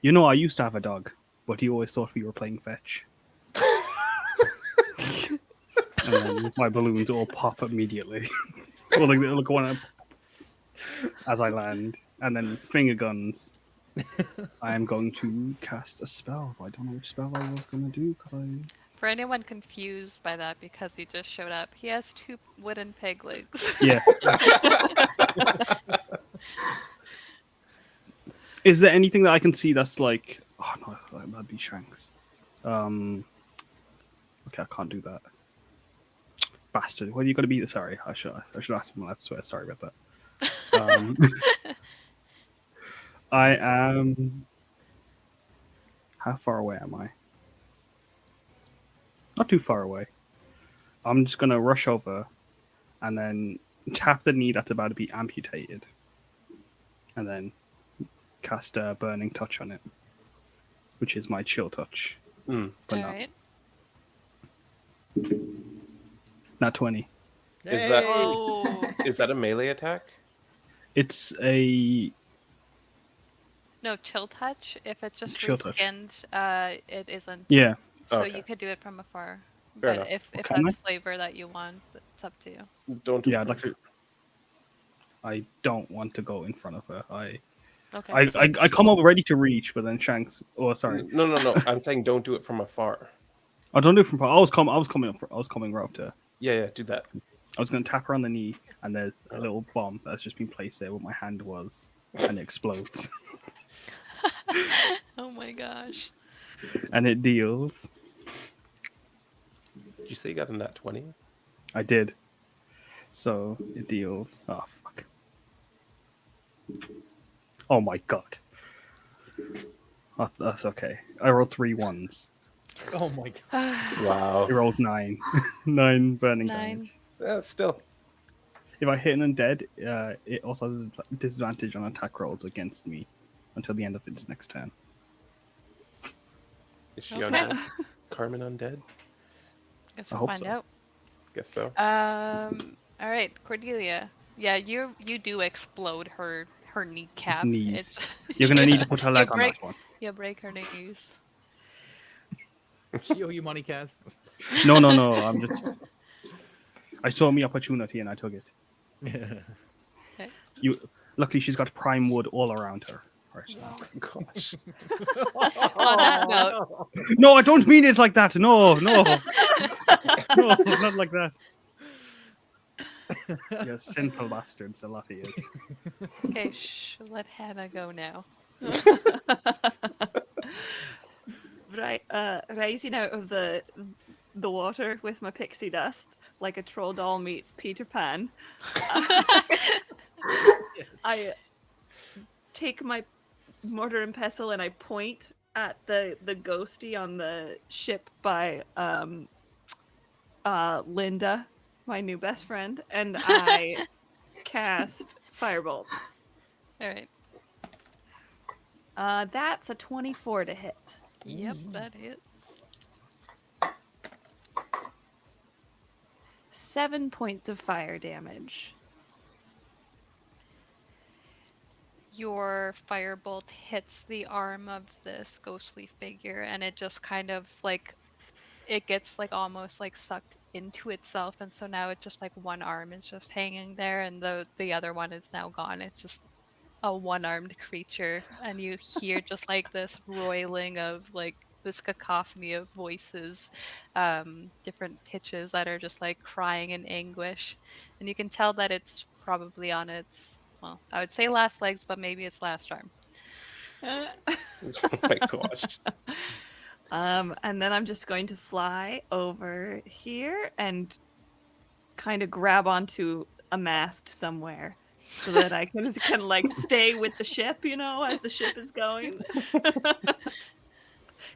You know, I used to have a dog, but he always thought we were playing fetch. And then my balloons all pop immediately. Well, they'll go on as I land, and then finger guns. I am going to cast a spell. I don't know which spell I was going to do. For anyone confused by that, because he just showed up, he has 2 wooden peg legs. Yeah. Is there anything that I can see that's like... Oh, no, that'd be Shanks. Okay, I can't do that. bastard. What are you going to be? Sorry, I should ask him. I swear. Sorry about that. I am. How far away am I? Not too far away. I'm just gonna rush over, and then tap the knee that's about to be amputated, and then cast a burning touch on it, which is my chill touch. Mm. But All no, right. not 20. Is that Oh is that a melee attack? It's a no, chill touch. If it's just Chill touch. reskinned, it isn't. yeah. So Okay. you could do it from afar. Fair but enough. if Can that's flavor that you want, it's up to you. Don't do Yeah, it I'd from- like to. I don't want to go in front of her. Okay. I come over ready to reach, but then Shanks. Oh, sorry. No. I'm saying don't do it from afar. I don't do it from. I was coming up. I was coming right up to her. Yeah, do that. I was going to tap her on the knee, and there's a little bomb that's just been placed there where my hand was, and it explodes. Oh my gosh. And it deals. Did you say you got a nat 20? I did. So it deals. Oh, fuck. Oh my god. Oh, that's okay. I rolled 3 1s. Oh my god. Wow. I rolled 9. 9 burning 9. damage. Still. If I hit an undead, it also has a disadvantage on attack rolls against me until the end of its next turn. Is she Okay. undead? Is Carmen undead? Guess I we'll hope find so. out. Guess so. All right, Cordelia. Yeah, you do explode her kneecap. Knees. You're going to need to put her You leg on break- that one. You break her knees. She owe you money, Kaz. No. I'm just. I saw my opportunity and I took it. Luckily, she's got prime wood all around her. Right. Gosh. On that note, No, I don't mean it like that. No, no, not like that. You sinful bastards, the lot he is. okay, let Hannah go now. Right, rising out of the water with my pixie dust, like a troll doll meets Peter Pan. I take my mortar and pestle and I point at the ghosty on the ship by Linda, my new best friend, and I cast Firebolt. All right. That's a 24 to hit. Yep, that hit. 7 points of fire damage. Your firebolt hits the arm of this ghostly figure, and it just kind of like it gets like almost like sucked into itself, and so now it's just like one arm is just hanging there, and the other one is now gone. It's just a one-armed creature, and you hear just like this roiling of like this cacophony of voices, different pitches that are just like crying in anguish, and you can tell that it's probably on its, well, I would say last legs, but maybe it's last arm. Oh my gosh. And then I'm just going to fly over here and kind of grab onto a mast somewhere so that I can like stay with the ship, you know, as the ship is going.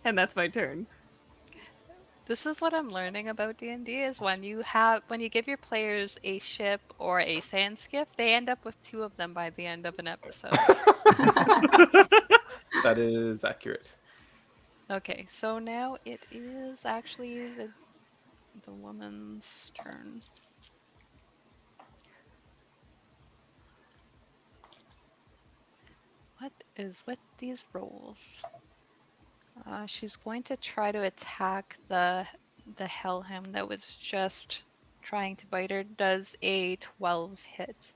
And that's my turn. This is what I'm learning about D&D is when you give your players a ship or a sand skiff, they end up with 2 of them by the end of an episode. That is accurate. Okay, so now it is actually the woman's turn. What is with these rolls? She's going to try to attack the hellhound that was just trying to bite her. Does a 12 hit?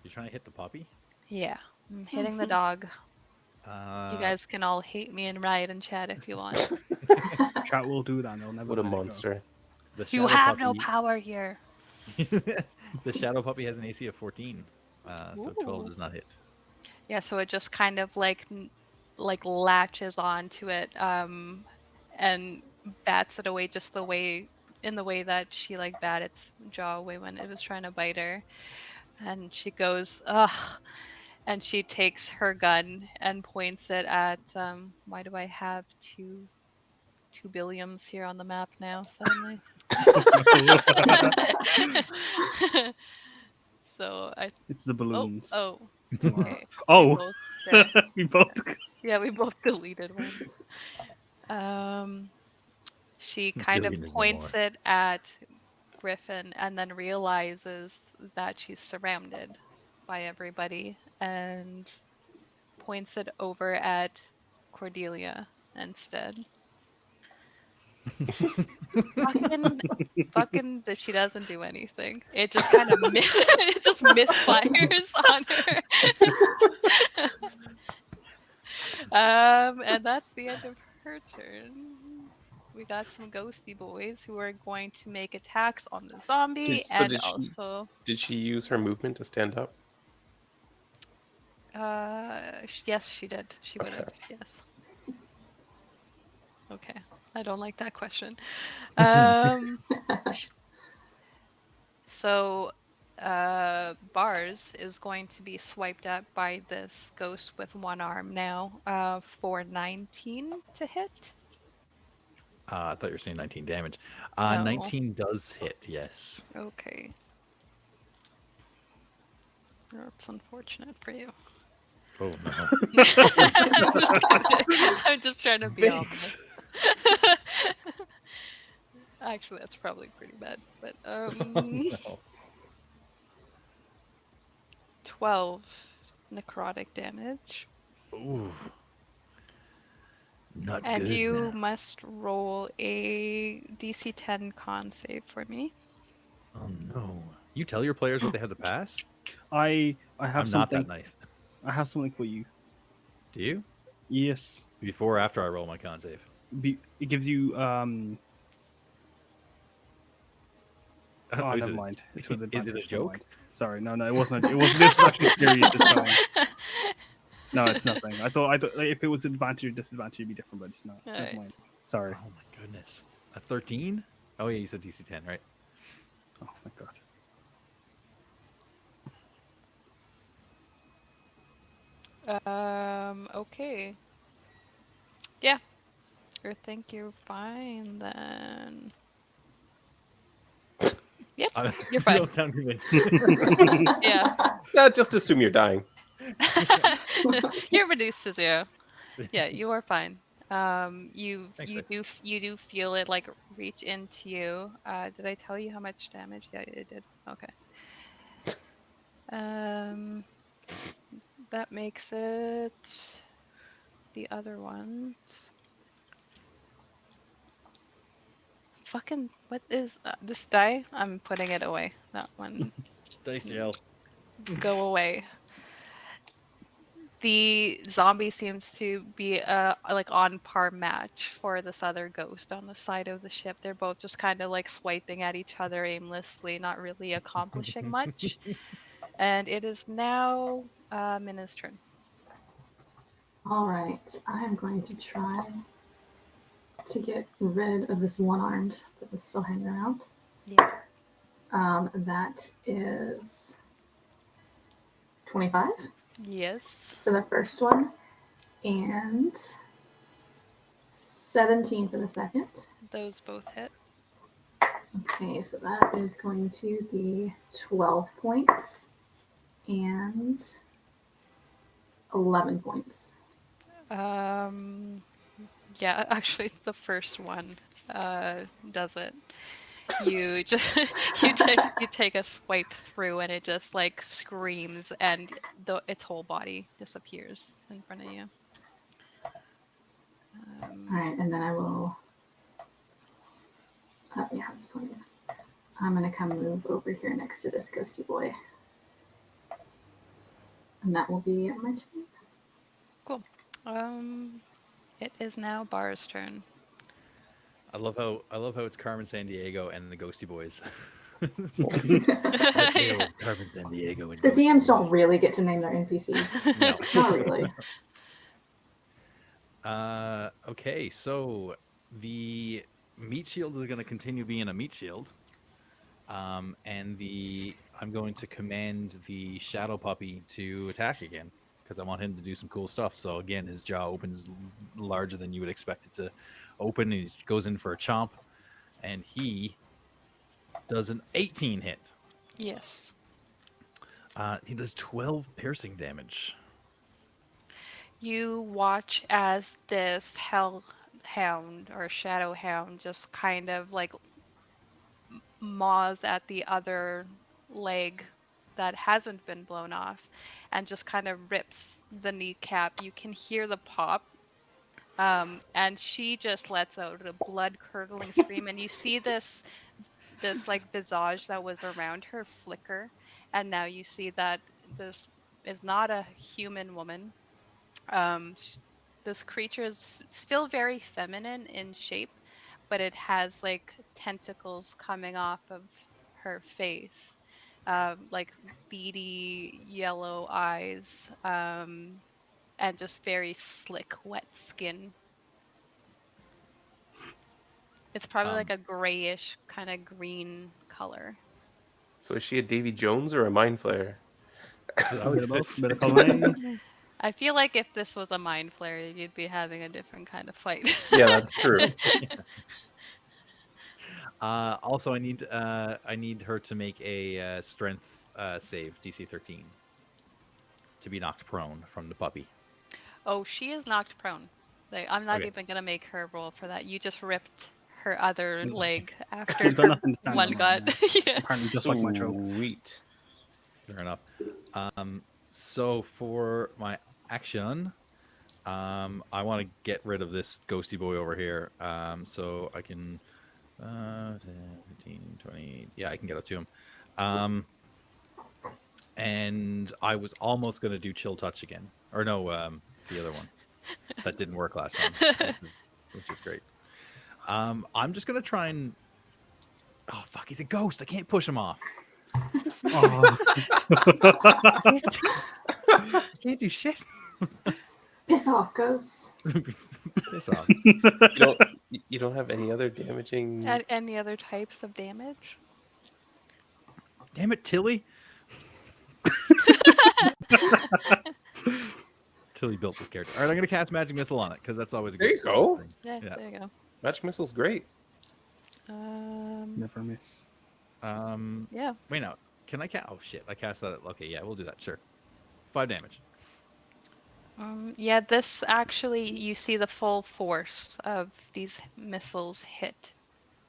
You trying to hit the puppy? Yeah, I'm hitting the dog. Uh, You guys can all hate me and riot and chat if you want. Chat will do that. They'll never What a let it go. monster. The You shadow have no puppy- power here. The shadow puppy has an AC of 14, so 12 Ooh. does not hit. Yeah, so it just kind of like latches onto it, and bats it away just the way in the way that she like bat its jaw away when it was trying to bite her, and she goes, ugh, and she takes her gun and points it at why do I have two billions here on the map now suddenly? So It's the balloons. oh Tomorrow. okay. Oh, both, yeah. we both. Yeah, we both deleted one. She kind of Billion is no points more. it at Griffin and then realizes that she's surrounded by everybody and points it over at Cordelia instead. fucking that she doesn't do anything. It just kind of it just misfires on her. And that's the end of her turn. We got some ghosty boys who are going to make attacks on the zombie Did she use her movement to stand up? yes, she did. She would have. Okay. Yes. Okay. I don't like that question. So Bars is going to be swiped at by this ghost with one arm now for 19 to hit. I thought you were saying 19 damage. No. 19 does hit, yes. Okay. That's unfortunate for you. Oh, no. I'm just trying to be honest. Actually, that's probably pretty bad. But 12 necrotic damage. Ooh. Not And good. you must roll a DC 10 con save for me. Oh no! You tell your players what they have to pass. I have I'm not something. that nice. I have something for you. Do you? Yes. Before or after I roll my con save? It gives you Oh, is never it, mind. It's with is it a advantage, never joke? mind. Sorry, no, it wasn't. It wasn't. This was actually serious this time. No, it's nothing. I thought like, if it was advantage or disadvantage, it'd be different, but it's not. Never Alright. mind. Sorry. Oh my goodness! A 13? Oh yeah, you said DC 10, right? Oh my god. Okay. Yeah. I think you're fine then. Yep, you're You fine. don't sound convinced. Yeah. Yeah, just assume you're dying. You're reduced to 0. Yeah, you are fine. You Thanks, you Vixx. do feel it like reach into you. Did I tell you how much damage? Yeah, it did. Okay. That makes it the other ones. Fucking what is this die? I'm putting it away. That one. Dice jail. Go away. The zombie seems to be like on par match for this other ghost on the side of the ship. They're both just kind of like swiping at each other aimlessly, not really accomplishing much. And it is now Minna's turn. All right, I am going to try to get rid of this one-armed that was still hanging around. Yeah. That is 25 Yes. for the first one, and 17 for the second. Those both hit. Okay, so that is going to be 12 points and 11 points. Yeah, actually the first one does it. You just you take a swipe through and it just like screams and its whole body disappears in front of you. All right, and then I will. Yeah, that's plenty. I'm gonna come move over here next to this ghosty boy, and that will be my turn. Cool. It is now Bar's turn. I love how it's Carmen Sandiego and the Ghosty Boys. Yeah. Carmen Sandiego and The Ghosty DMs don't Boys. really get to name their NPCs. No. Not really. Okay, so the meat shield is going to continue being a meat shield. And I'm going to command the shadow puppy to attack again because I want him to do some cool stuff. So again, his jaw opens larger than you would expect it to open. And he goes in for a chomp, and he does an 18 hit. Yes. He does 12 piercing damage. You watch as this hellhound or shadow hound just kind of like maws at the other leg that hasn't been blown off and just kind of rips the kneecap. You can hear the pop. And she just lets out a blood-curdling scream, and you see this like visage that was around her flicker, and now you see that this is not a human woman. This creature is still very feminine in shape, but it has like tentacles coming off of her face, like beady yellow eyes, and just very slick, wet skin. It's probably like a grayish kind of green color. So is she a Davy Jones or a Mind Flayer? Bit of color. I feel like if this was a mind flare, you'd be having a different kind of fight. Yeah, that's true. Also, I need her to make a strength save, DC 13, to be knocked prone from the puppy. Oh, she is knocked prone. Like, I'm not even gonna make her roll for that. You just ripped her other leg after Got nothing to stand one on got. that. Yeah. Apparently just like my jokes. Sweet. Fair enough. So for my action, I want to get rid of this ghosty boy over here. So I can 10, 15, 20. Yeah, I can get up to him. And I was almost going to do chill touch again. Or no, the other one. That didn't work last time, which is great. I'm just going to try and... Oh, fuck, he's a ghost. I can't push him off. Oh. I can't do shit. Piss off, ghost. Piss off. You don't have any other damaging... Any other types of damage? Damn it, Tilly. Tilly built this character. All right, I'm going to cast Magic Missile on it, because that's always a good There you go. thing. Yeah, Yeah. there you go. Magic Missile's great. Never miss. Yeah. Wait, no. Can I cast? Oh, shit. I cast that. Okay, yeah, we'll do that. Sure. 5 damage. Yeah, this actually, you see the full force of these missiles hit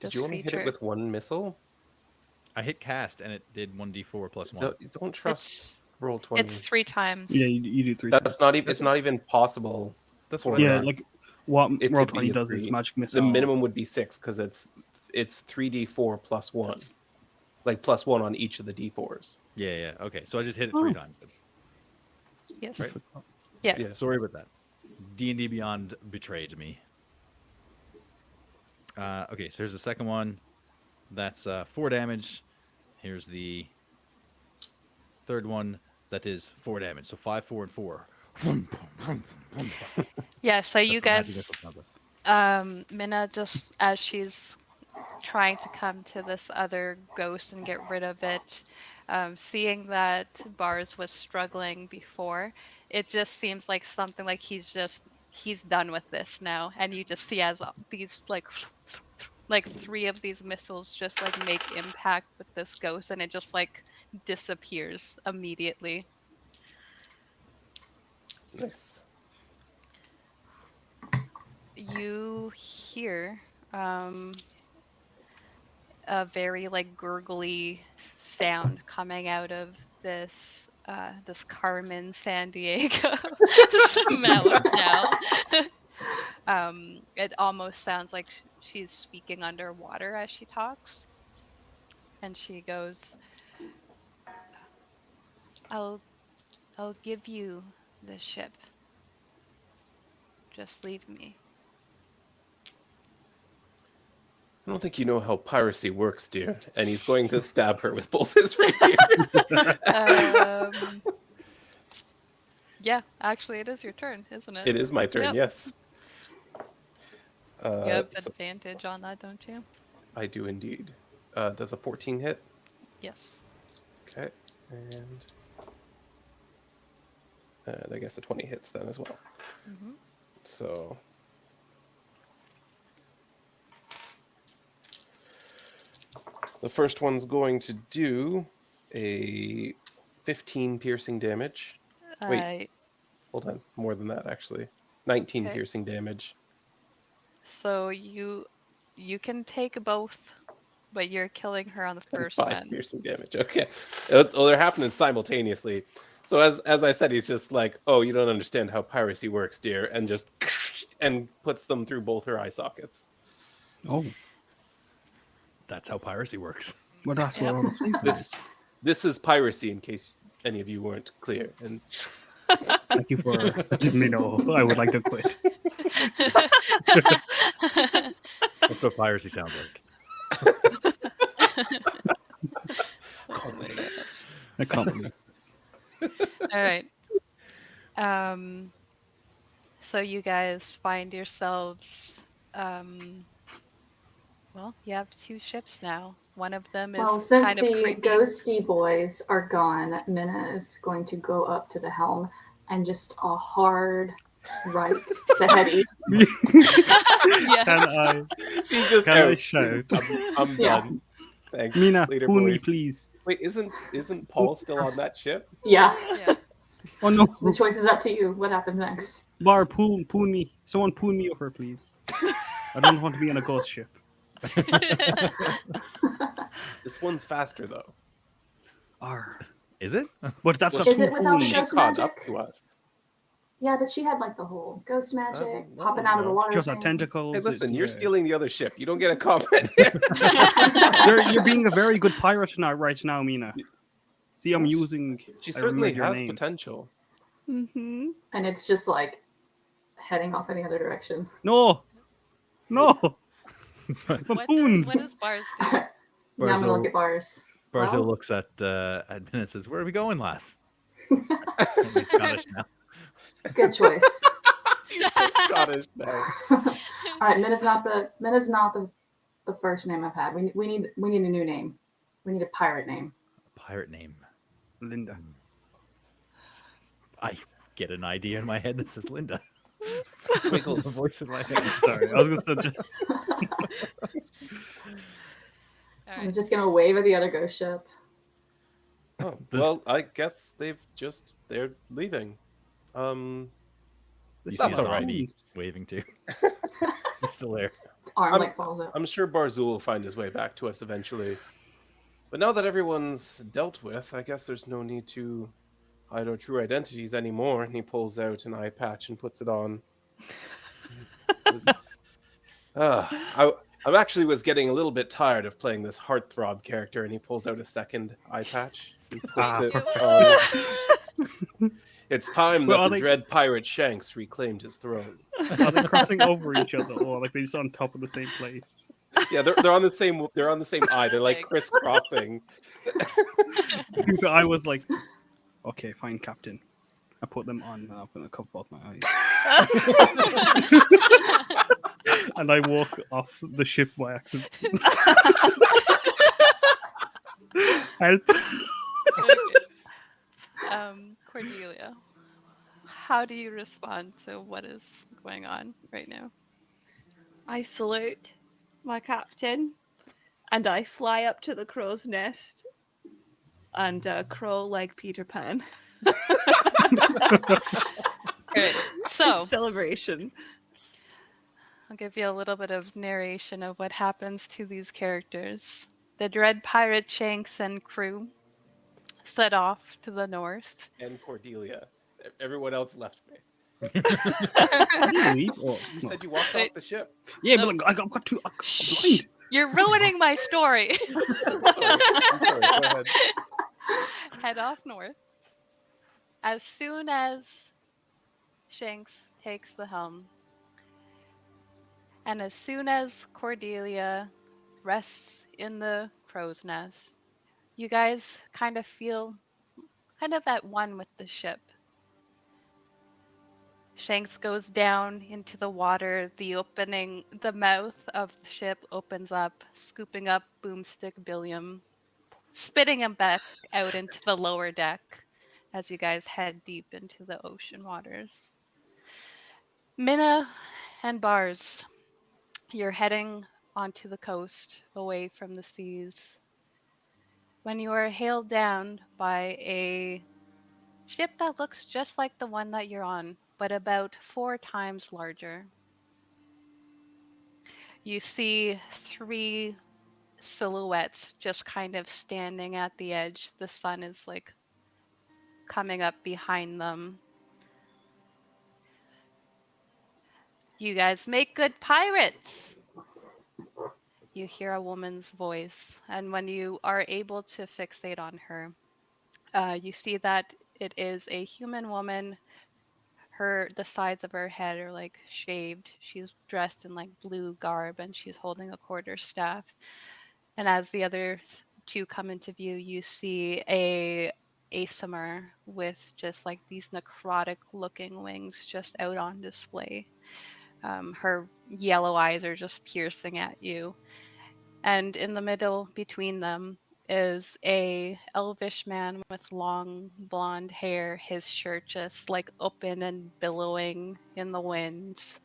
this Did you only hit creature. it with one missile? I hit cast, and it did 1d4 plus 1. Don't trust roll 20. It's 3 times. Yeah, you do 3 That's times. not even. It's not even possible. That's for what I Yeah, thought. like what it to roll be 20 a does is three. magic missile. The minimum would be 6 because it's 3d4 plus 1, like plus 1 on each of the d4s. Yeah. Okay, so I just hit it 3 Oh. times. Yes. Right. Yeah. Yeah. Sorry about that. D&D Beyond betrayed me. Okay, so here's the second one. That's 4 damage. Here's the third one. That is 4 damage. So 5, 4, and 4. Yeah, so you That's what Magic guys, Missile sounds like. Minna, just as she's trying to come to this other ghost and get rid of it, seeing that Bards was struggling before, it just seems like something like he's done with this now. And you just see as these like 3 of these missiles just like make impact with this ghost, and it just like disappears immediately. Nice. You hear a very like gurgly sound coming out of this Carmen San Diego mouth now. It almost sounds like she's speaking underwater as she talks, and she goes, I'll give you the ship. Just leave me. I don't think you know how piracy works, dear. And he's going to stab her with both his rapiers. Yeah, actually, it is your turn, isn't it? It is my turn, Yep. yes. You have So advantage on that, don't you? I do indeed. Does a 14 hit? Yes. Okay. And I guess a 20 hits then as well. Mm-hmm. So the first one's going to do a 15 piercing damage. Wait, hold on. More than that, actually. 19 Okay. piercing damage. So you can take both, but you're killing her on the And first 5 one. piercing damage. Okay. Well, they're happening simultaneously. So as I said, he's just like, oh, you don't understand how piracy works, dear, and just and puts them through both her eye sockets. Oh, That's how piracy works. well, that's Yep. what all the flavor is. This is piracy, in case any of you weren't clear. And Thank you for letting me know. I would like to quit. That's what piracy sounds like. Oh my gosh. I can't believe this. All right. So you guys find yourselves, well, you have 2 ships now. One of them is Well, since kind of the creepy. ghosty boys are gone, Minna is going to go up to the helm and just a hard right to head east. Yes. she just Can I out. shout? I'm Yeah. done. Thanks. Mina, Later, pull me, boys. please. Wait, isn't Paul still on that ship? Yeah. Yeah. Oh no, The choice is up to you. What happens next? Bar, pull me. Someone pull me over, please. I don't want to be on a ghost ship. This one's faster though. Arr. Is it? But that's got Is two it without holes. She ghost caught up magic? to us. Yeah, but she had like the whole ghost magic I popping don't out of the know. water. Just our thing. tentacles. Hey, listen, you're yeah. stealing the other ship. You don't get a comment here. You're being a very good pirate now, right now, Mina. See, I'm using. She I certainly remembered your has name. potential. Mm-hmm. And it's just like heading off in the other direction. No, what Harpoons. does bars do? Now I'm gonna Barzo- look at bars. Barzo Well, looks at Min and says, "Where are we going, lass?" And he's Scottish now. good choice. He's just Scottish now. All right, Minna's not the first name I've had. We need a new name. We need a pirate name. Pirate name. Linda. I get an idea in my head that says Linda. Wiggles. The voice in my head. Sorry, I was gonna say. All I'm right. just gonna wave at the other ghost ship. Oh, This- well, I guess they're leaving. You That's see a all right. zombie waving too. He's still there. Its arm I'm- like falls out. I'm sure Barzul will find his way back to us eventually. But now that everyone's dealt with, I guess there's no need to hide our true identities anymore. And he pulls out an eye patch and puts it on. Says, I actually was getting a little bit tired of playing this heartthrob character, and he pulls out a second eye patch and puts it on. It's time Well, that are the they- dread pirate Shanks reclaimed his throne. Are they crossing over each other, or like they're just on top of the same place? Yeah, they're on the same eye. They're like Like- crisscrossing. I was like, okay, fine, Captain. I put them on, and I'm gonna cover both my eyes. And I walk off the ship by accident. Help. Cordelia, how do you respond to what is going on right now? I salute my captain, and I fly up to the crow's nest and crow like Peter Pan. Great. So Celebration. I'll give you a little bit of narration of what happens to these characters. The dread pirate Shanks and crew set off to the north. And Cordelia. Everyone else left me. Did you leave? Or, You no. said you walked Wait. off the ship. Yeah, No. but like, I'm Shh. blind. You're ruining my story. I'm sorry. Go ahead. Head off north. As soon as Shanks takes the helm, and as soon as Cordelia rests in the crow's nest, you guys kind of feel kind of at one with the ship. Shanks goes down into the water. The mouth of the ship opens up, scooping up Boomstick Billiam, spitting him back out into the lower deck as you guys head deep into the ocean waters. Minna and Bars, you're heading onto the coast, away from the seas, when you are hailed down by a ship that looks just like the one that you're on, but about 4 times larger. You see 3 silhouettes just kind of standing at the edge. The sun is like coming up behind them. You guys make good pirates! You hear a woman's voice, and when you are able to fixate on her, you see that it is a human woman. The sides of her head are like shaved. She's dressed in like blue garb, and she's holding a quarterstaff. And as the other 2 come into view, you see a Asimar with just like these necrotic looking wings just out on display. Her yellow eyes are just piercing at you. And in the middle between them is a elvish man with long blonde hair, his shirt just like open and billowing in the winds.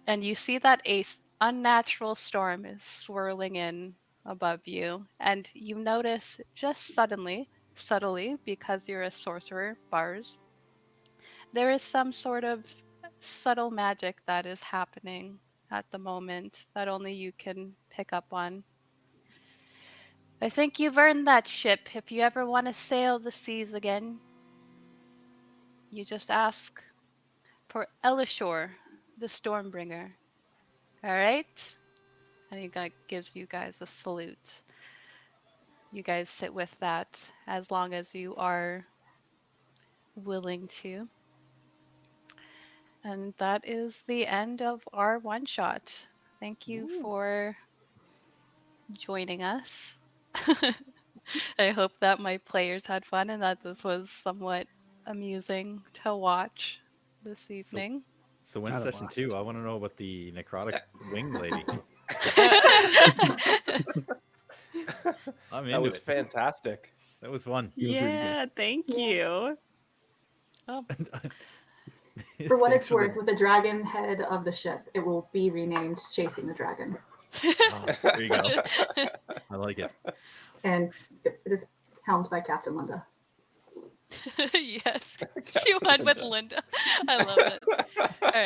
And you see that a unnatural storm is swirling in above you, and you notice just subtly, because you're a sorcerer, Bars, there is some sort of subtle magic that is happening at the moment that only you can pick up on. I think you've earned that ship. If you ever want to sail the seas again, you just ask for Elishor, the Stormbringer. All right? And he gives you guys a salute. You guys sit with that as long as you are willing to. And that is the end of our one-shot. Thank you for joining us. I hope that my players had fun and that this was somewhat amusing to watch this evening. So when's Had a session blast. 2? I want to know about the necrotic wing lady. I'm into That was it. fantastic. That was fun. It was really good. Yeah, thank you. Oh, For what Thanks it's worth, with the dragon head of the ship, it will be renamed Chasing the Dragon. Oh, there you go. I like it. And it is helmed by Captain Linda. yes. She went with Linda. I love it. All right.